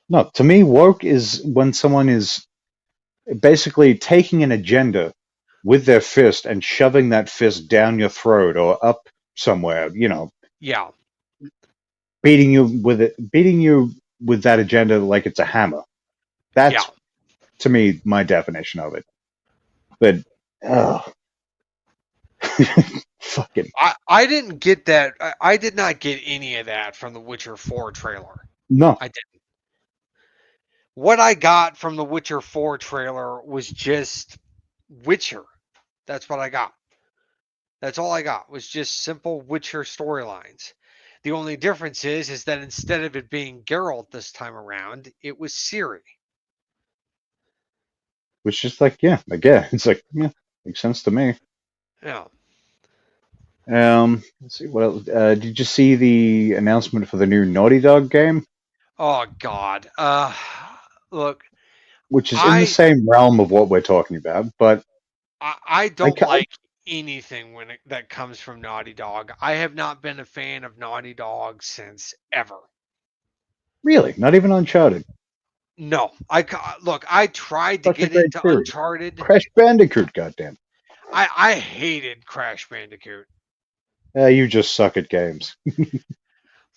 No, to me, woke is when someone is basically taking an agenda with their fist and shoving that fist down your throat or up somewhere, yeah, beating you with that agenda like it's a hammer. That's yeah. to me my definition of it. But fucking I didn't get that. I did not get any of that from the Witcher 4 trailer. no. I didn't. What I got from the Witcher 4 trailer was just Witcher. That's what I got. That's all I got was just simple Witcher storylines. The only difference is that instead of it being Geralt this time around, it was Ciri. Which is like, yeah, again, it's like, yeah, makes sense to me. Yeah. Let's see what else. Did you see the announcement for the new Naughty Dog game? Oh God. Look, Which is in the same realm of what we're talking about, but I don't like anything that comes from Naughty Dog. I have not been a fan of Naughty Dog since ever. Really, not even Uncharted. No, I tried to get into Uncharted. Crash Bandicoot, goddamn. I hated Crash Bandicoot. You just suck at games.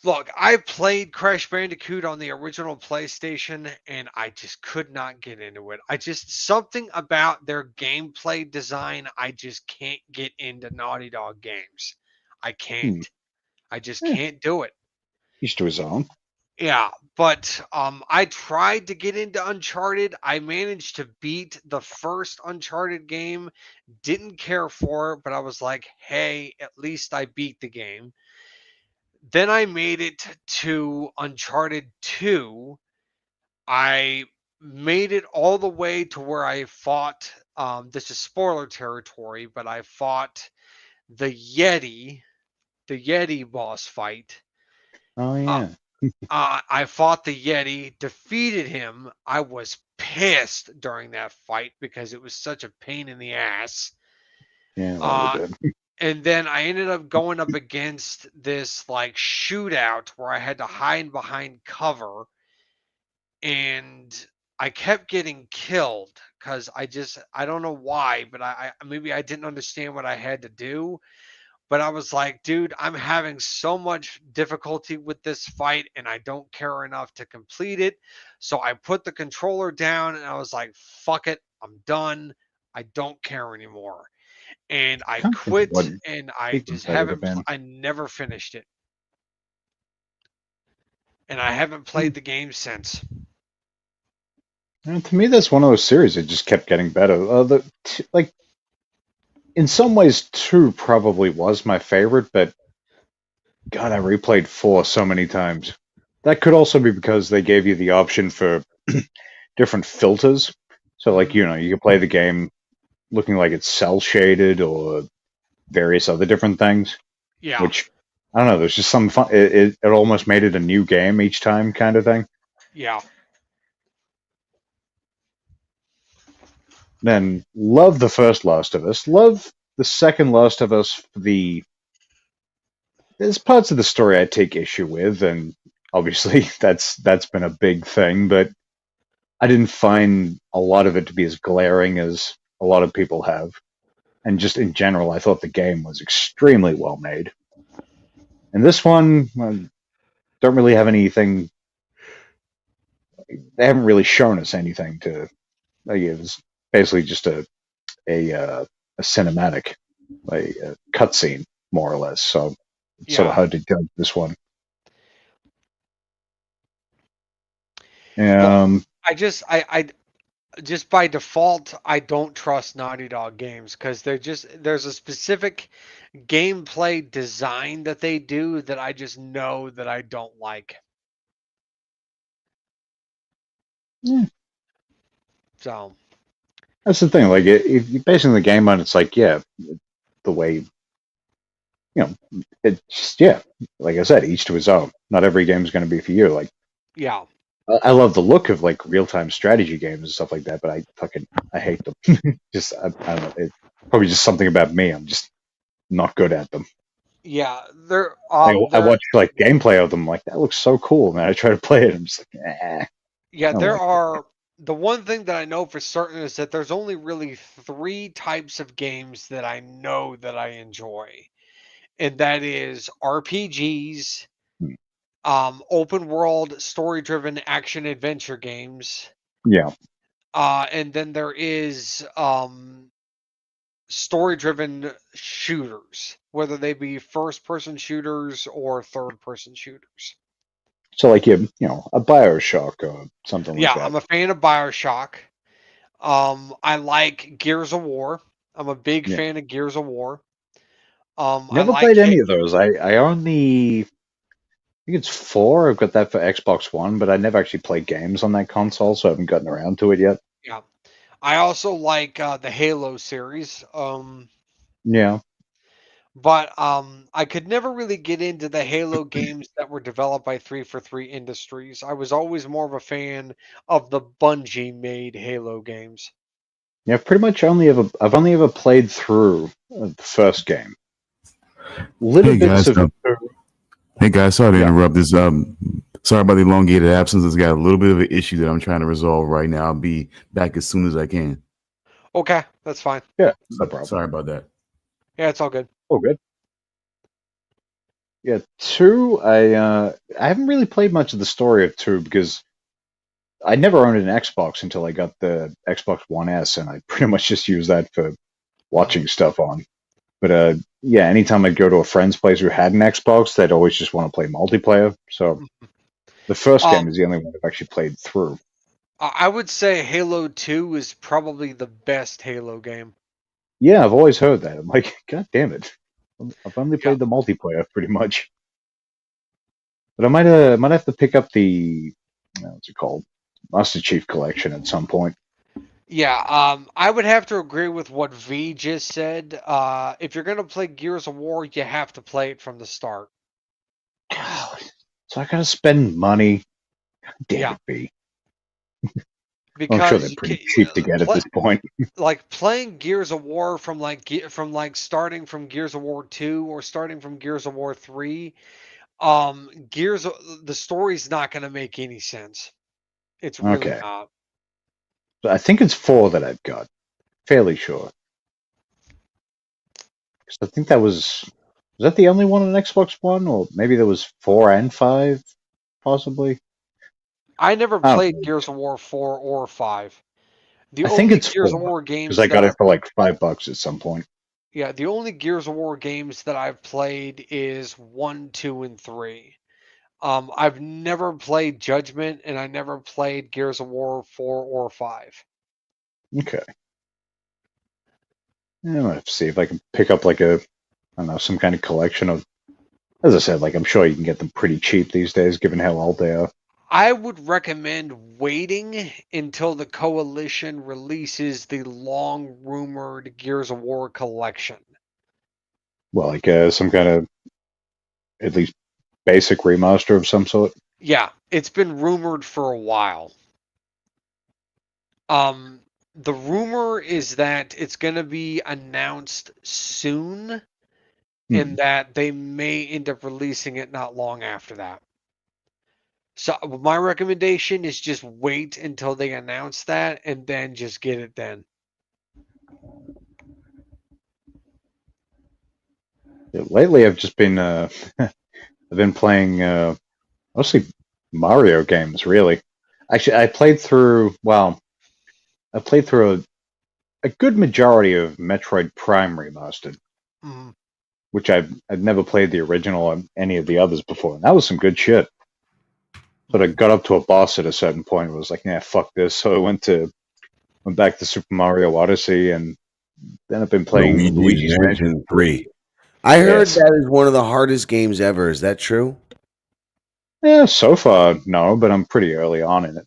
Look, I played Crash Bandicoot on the original PlayStation, and I just could not get into it. Something about their gameplay design, I just can't get into Naughty Dog games. I can't. I just can't do it. Each to his own. Yeah, but I tried to get into Uncharted. I managed to beat the first Uncharted game. Didn't care for it, but I was like, hey, at least I beat the game. Then I made it to Uncharted 2. I made it all the way to where I fought, this is spoiler territory, but I fought the Yeti boss fight. Oh, yeah. I fought the Yeti, defeated him. I was pissed during that fight because it was such a pain in the ass. Yeah, and then I ended up going up against this like shootout where I had to hide behind cover, and I kept getting killed because I don't know why, but I maybe I didn't understand what I had to do. But I was like, dude, I'm having so much difficulty with this fight and I don't care enough to complete it. So I put the controller down and I was like, fuck it. I'm done. I don't care anymore. And I quit and I just haven't, I never finished it. And I haven't played the game since. And to me, that's one of those series that just kept getting better. In some ways, 2 probably was my favorite, but God, I replayed 4 so many times. That could also be because they gave you the option for different filters. So, like, you could play the game looking like it's cell shaded or various other different things. Yeah. Which, I don't know, there's just some fun. It almost made it a new game each time kind of thing. Yeah. Then love the first Last of Us. Love the second Last of Us. There's parts of the story I take issue with, and obviously that's been a big thing. But I didn't find a lot of it to be as glaring as a lot of people have. And just in general, I thought the game was extremely well made. And this one, don't really have anything. They haven't really shown us anything to. It was basically just a cinematic, a cutscene, more or less. So it's sort of hard to judge this one. I just by default, I don't trust Naughty Dog games because there's a specific gameplay design that they do that I just know that I don't like. Yeah. So That's the thing. Like, if you're basing the game on, it's like, yeah, the way, it's just, yeah. Like I said, each to his own. Not every game is going to be for you. Like, yeah, I love the look of like real-time strategy games and stuff like that, but I hate them. Just I don't know. It's probably just something about me. I'm just not good at them. yeah. I watch like gameplay of them. Like, that looks so cool, man. I try to play it. I'm just like, Yeah, I don't there like it. are. The one thing that I know for certain is that there's only really three types of games that I know that I enjoy, and that is RPGs, open world, story driven action adventure games. Yeah. And then there is story driven shooters, whether they be first person shooters or third person shooters. So like a BioShock or something like Yeah, that. I'm a fan of BioShock. I like Gears of War. I'm a big Yeah. fan of Gears of War. Never played any of those. I only, I think it's 4. I've got that for Xbox One, but I never actually played games on that console, so I haven't gotten around to it yet. Yeah. I also like the Halo series. Yeah. But I could never really get into the Halo games that were developed by 343 Industries. I was always more of a fan of the Bungie made Halo games. Yeah, I've only ever played through the first game. Little Hey bits guys, of hey guys, sorry to interrupt this. Sorry about the elongated absence. It's got a little bit of an issue that I'm trying to resolve right now. I'll be back as soon as I can. Okay, that's fine. Yeah, no problem. Sorry about that. Yeah, it's all good. Oh, good. Yeah, 2. I haven't really played much of the story of 2 because I never owned an Xbox until I got the Xbox One S, and I pretty much just used that for watching stuff on. But yeah, anytime I'd go to a friend's place who had an Xbox, they'd always just want to play multiplayer. So the first game is the only one I've actually played through. I would say Halo 2 is probably the best Halo game. Yeah, I've always heard that. I'm like, God damn it. I've only played the multiplayer pretty much. But I might have to pick up the, what's it called? Master Chief Collection at some point. Yeah, I would have to agree with what V just said. If you're going to play Gears of War, you have to play it from the start. So I gotta spend money. God damn it, V. Because I'm sure they're pretty cheap to get at this point. Like playing Gears of War from starting from Gears of War 2 or starting from Gears of War 3, the story's not going to make any sense. It's really not. I think it's 4 that I've got. Fairly sure. Because I think that was that the only one on Xbox One? Or maybe there was 4 and 5, possibly? I never played Gears of War 4 or 5. I think it's Gears 4, of War games because I got it for like $5 at some point. Yeah, the only Gears of War games that I've played is 1, 2, and 3. I've never played Judgment, and I never played Gears of War 4 or 5. Okay. Yeah, I'll have to see if I can pick up like I don't know, some kind of collection of, as I said, like I'm sure you can get them pretty cheap these days, given how old they are. I would recommend waiting until the Coalition releases the long-rumored Gears of War collection. Well, like some kind of, at least basic remaster of some sort. Yeah, it's been rumored for a while. The rumor is that it's going to be announced soon, and that they may end up releasing it not long after that. So my recommendation is just wait until they announce that, and then just get it then. Yeah, lately, I've just been I've been playing mostly Mario games. Really, actually, I played through a good majority of Metroid Prime Remastered, which I've never played the original or any of the others before. And that was some good shit. But I got up to a boss at a certain point and was like, nah, fuck this. So I went to went back to Super Mario Odyssey, and then I've been playing Luigi's Mansion 3. I heard Yes. that is one of the hardest games ever. Is that true? Yeah, so far, no, but I'm pretty early on in it.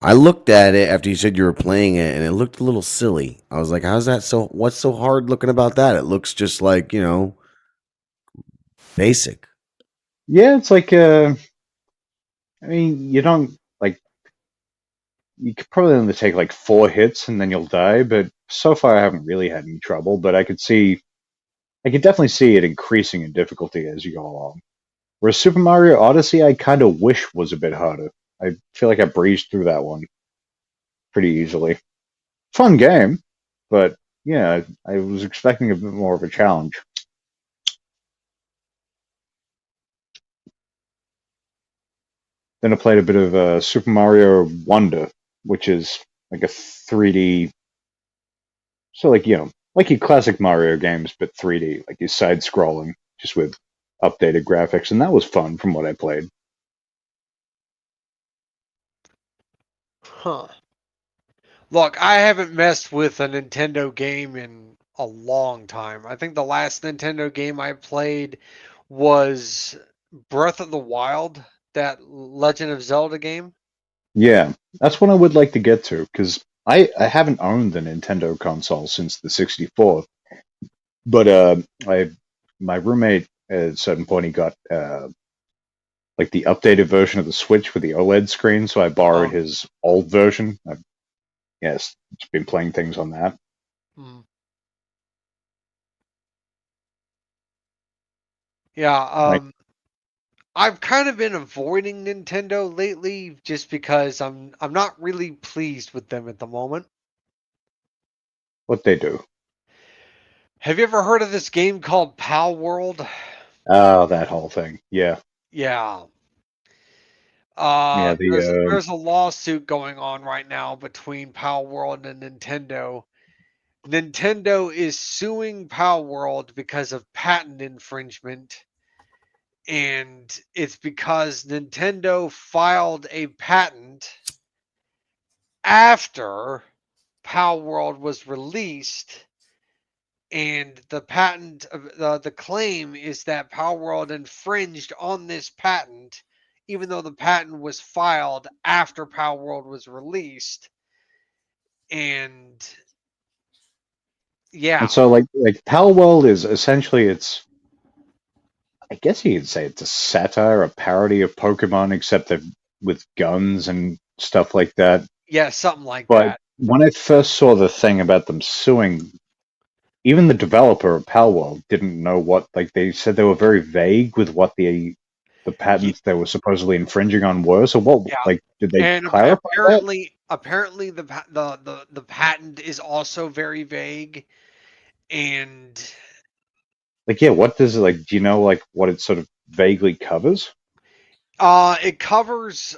I looked at it after you said you were playing it, and it looked a little silly. I was like, "How's that so? What's so hard looking about that? It looks just like basic." Yeah, it's like, I mean, you don't, like, you could probably only take like 4 hits and then you'll die, but so far I haven't really had any trouble, but I could definitely see it increasing in difficulty as you go along. Whereas Super Mario Odyssey, I kind of wish was a bit harder. I feel like I breezed through that one pretty easily. Fun game, but yeah, I was expecting a bit more of a challenge. Then I played a bit of Super Mario Wonder, which is like a 3D, so like like your classic Mario games, but 3D, like your side-scrolling, just with updated graphics, and that was fun from what I played. Huh. Look, I haven't messed with a Nintendo game in a long time. I think the last Nintendo game I played was Breath of the Wild, that Legend of Zelda game. Yeah, that's what I would like to get to, because I haven't owned the Nintendo console since the 64, but my roommate at a certain point he got like the updated version of the Switch with the OLED screen, so I borrowed his old version. Yes, just been playing things on that. Hmm. Yeah, I've kind of been avoiding Nintendo lately just because I'm not really pleased with them at the moment. What they do? Have you ever heard of this game called Pal World? Oh, that whole thing. Yeah. Yeah. Yeah, There's a lawsuit going on right now between Pal World and Nintendo. Nintendo is suing Pal World because of patent infringement, and it's because Nintendo filed a patent after Pal World was released, and the patent the claim is that Pal World infringed on this patent, even though the patent was filed after Pal World was released. And yeah, and so like Pal World is essentially I guess you could say it's a satire, a parody of Pokemon, except that with guns and stuff like that. yeah, something like But that. when I first saw the thing about them suing, even the developer of Pal World didn't know what, like they said they were very vague with what the patents they were supposedly infringing on were. So what, Yeah, like, did they and clarify that? apparently the patent is also very vague, and Like, yeah, what does it, like, do you know, like, what it sort of vaguely covers? it covers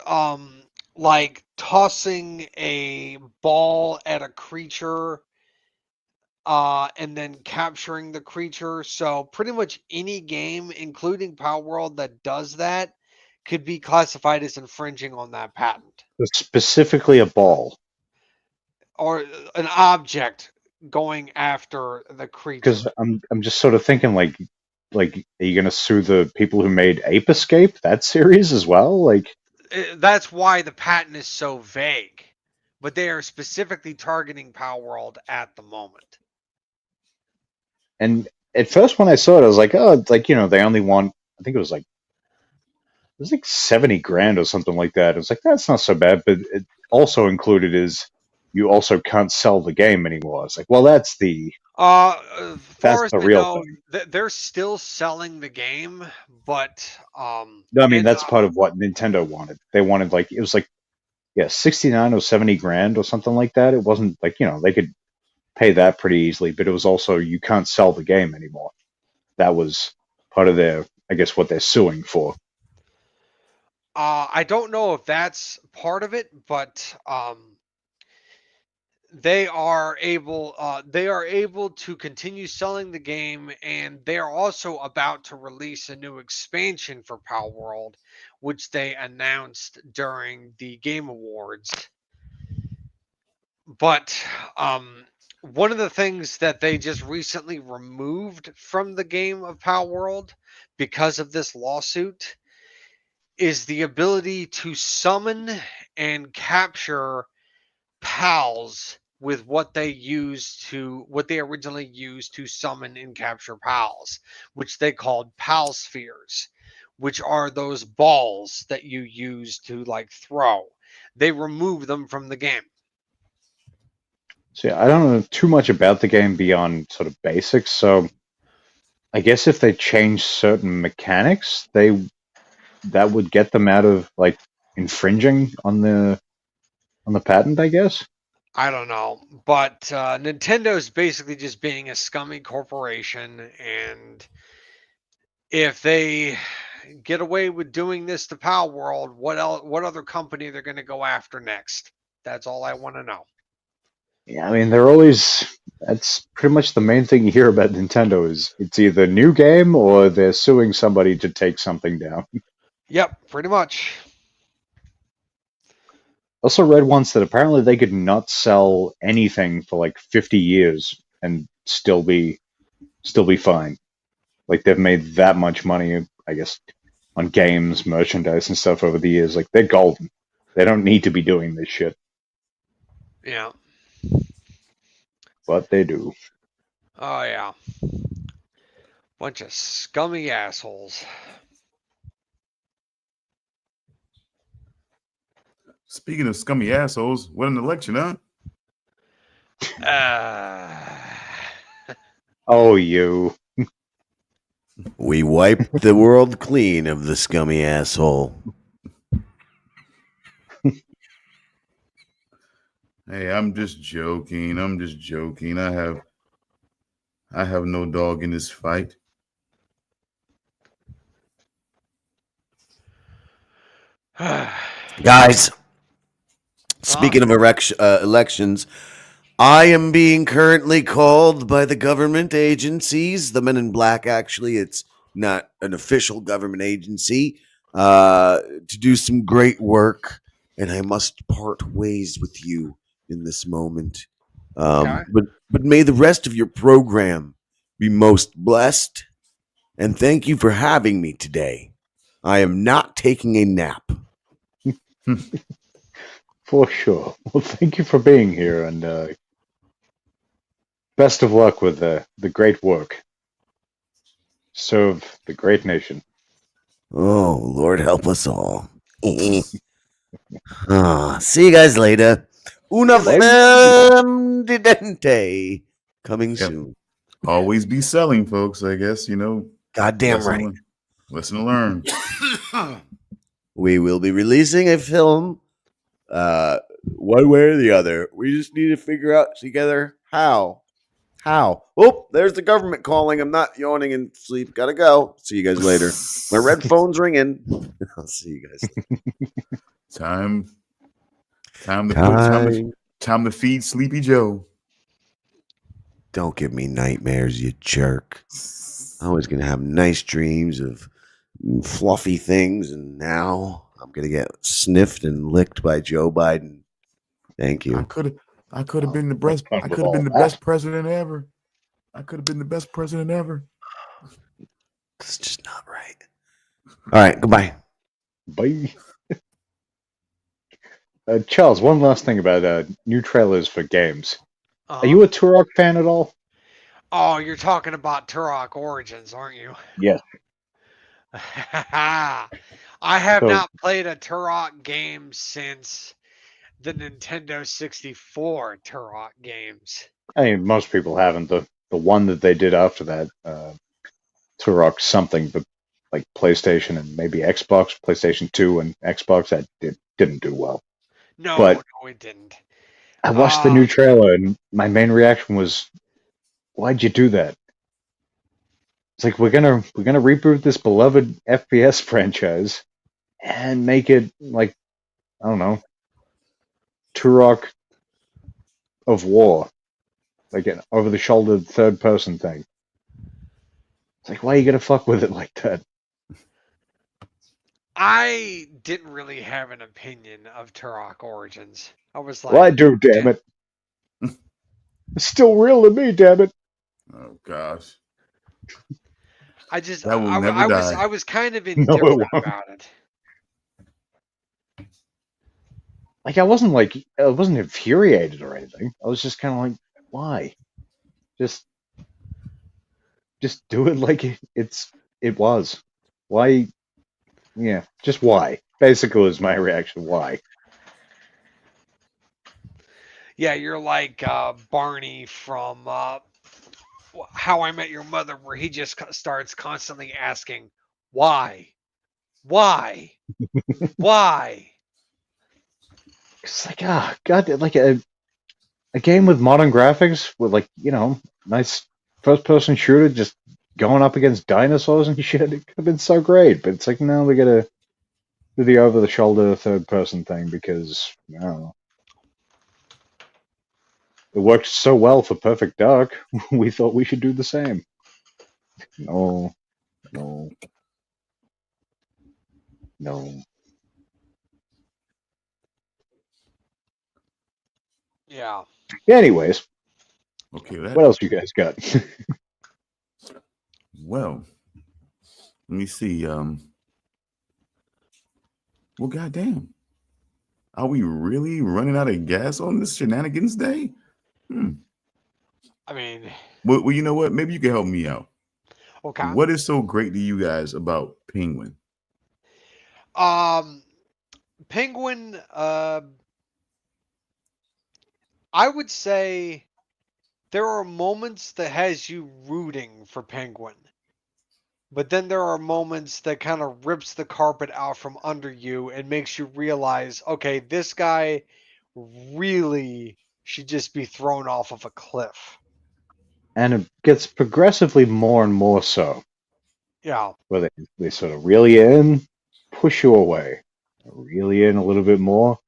like tossing a ball at a creature and then capturing the creature. So pretty much any game, including Power World, that does that could be classified as infringing on that patent. Specifically a ball. Or an object going after the creature. Because I'm just sort of thinking, like, are you gonna sue the people who made Ape Escape, that series as well? Like, That's why the patent is so vague. But they are specifically targeting Power World at the moment. and at first when I saw it, I was like, oh, it's like, they only want, I think it was like 70 grand or something like that. It was like, that's not so bad, but it also included is you also can't sell the game anymore. It's like, well, that's the Far as I real know, thing. they're still selling the game, but No, I mean that's part of what Nintendo wanted. They wanted, like, it was like, yeah, 69 or 70 grand or something like that. It wasn't like, they could pay that pretty easily, but it was also you can't sell the game anymore. That was part of their, I guess, what they're suing for. I don't know if that's part of it, but they are able to continue selling the game, and they are also about to release a new expansion for Power World, which they announced during the Game Awards. But one of the things that they just recently removed from the game of Pal World because of this lawsuit is the ability to summon and capture pals with what they originally used to summon and capture pals, which they called pal spheres, which are those balls that you use to like throw. They removed them from the game. See, I don't know too much about the game beyond sort of basics, so I guess if they change certain mechanics, that would get them out of like infringing on the patent, I guess. I don't know, but Nintendo's basically just being a scummy corporation, and if they get away with doing this to Pal World, what other company they're going to go after next? That's all I want to know. Yeah, I mean, that's pretty much the main thing you hear about Nintendo is it's either new game or they're suing somebody to take something down. Yep, pretty much. Also read once that apparently they could not sell anything for like 50 years and still be fine. Like they've made that much money, I guess, on games, merchandise, and stuff over the years. Like they're golden. They don't need to be doing this shit. Yeah. But they do. Oh yeah. Bunch of scummy assholes. Speaking of scummy assholes, what an election, huh? Oh, you. We wiped the world clean of the scummy asshole. Hey, I'm just joking. I have no dog in this fight. Guys, speaking of elections, I am being currently called by the government agencies, the Men in Black, actually. It's not an official government agency, to do some great work, and I must part ways with you in this moment. Okay. But may the rest of your program be most blessed, and thank you for having me today. I am not taking a nap. For sure. Well, thank you for being here, and best of luck with the great work. Serve the great nation. Oh, Lord help us all. See you guys later. Una femme de dente. Coming soon. Always be selling, folks, I guess, you know. Goddamn right. Lesson to learn. We will be releasing a film one way or the other. We just need to figure out together how. Oh, there's the government calling. I'm not yawning in sleep. Gotta go. See you guys later. My red phone's ringing. I'll see you guys later. Time to feed Sleepy Joe. Don't give me nightmares, you jerk. I was gonna have nice dreams of fluffy things, and now I'm gonna get sniffed and licked by Joe Biden. Thank you. I could have been the best. I could have been the best president ever. It's just not right. All right, goodbye. Bye. Charles, one last thing about new trailers for games. Are you a Turok fan at all? Oh, you're talking about Turok Origins, aren't you? Yes. I have not played a Turok game since the Nintendo 64 Turok games. I mean, most people haven't. The one that they did after that, Turok something, but like PlayStation and maybe Xbox, PlayStation 2 and Xbox, that didn't do well. No, it didn't. I watched the new trailer, and my main reaction was, "Why'd you do that?" It's like we're gonna reboot this beloved FPS franchise and make it like, I don't know, Turok of War, like an over-the-shoulder third-person thing. It's like, why are you gonna fuck with it like that? I didn't really have an opinion of Turok Origins. I was like, Well, I do, damn it. It's still real to me, damn it. Oh gosh. I just, That will never die. I was kind of No, indifferent it won't. about it. Like I wasn't infuriated or anything. I was just kind of like, why? Just do it like it was. Why? Yeah, just why? Basically, was my reaction. Why? Yeah, you're like Barney from How I Met Your Mother, where he just starts constantly asking, why? Why? Why? It's like, God, like a game with modern graphics with like, nice first person shooter just going up against dinosaurs and shit. It could have been so great, but it's like, no, we gotta do the over the shoulder third person thing because I don't know. It worked so well for Perfect Dark. We thought we should do the same. No, no, no. Yeah. Anyways, Okay, what else you guys got? Well, let me see. Well, goddamn, are we really running out of gas on this Shenanigans Day? I mean, well, you know what? Maybe you can help me out. okay. What is so great to you guys about Penguin? Penguin, I would say there are moments that has you rooting for Penguin. But then there are moments that kind of rips the carpet out from under you and makes you realize, okay, this guy really should just be thrown off of a cliff. And it gets progressively more and more so. Yeah. Where they sort of reel you in, push you away. Reel you in a little bit more,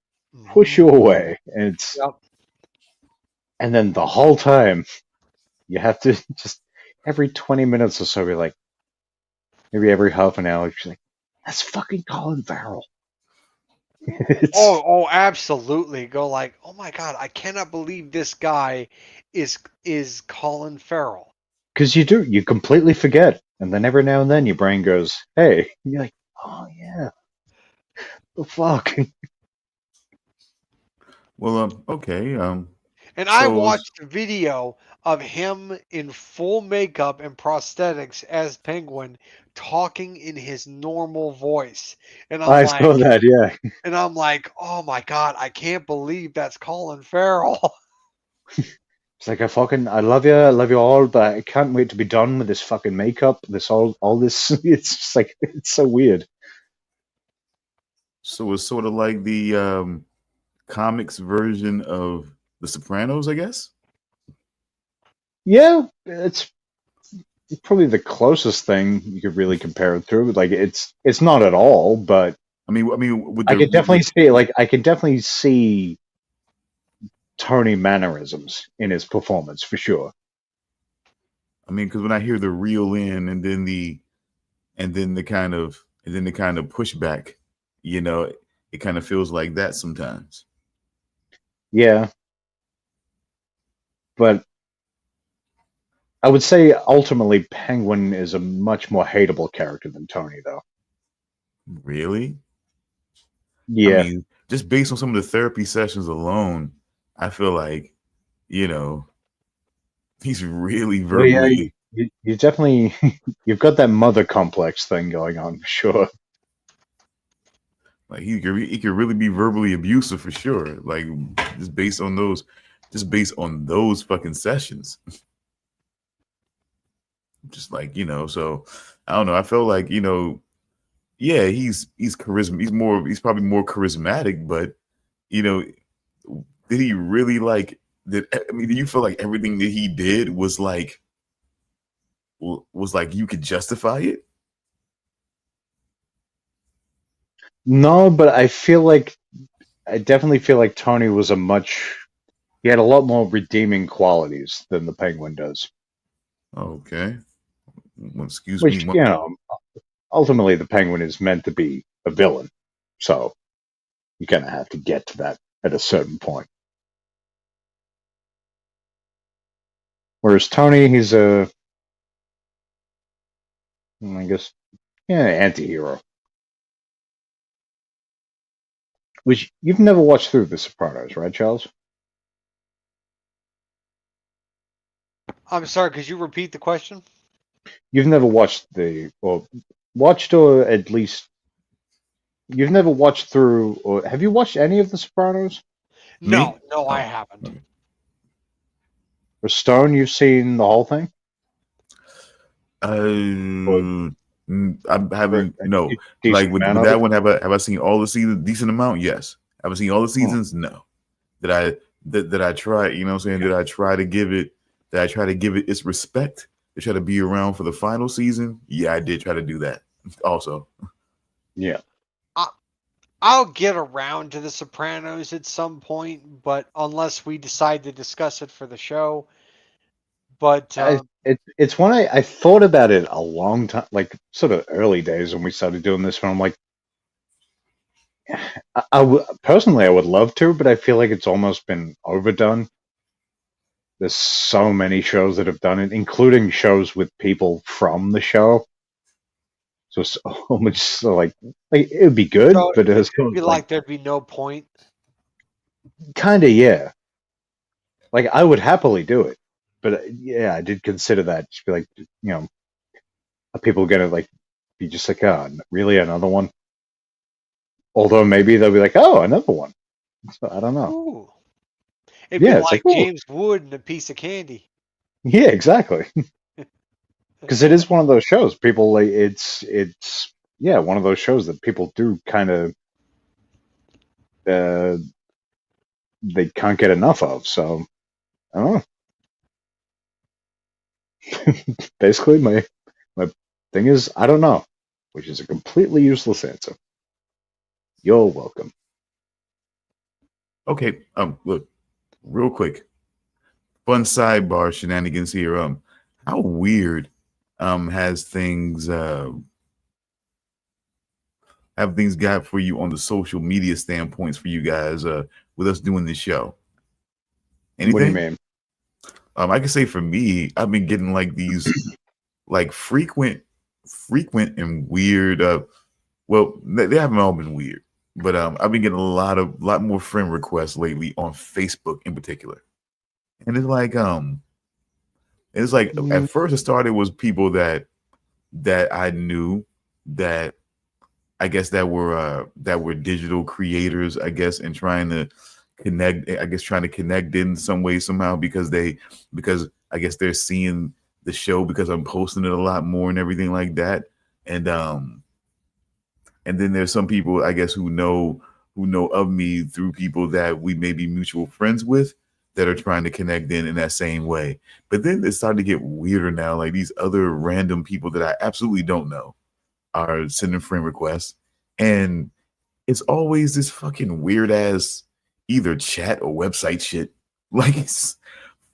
push you away. And it's and then the whole time you have to just every 20 minutes or so be like, maybe every half an hour, you're like, that's fucking Colin Farrell. Oh, absolutely. Go like, oh my god, I cannot believe this guy is Colin Farrell. Because you completely forget, and then every now and then your brain goes, hey, and you're like, oh yeah, the fuck. Well, okay. And I watched a video of him in full makeup and prosthetics as Penguin talking in his normal voice. And I saw that, yeah. And I'm like, oh my god, I can't believe that's Colin Farrell. It's like I love you all, but I can't wait to be done with this fucking makeup. All this. It's just like it's so weird. So it's sort of like the comics version of The Sopranos, I guess. Yeah, it's probably the closest thing you could really compare it to. Like it's not at all, but I mean, I could definitely see Tony mannerisms in his performance for sure. I mean, because when I hear the reel in and then the kind of pushback, it kind of feels like that sometimes. Yeah, but I would say ultimately Penguin is a much more hateable character than Tony, though. Really? Yeah. I mean, just based on some of the therapy sessions alone, I feel like, he's really verbally. Well, yeah, you definitely you've got that mother complex thing going on for sure. Like he could really be verbally abusive for sure. Like just based on those fucking sessions. Just like, so I don't know. I felt like, yeah, he's charisma. He's probably more charismatic, but did he really do you feel like everything that he did was like you could justify it? No, but I definitely feel like Tony was he had a lot more redeeming qualities than the Penguin does. Okay. Well, excuse Which, me. Ultimately the Penguin is meant to be a villain. So you kind of have to get to that at a certain point. Whereas Tony, he's a, I guess, yeah, anti-hero. Which you've never watched through The Sopranos, right, Charles? I'm sorry, could you repeat the question? You've never watched or at least you've never watched through, or have you watched any of The Sopranos? No, I haven't. Or Stone, you've seen the whole thing? I haven't. No, like with that one, have I seen all the seasons? Decent amount, yes. Have I seen all the seasons? No. Did I try? You know what I'm saying? Did I try to give it? Did I try to give it its respect? To try to be around for the final season? Yeah, I did try to do that. Also, yeah. I'll get around to The Sopranos at some point, but unless we decide to discuss it for the show. But it's one I thought about it a long time, like sort of early days when we started doing this. When I'm like, personally, I would love to, but I feel like it's almost been overdone. There's so many shows that have done it, including shows with people from the show. So it's almost like it would be good, but it would be like there'd be no point. Kind of, yeah. Like I would happily do it, but yeah, I did consider that. Just be like, you know, are people gonna like be just like, oh, really another one? Although maybe they'll be like, oh, another one. So I don't know. Ooh. It'd be like James Wood and a piece of candy. Yeah, exactly. Because it is one of those shows. People like it's yeah, one of those shows that people do kind of they can't get enough of. So I don't know. Basically, my thing is I don't know, which is a completely useless answer. You're welcome. Okay. Look, real quick. Fun sidebar shenanigans here. How weird has things have things got for you on the social media standpoints for you guys with us doing this show? Anything? What do you mean? I can say for me, I've been getting like these like frequent and weird well, they haven't all been weird, but I've been getting a lot more friend requests lately on Facebook in particular. And it's like at first it started was people that I knew that I guess that were digital creators, I guess, and trying to connect in some way somehow because I guess they're seeing the show because I'm posting it a lot more and everything like that. And then there's some people I guess who know of me through people that we may be mutual friends with that are trying to connect in that same way. But then it started to get weirder now. Like these other random people that I absolutely don't know are sending friend requests. And it's always this fucking weird ass either chat or website shit. Like it's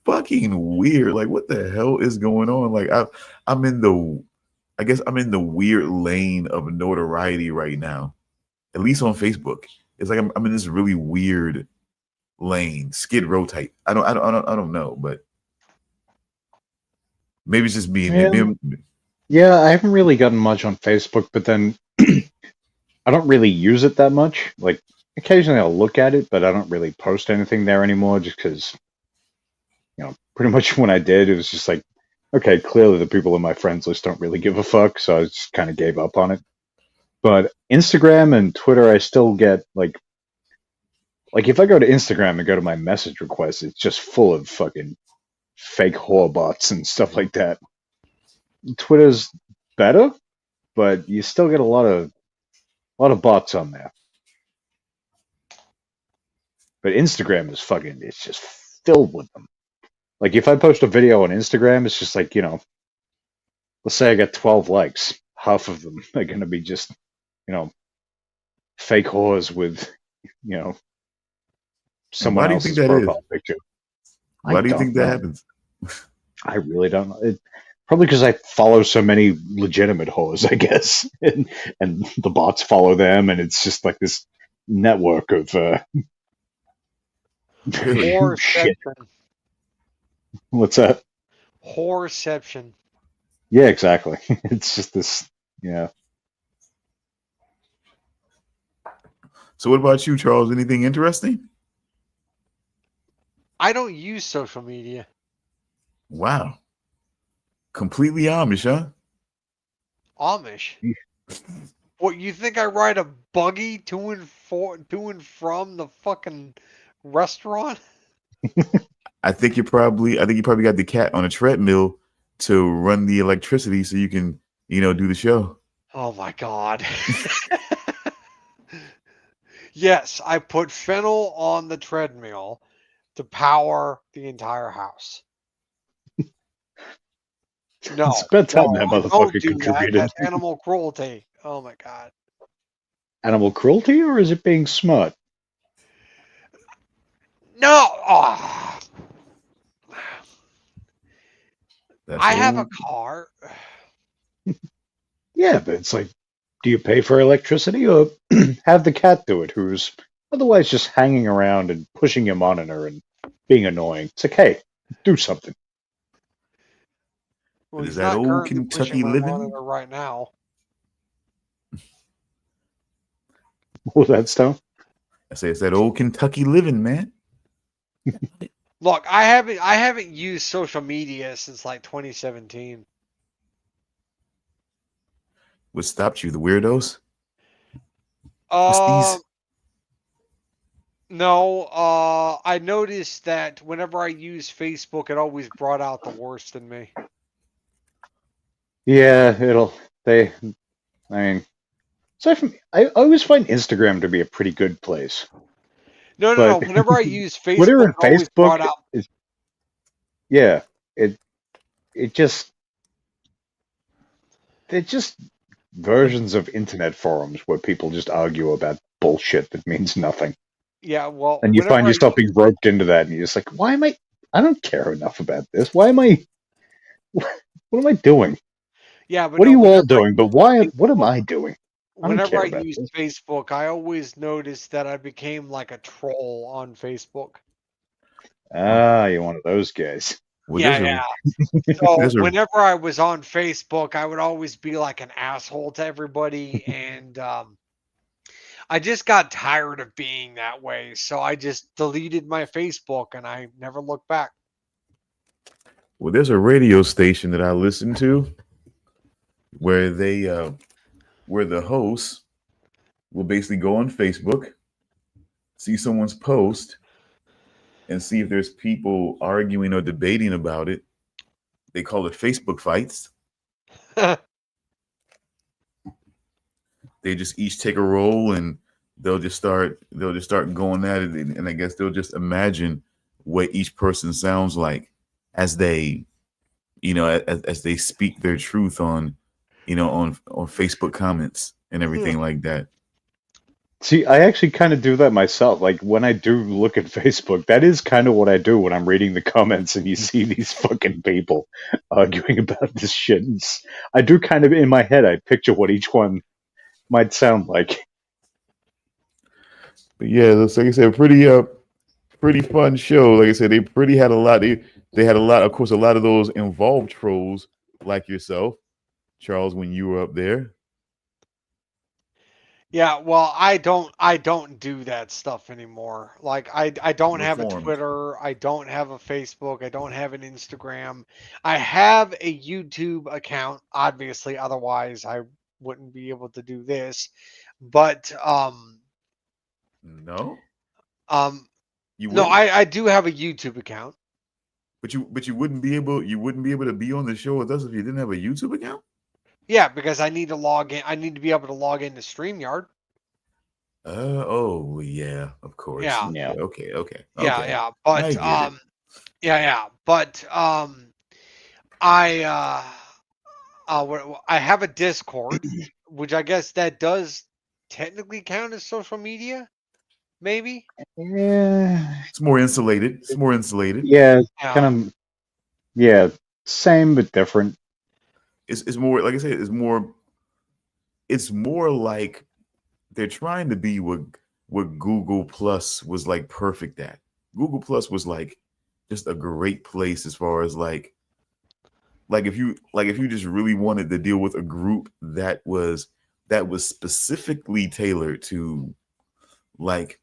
fucking weird. Like what the hell is going on? Like I'm in the weird lane of notoriety right now, at least on Facebook. It's like I'm in this really weird lane, Skid Row type. I don't know, but maybe it's just me. Yeah, I haven't really gotten much on Facebook, but then I don't really use it that much. Like occasionally I'll look at it, but I don't really post anything there anymore just because, you know, pretty much when I did, it was just like, okay, clearly the people in my friends list don't really give a fuck, so I just kind of gave up on it. But Instagram and Twitter, I still get like if I go to Instagram and go to my message requests, it's just full of fucking fake whore bots and stuff like that. Twitter's better, but you still get a lot of bots on there. But Instagram is it's just filled with them. Like if I post a video on Instagram, it's just like, you know, let's say I got 12 likes. Half of them are going to be just, you know, fake whores with, you know, someone else's profile picture. Why do you think that happens? I really don't know. Probably because I follow so many legitimate whores, I guess, and the bots follow them, and it's just like this network of shit. What's that? Whoreception. Yeah, exactly. It's just this. Yeah. So, what about you, Charles? Anything interesting? I don't use social media. Wow, completely Amish, huh? Amish. What, you think I ride a buggy to and from the fucking restaurant? I think you probably got the cat on a treadmill to run the electricity so you can, do the show. Oh my god. Yes, I put fennel on the treadmill to power the entire house. No, It's about time that don't motherfucker do that. contributed. That's animal cruelty. Oh my god. Animal cruelty, or is it being smart? No. Oh. I have a car. Yeah, but it's like, do you pay for electricity or have the cat do it, who's otherwise just hanging around and pushing your monitor and being annoying? It's like, hey, do something. Well, Is he's that not old currently Kentucky pushing my living? monitor right now. What was that, Stone? I say it's that old Kentucky living, man. Look, I haven't used social media since like 2017. What stopped you? The weirdos? No, I noticed that whenever I use Facebook, it always brought out the worst in me. Yeah, I mean, I always find Instagram to be a pretty good place. No. Whenever I use Facebook, Twitter and it always brought Facebook out. They're just versions of internet forums where people just argue about bullshit that means nothing. Yeah, well, And you find yourself being roped into that, and you're just like, why am I don't care enough about this. What am I doing? Yeah, but what no, are you all doing? But what am I doing? I don't Whenever care I about use this. Facebook, I always noticed that I became like a troll on Facebook. You're one of those guys. Well, Yeah. So whenever I was on Facebook, I would always be like an asshole to everybody, and I just got tired of being that way. So I just deleted my Facebook, and I never looked back. Well, there's a radio station that I listen to where where the hosts will basically go on Facebook, see someone's post, and see if there's people arguing or debating about it. They call it Facebook fights. They just each take a role and they'll just start going at it, and I guess they'll just imagine what each person sounds like as they, as they speak their truth on Facebook comments and everything like that. See, I actually kind of do that myself. Like when I do look at Facebook, that is kind of what I do when I'm reading the comments and you see these fucking people arguing about this shit. I do kind of, in my head, I picture what each one might sound like. But yeah, it's like I said, pretty fun show. Like I said, they had a lot. They had a lot, of course, a lot of those involved trolls like yourself, Charles, when you were up there. Yeah, well, I don't do that stuff anymore. Like I don't have a Reformed. Twitter, I don't have a Facebook, I don't have an Instagram. I have a YouTube account, obviously, otherwise I wouldn't be able to do this. But No. I do have a YouTube account. But you wouldn't be able to be on the show with us if you didn't have a YouTube account? Yeah, because I need to log in. I need to be able to log into StreamYard. Oh yeah, of course. Yeah. Yeah. Okay. Yeah. But I get it. But I have a Discord, which I guess that does technically count as social media. Maybe. Yeah. It's more insulated. Yeah, kind of. Yeah, same but different. It's more, like I said, it's more like they're trying to be what Google Plus was like perfect at. Google Plus was like just a great place as far as like if you just really wanted to deal with a group that was specifically tailored to like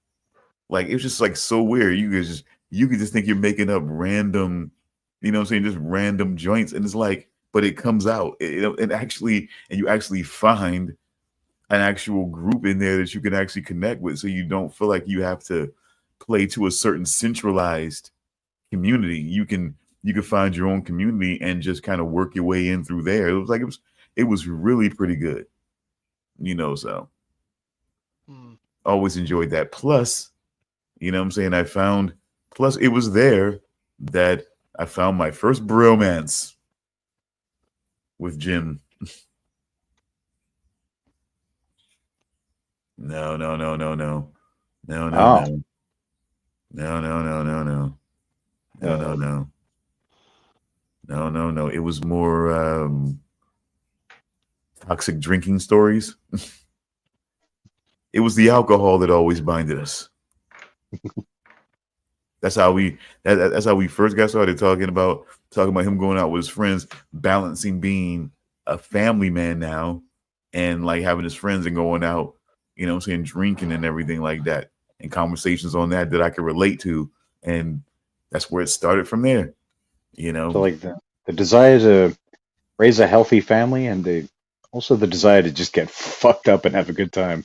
it was just like so weird. You could just think you're making up random, you know what I'm saying, just random joints, and it's like, but it comes out, and you actually find an actual group in there that you can actually connect with, so you don't feel like you have to play to a certain centralized community. You can find your own community and just kind of work your way in through there. It was really pretty good, you know. So always enjoyed that. Plus, you know what I'm saying, plus it was there that I found my first bromance with Jim. No. It was more toxic drinking stories. It was the alcohol that always binded us. That's how we first got started talking about him going out with his friends, balancing being a family man now and like having his friends and going out, you know what I'm saying, drinking and everything like that, and conversations on that I could relate to. And that's where it started from there, you know. So like the desire to raise a healthy family, and also the desire to just get fucked up and have a good time.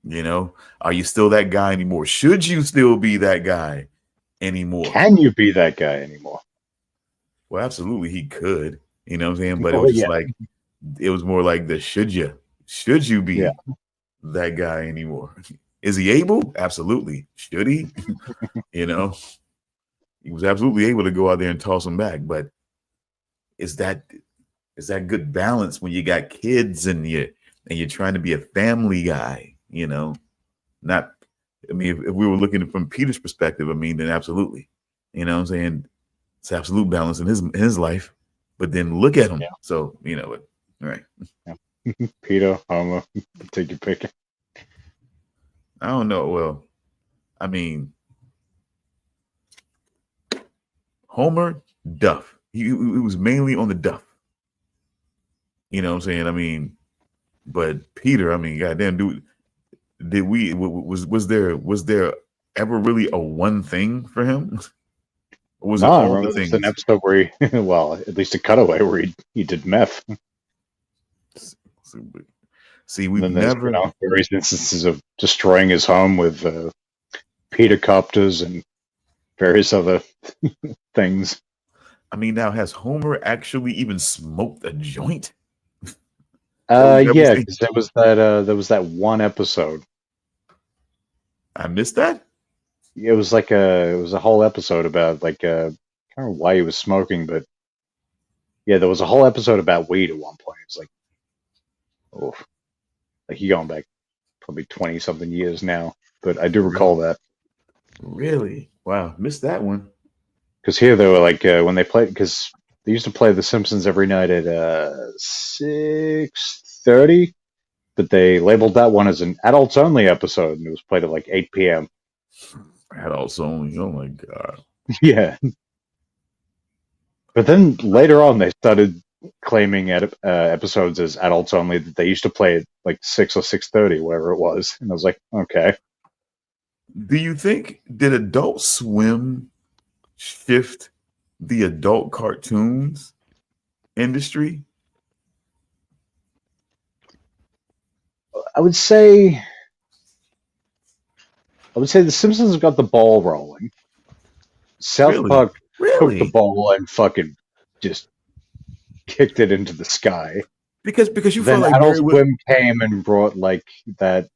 You know, are you still that guy anymore? Should you still be that guy anymore? Can you be that guy anymore? Well, absolutely, he could. You know what I'm saying? But it was just like, it was more like the should you be that guy anymore? Is he able? Absolutely. Should he? You know, he was absolutely able to go out there and toss him back. But is that good balance when you got kids and you're trying to be a family guy? You know, if we were looking from Peter's perspective, I mean, then absolutely. You know what I'm saying? It's absolute balance in his life. But then look at him. Yeah. So, you know what? Right. Yeah. Peter, Homer, take your pick. I don't know. Well, I mean, Homer, Duff. He was mainly on the Duff. You know what I'm saying? I mean, but Peter, I mean, goddamn, dude, was there ever really a one thing for him? Or was it all the things? An episode where he, well, at least a cutaway where he did meth. See, we've never various instances of destroying his home with Peter copters and various other things. I mean, now has Homer actually even smoked a joint? Yeah, because there was that one episode. I missed that. It was a whole episode about like I don't know why he was smoking, but yeah, there was a whole episode about weed at one point. It's like, oh, like you're going back probably 20 something years now, but I do recall that. Really? Wow, missed that one. Because here they were like when they played, because they used to play The Simpsons every night at 6:30, but they labeled that one as an adults only episode, and it was played at like 8 p.m. Adults only. Oh my god. Yeah. But then later on, they started claiming episodes as adults only that they used to play at like 6 or 6:30, whatever it was, and I was like, okay. Do you think did Adult Swim shift the adult cartoons industry? I would say The Simpsons got the ball rolling. South Park took the ball and fucking just kicked it into the sky. Because you then felt like Adult Swim came and brought like that.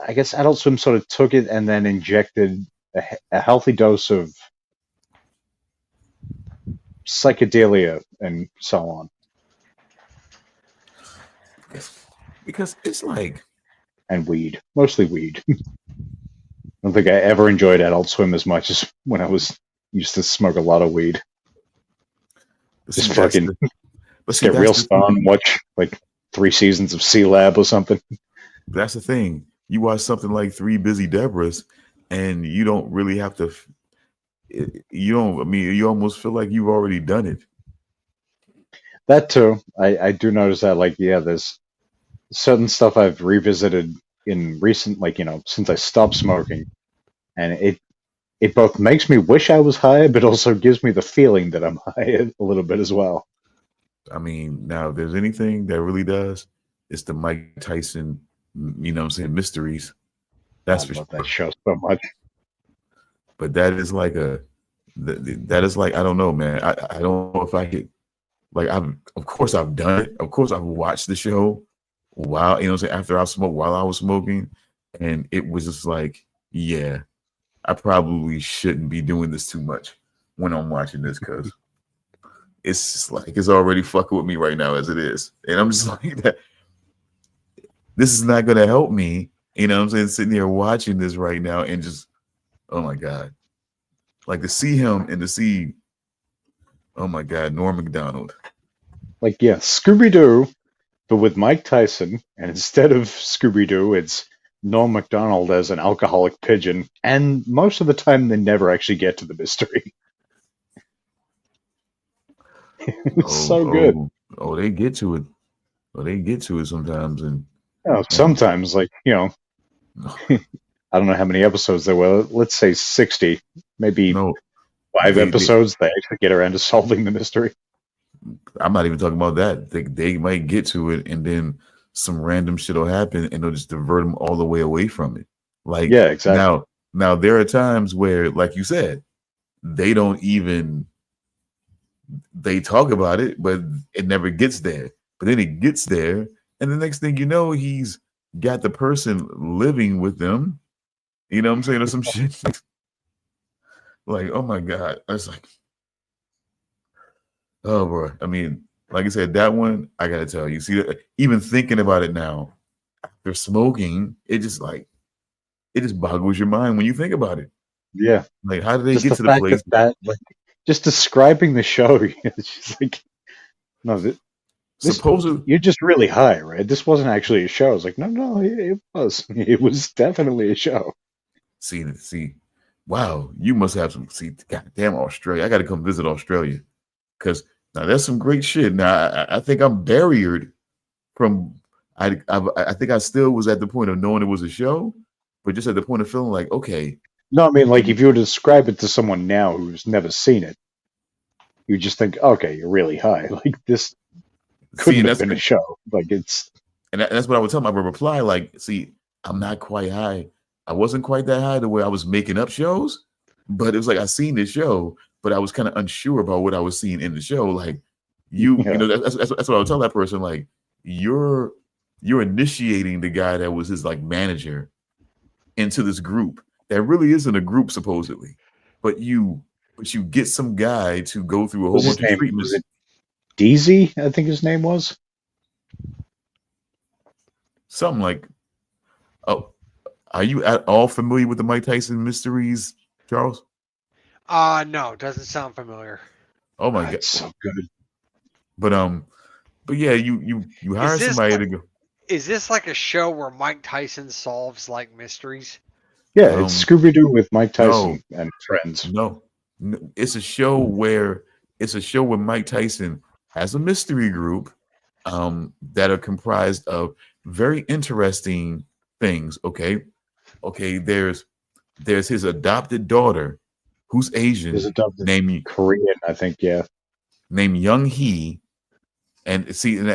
I guess Adult Swim sort of took it and then injected a healthy dose of psychedelia and so on. Because it's like... And weed. Mostly weed. I don't think I ever enjoyed Adult Swim as much as when I used to smoke a lot of weed. Just fucking get real stoned, watch like 3 seasons of C-Lab or something. That's the thing. You watch something like 3 Busy Debras, and you don't really have to... you don't. I mean, you almost feel like you've already done it. That too. I do notice that, like, yeah, there's certain stuff I've revisited in recent, like, since I stopped smoking, and it both makes me wish I was high, but also gives me the feeling that I'm high a little bit as well. I mean, now if there's anything that really does, it's the Mike Tyson, mysteries. That's for love sure. that show so much. But that is like that is like, I don't know, man. I don't know if I could, like, of course I've done it. Of course I've watched the show while, after I smoked, while I was smoking. And it was just like, yeah, I probably shouldn't be doing this too much when I'm watching this, because it's just like, it's already fucking with me right now as it is. And I'm just like, this is not going to help me. You know what I'm saying? Sitting here watching this right now and just, oh my God. Like, to see him and to see, oh my God, Norm Macdonald. Like, yeah, Scooby-Doo, but with Mike Tyson, and instead of Scooby-Doo, it's Norm Macdonald as an alcoholic pigeon, and most of the time they never actually get to the mystery. It's so good. Oh, they get to it. Oh, they get to it sometimes. And sometimes, like, I don't know how many episodes there were. Let's say 60, maybe 5 episodes. They actually get around to solving the mystery. I'm not even talking about that. They might get to it, and then some random shit will happen, and they'll just divert them all the way away from it. Like, yeah, exactly. Now there are times where, like you said, they don't even, they talk about it, but it never gets there. But then it gets there, and the next thing you know, he's got the person living with them. You know what I'm saying? Or some shit. Like, oh my God. I was like, oh boy. I mean, like I said, that one, I gotta tell you, see, even thinking about it now, after smoking, it just boggles your mind when you think about it. Yeah. Like, how did they Just get to the place? that like, just describing the show, it's just like, no, supposedly you're just really high, right? This wasn't actually a show. I was like, no, it was. It was definitely a show. See, wow, you must have some. See, goddamn Australia, I got to come visit Australia, because now there's some great shit. Now I think I'm barriered from. I think I still was at the point of knowing it was a show, but just at the point of feeling like, okay. No, I mean, like, if you were to describe it to someone now who's never seen it, you just think, okay, you're really high. Like, this couldn't have been a show. Like, it's. And that's what I would tell my reply. Like, see, I'm not quite high. I wasn't quite that high to where I was making up shows, but it was like, I seen this show, but I was kind of unsure about what I was seeing in the show. Like, that's what I would tell that person. Like, you're initiating the guy that was his, like, manager into this group that really isn't a group supposedly, but you get some guy to go through a whole bunch of treatments. Was it DZ? I think his name was something like. Oh, are you at all familiar with the Mike Tyson mysteries, Charles? No, doesn't sound familiar. Oh my God, so good. But yeah, you hire somebody to go. Is this like a show where Mike Tyson solves, like, mysteries? Yeah, it's Scooby-Doo with Mike Tyson and friends. No, it's a show where Mike Tyson has a mystery group that are comprised of very interesting things. Okay, there's his adopted daughter who's Asian, named Korean, I think, named Young Hee. And see, and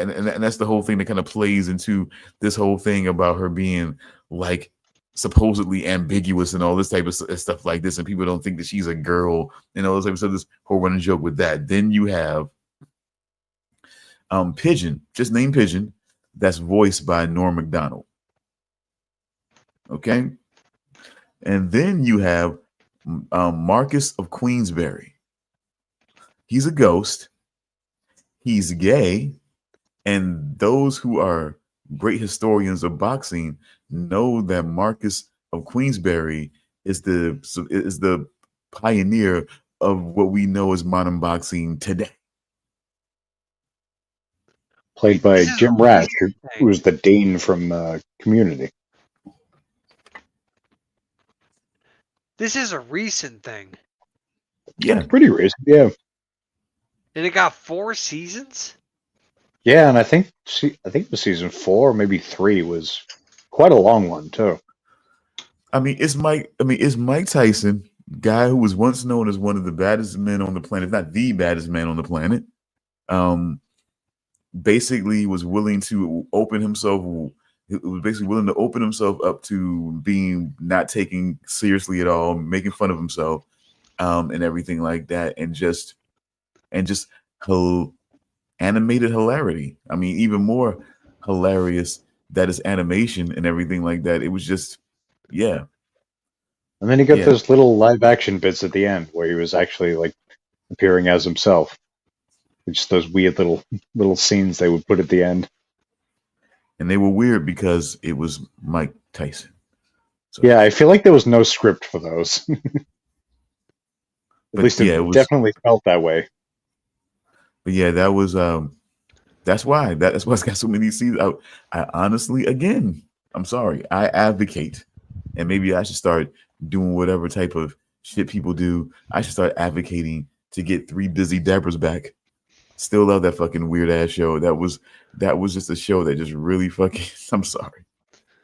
that's the whole thing that kind of plays into this whole thing about her being, like, supposedly ambiguous and all this type of stuff like this, and people don't think that she's a girl and all this type of stuff. This whole running joke with that. Then you have Pigeon, just named Pigeon, that's voiced by Norm Macdonald. Okay, and then you have Marcus of Queensberry. He's a ghost. He's gay, and those who are great historians of boxing know that Marcus of Queensberry is the pioneer of what we know as modern boxing today. Played by Jim Rash, who was the Dane from Community. This is a recent thing. Yeah. Pretty recent, yeah. And it got 4 seasons? Yeah, and I think the season 4, maybe 3 was quite a long one too. It's Mike Tyson, guy who was once known as one of the baddest men on the planet, if not the baddest man on the planet. Basically was willing to open himself. It was basically willing to open himself up to being not taken seriously at all, making fun of himself, and everything like that, and just animated hilarity. I mean, even more hilarious that is animation and everything like that. It was just, yeah. And then he got those little live action bits at the end where he was actually like appearing as himself. Just those weird little scenes they would put at the end. And they were weird because it was Mike Tyson. So. Yeah, I feel like there was no script for those. At least it definitely felt that way. But yeah, that was that's why it's got so many seasons. I honestly, again, I'm sorry, I advocate, and maybe I should start doing whatever type of shit people do. I should start advocating to get 3 Busy Debras back. Still love that fucking weird ass show. That was just a show that just really fucking. I'm sorry,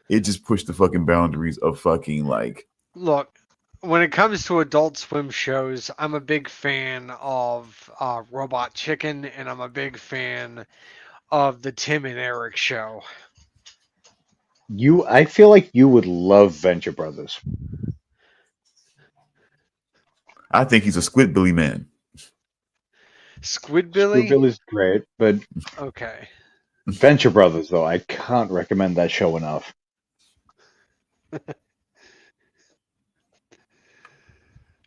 it just pushed the fucking boundaries of fucking like. Look, when it comes to Adult Swim shows, I'm a big fan of Robot Chicken, and I'm a big fan of the Tim and Eric show. I feel like you would love Venture Brothers. I think he's a Squidbilly man. Squidbilly? Squidbilly's great, but okay. Venture Brothers, though, I can't recommend that show enough.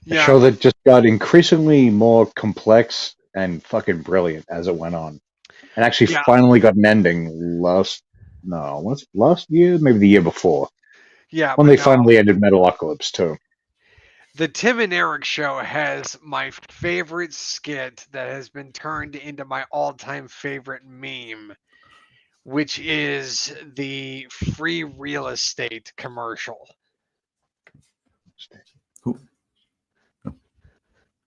Yeah. A show that just got increasingly more complex and fucking brilliant as it went on. And actually finally got an ending last year? Maybe the year before. Yeah. When they finally ended Metalocalypse, too. The Tim and Eric show has my favorite skit that has been turned into my all-time favorite meme, which is the free real estate commercial.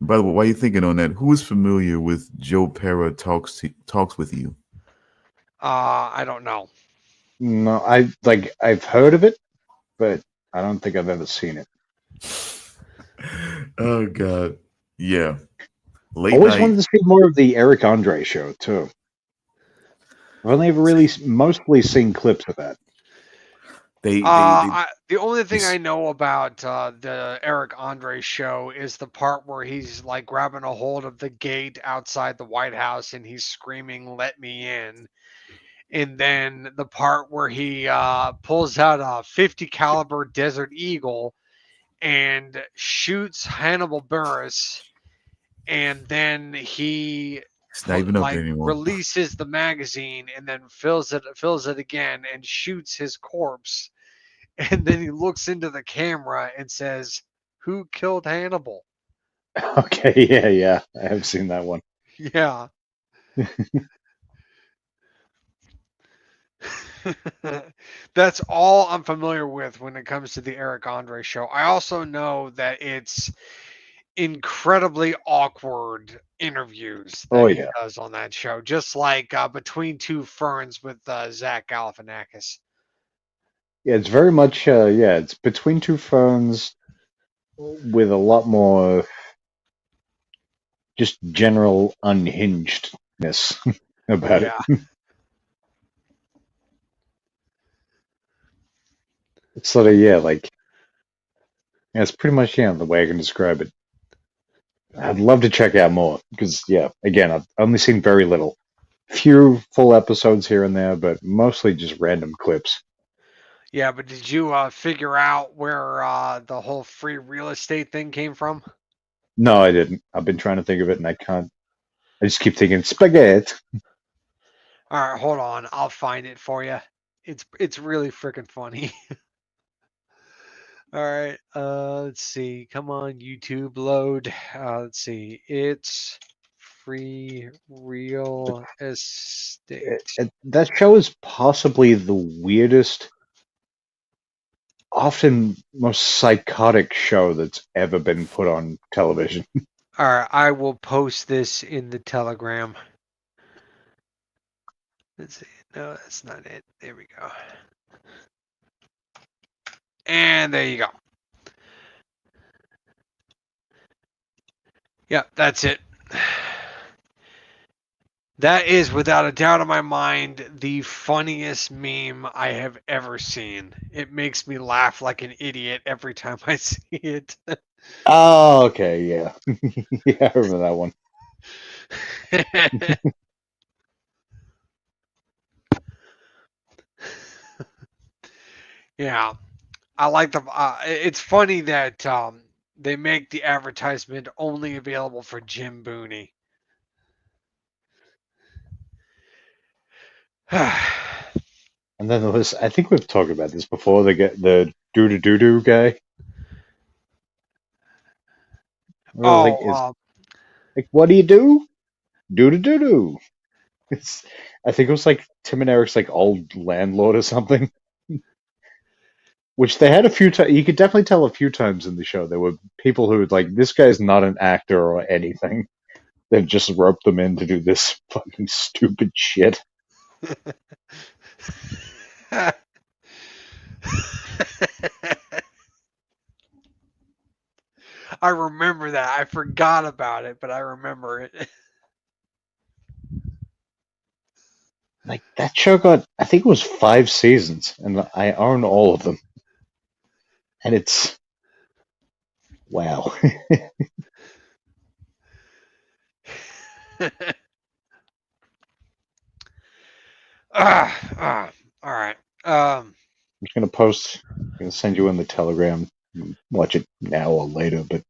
By the way, why are you thinking on that? Who is familiar with Joe Pera talks with you? I don't know. No, I've heard of it, but I don't think I've ever seen it. Oh God, yeah. I always wanted to see more of the Eric Andre show too. I've only ever really mostly seen clips of that. The only thing I know about the Eric Andre show is the part where he's like grabbing a hold of the gate outside the White House and he's screaming, "Let me in." And then the part where he pulls out a 50 caliber Desert Eagle and shoots Hannibal Buress, and then he releases the magazine and then fills it again and shoots his corpse, and then he looks into the camera and says, "Who killed Hannibal?" Okay, yeah, I have seen that one. Yeah. That's all I'm familiar with when it comes to the Eric Andre show. I also know that it's incredibly awkward interviews that he does on that show, just like Between Two Ferns with Zach Galifianakis. Yeah, it's very much it's Between Two Ferns with a lot more just general unhingedness about it. It's sort of it's pretty much the way I can describe it. I'd love to check out more because again, I've only seen very little. Few full episodes here and there, but mostly just random clips. Yeah, but did you figure out where the whole free real estate thing came from? No, I didn't. I've been trying to think of it and I can't. I just keep thinking spaghetti. All right, hold on. I'll find it for you. It's really freaking funny. All right, let's see. Come on, YouTube, load. Let's see. It's free real estate. That show is possibly the weirdest, often most psychotic show that's ever been put on television. All right, I will post this in the Telegram. Let's see. No, that's not it. There we go. And there you go. Yep, that's it. That is, without a doubt in my mind, the funniest meme I have ever seen. It makes me laugh like an idiot every time I see it. Oh, okay, yeah. Yeah, I remember that one. Yeah, I like the. It's funny that they make the advertisement only available for Jim Booney. And then there was, I think we've talked about this before, the doo-doo-doo-doo guy. Oh, Like, what do you do? Doo-doo-doo-doo. It's, I think it was like Tim and Eric's like old landlord or something. Which they had a few times. You could definitely tell a few times in the show. There were people who would like, this guy's not an actor or anything. They've just roped them in to do this fucking stupid shit. I remember that. I forgot about it, but I remember it. Like, that show got, I think it was 5 seasons, and I own all of them. And it's, wow. All right. I'm just gonna post, I'm gonna send you in the Telegram. Watch it now or later, but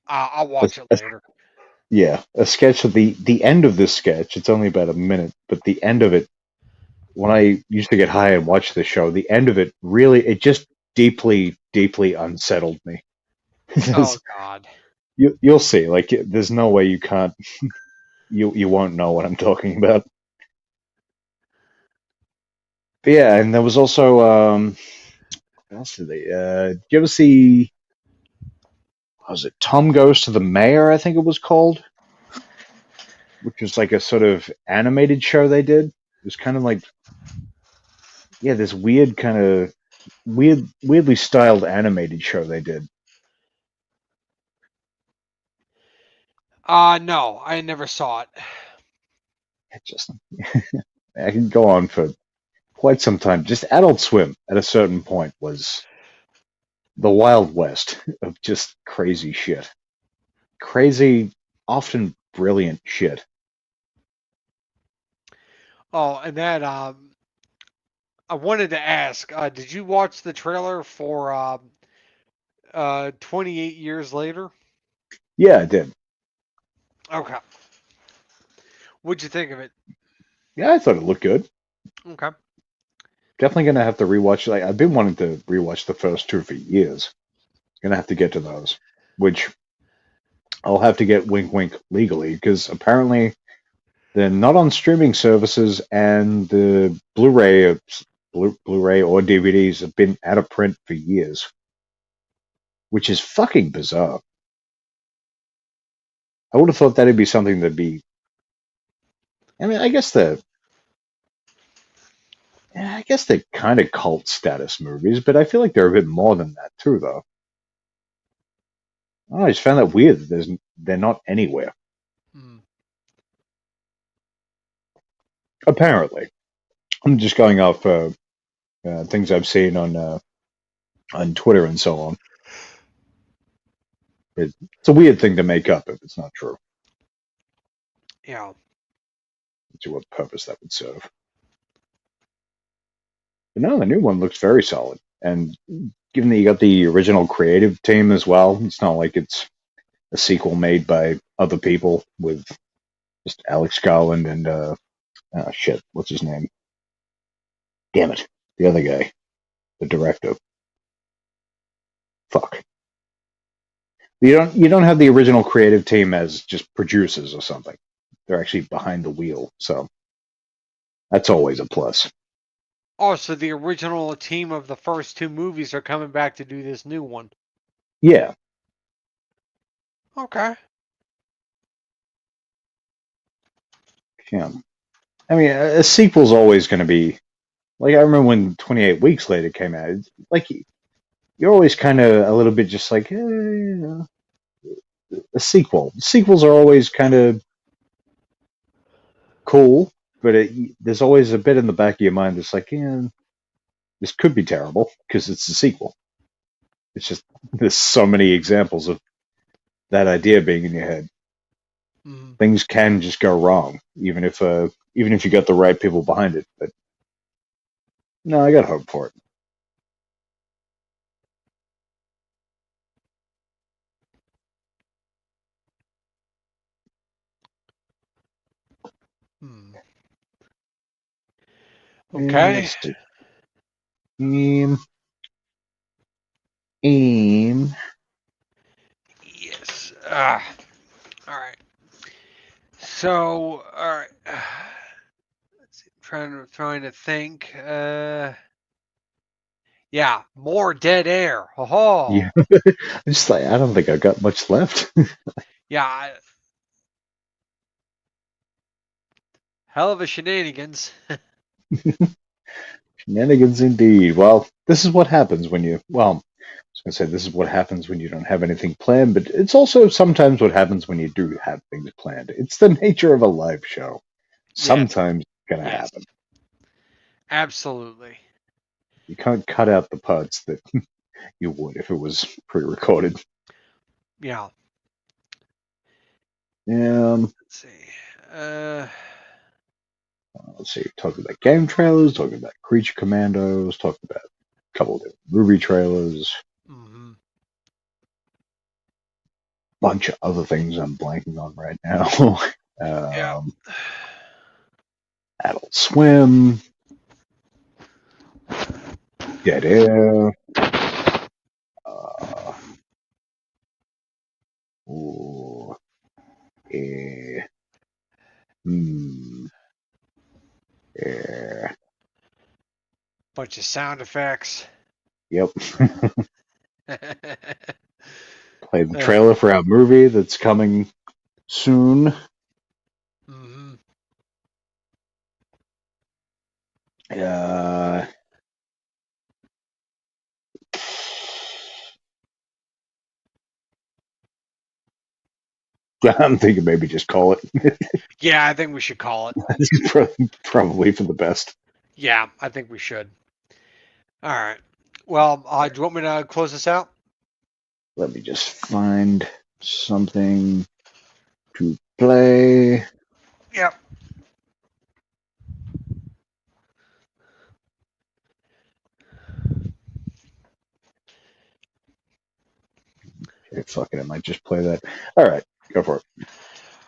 I'll watch it later. yeah, a sketch of the end of this sketch. It's only about a minute, but the end of it, when I used to get high and watch the show, the end of it really, it just deeply, deeply unsettled me. Oh God. You'll see. Like, there's no way you can't. You won't know what I'm talking about. But yeah, and there was also what else did they? Did you ever see? What was it Tom Goes to the Mayor? I think it was called, which was like a sort of animated show they did. It was kind of like, yeah, this weird kind of weirdly styled animated show they did. No, I never saw it. It just I can go on for quite some time. Just Adult Swim at a certain point was the Wild West of just crazy shit. Crazy, often brilliant shit. Oh, and that I wanted to ask, did you watch the trailer for 28 years later? Yeah, I did. Okay. What'd you think of it? Yeah, I thought it looked good. Okay. Definitely gonna have to rewatch. Like, I've been wanting to rewatch the first two for years. Gonna have to get to those, which I'll have to get wink wink legally because apparently they're not on streaming services and the Blu-ray or DVDs have been out of print for years, which is fucking bizarre. I would have thought that'd be something that'd be. I mean, I guess they're kind of cult status movies, but I feel like they're a bit more than that too, though. I just found that weird that they're not anywhere. Apparently, I'm just going off things I've seen on Twitter and so on. It's a weird thing to make up if it's not true. Yeah. To what purpose that would serve. But no, the new one looks very solid. And given that you got the original creative team as well, it's not like it's a sequel made by other people with just Alex Garland and shit, what's his name? Damn it, the other guy, the director. Fuck. You don't have the original creative team as just producers or something. They're actually behind the wheel, so that's always a plus. Oh, so the original team of the first two movies are coming back to do this new one. Yeah. Okay. Yeah. I mean, a sequel's always going to be like, I remember when 28 Weeks Later came out. It's like you're always kind of a little bit just like, a sequel. Sequels are always kind of cool, but there's always a bit in the back of your mind that's like, this could be terrible because it's a sequel. It's just there's so many examples of that idea being in your head. Things can just go wrong, even if you got the right people behind it. But no, I got hope for it. Okay. Aim. Yes. All right. So, all right. Let's see. Trying to think. Yeah, more dead air. Oh. Yeah. Just like, I don't think I got much left. Yeah. Hell of a shenanigans. Shenanigans indeed. Well, this is what happens when you, well, I was going to say this is what happens when you don't have anything planned, but it's also sometimes what happens when you do have things planned. It's the nature of a live show. Sometimes it's going to happen. Absolutely. You can't cut out the parts that you would if it was pre-recorded. Yeah. Let's see. Let's see. Talking about game trailers, talking about Creature Commandos, talking about a couple of different movie trailers. Bunch of other things I'm blanking on right now. Adult Swim, Dead Air, Bunch of sound effects. Yep. Play the trailer for our movie that's coming soon. I'm thinking maybe just call it. Yeah, I think we should call it. This is probably for the best. Yeah, I think we should. All right. Well, do you want me to close this out? Let me just find something to play. Yep. Okay, fuck it, I might just play that. All right, go for it.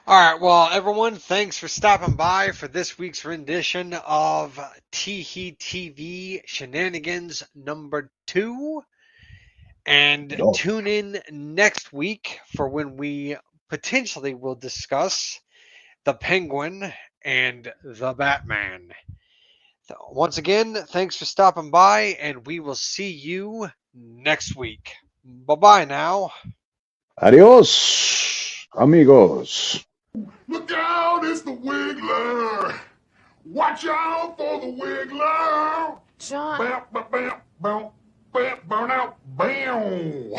All right, well, everyone, thanks for stopping by for this week's rendition of TEE TV Shenanigans number 2. And tune in next week for when we potentially will discuss the Penguin and the Batman. So once again, thanks for stopping by, and we will see you next week. Bye-bye now. Adios, amigos. Look out, it's the Wiggler. Watch out for the Wiggler. John. Bam, bam, bam, bam, bam, burn out, bam.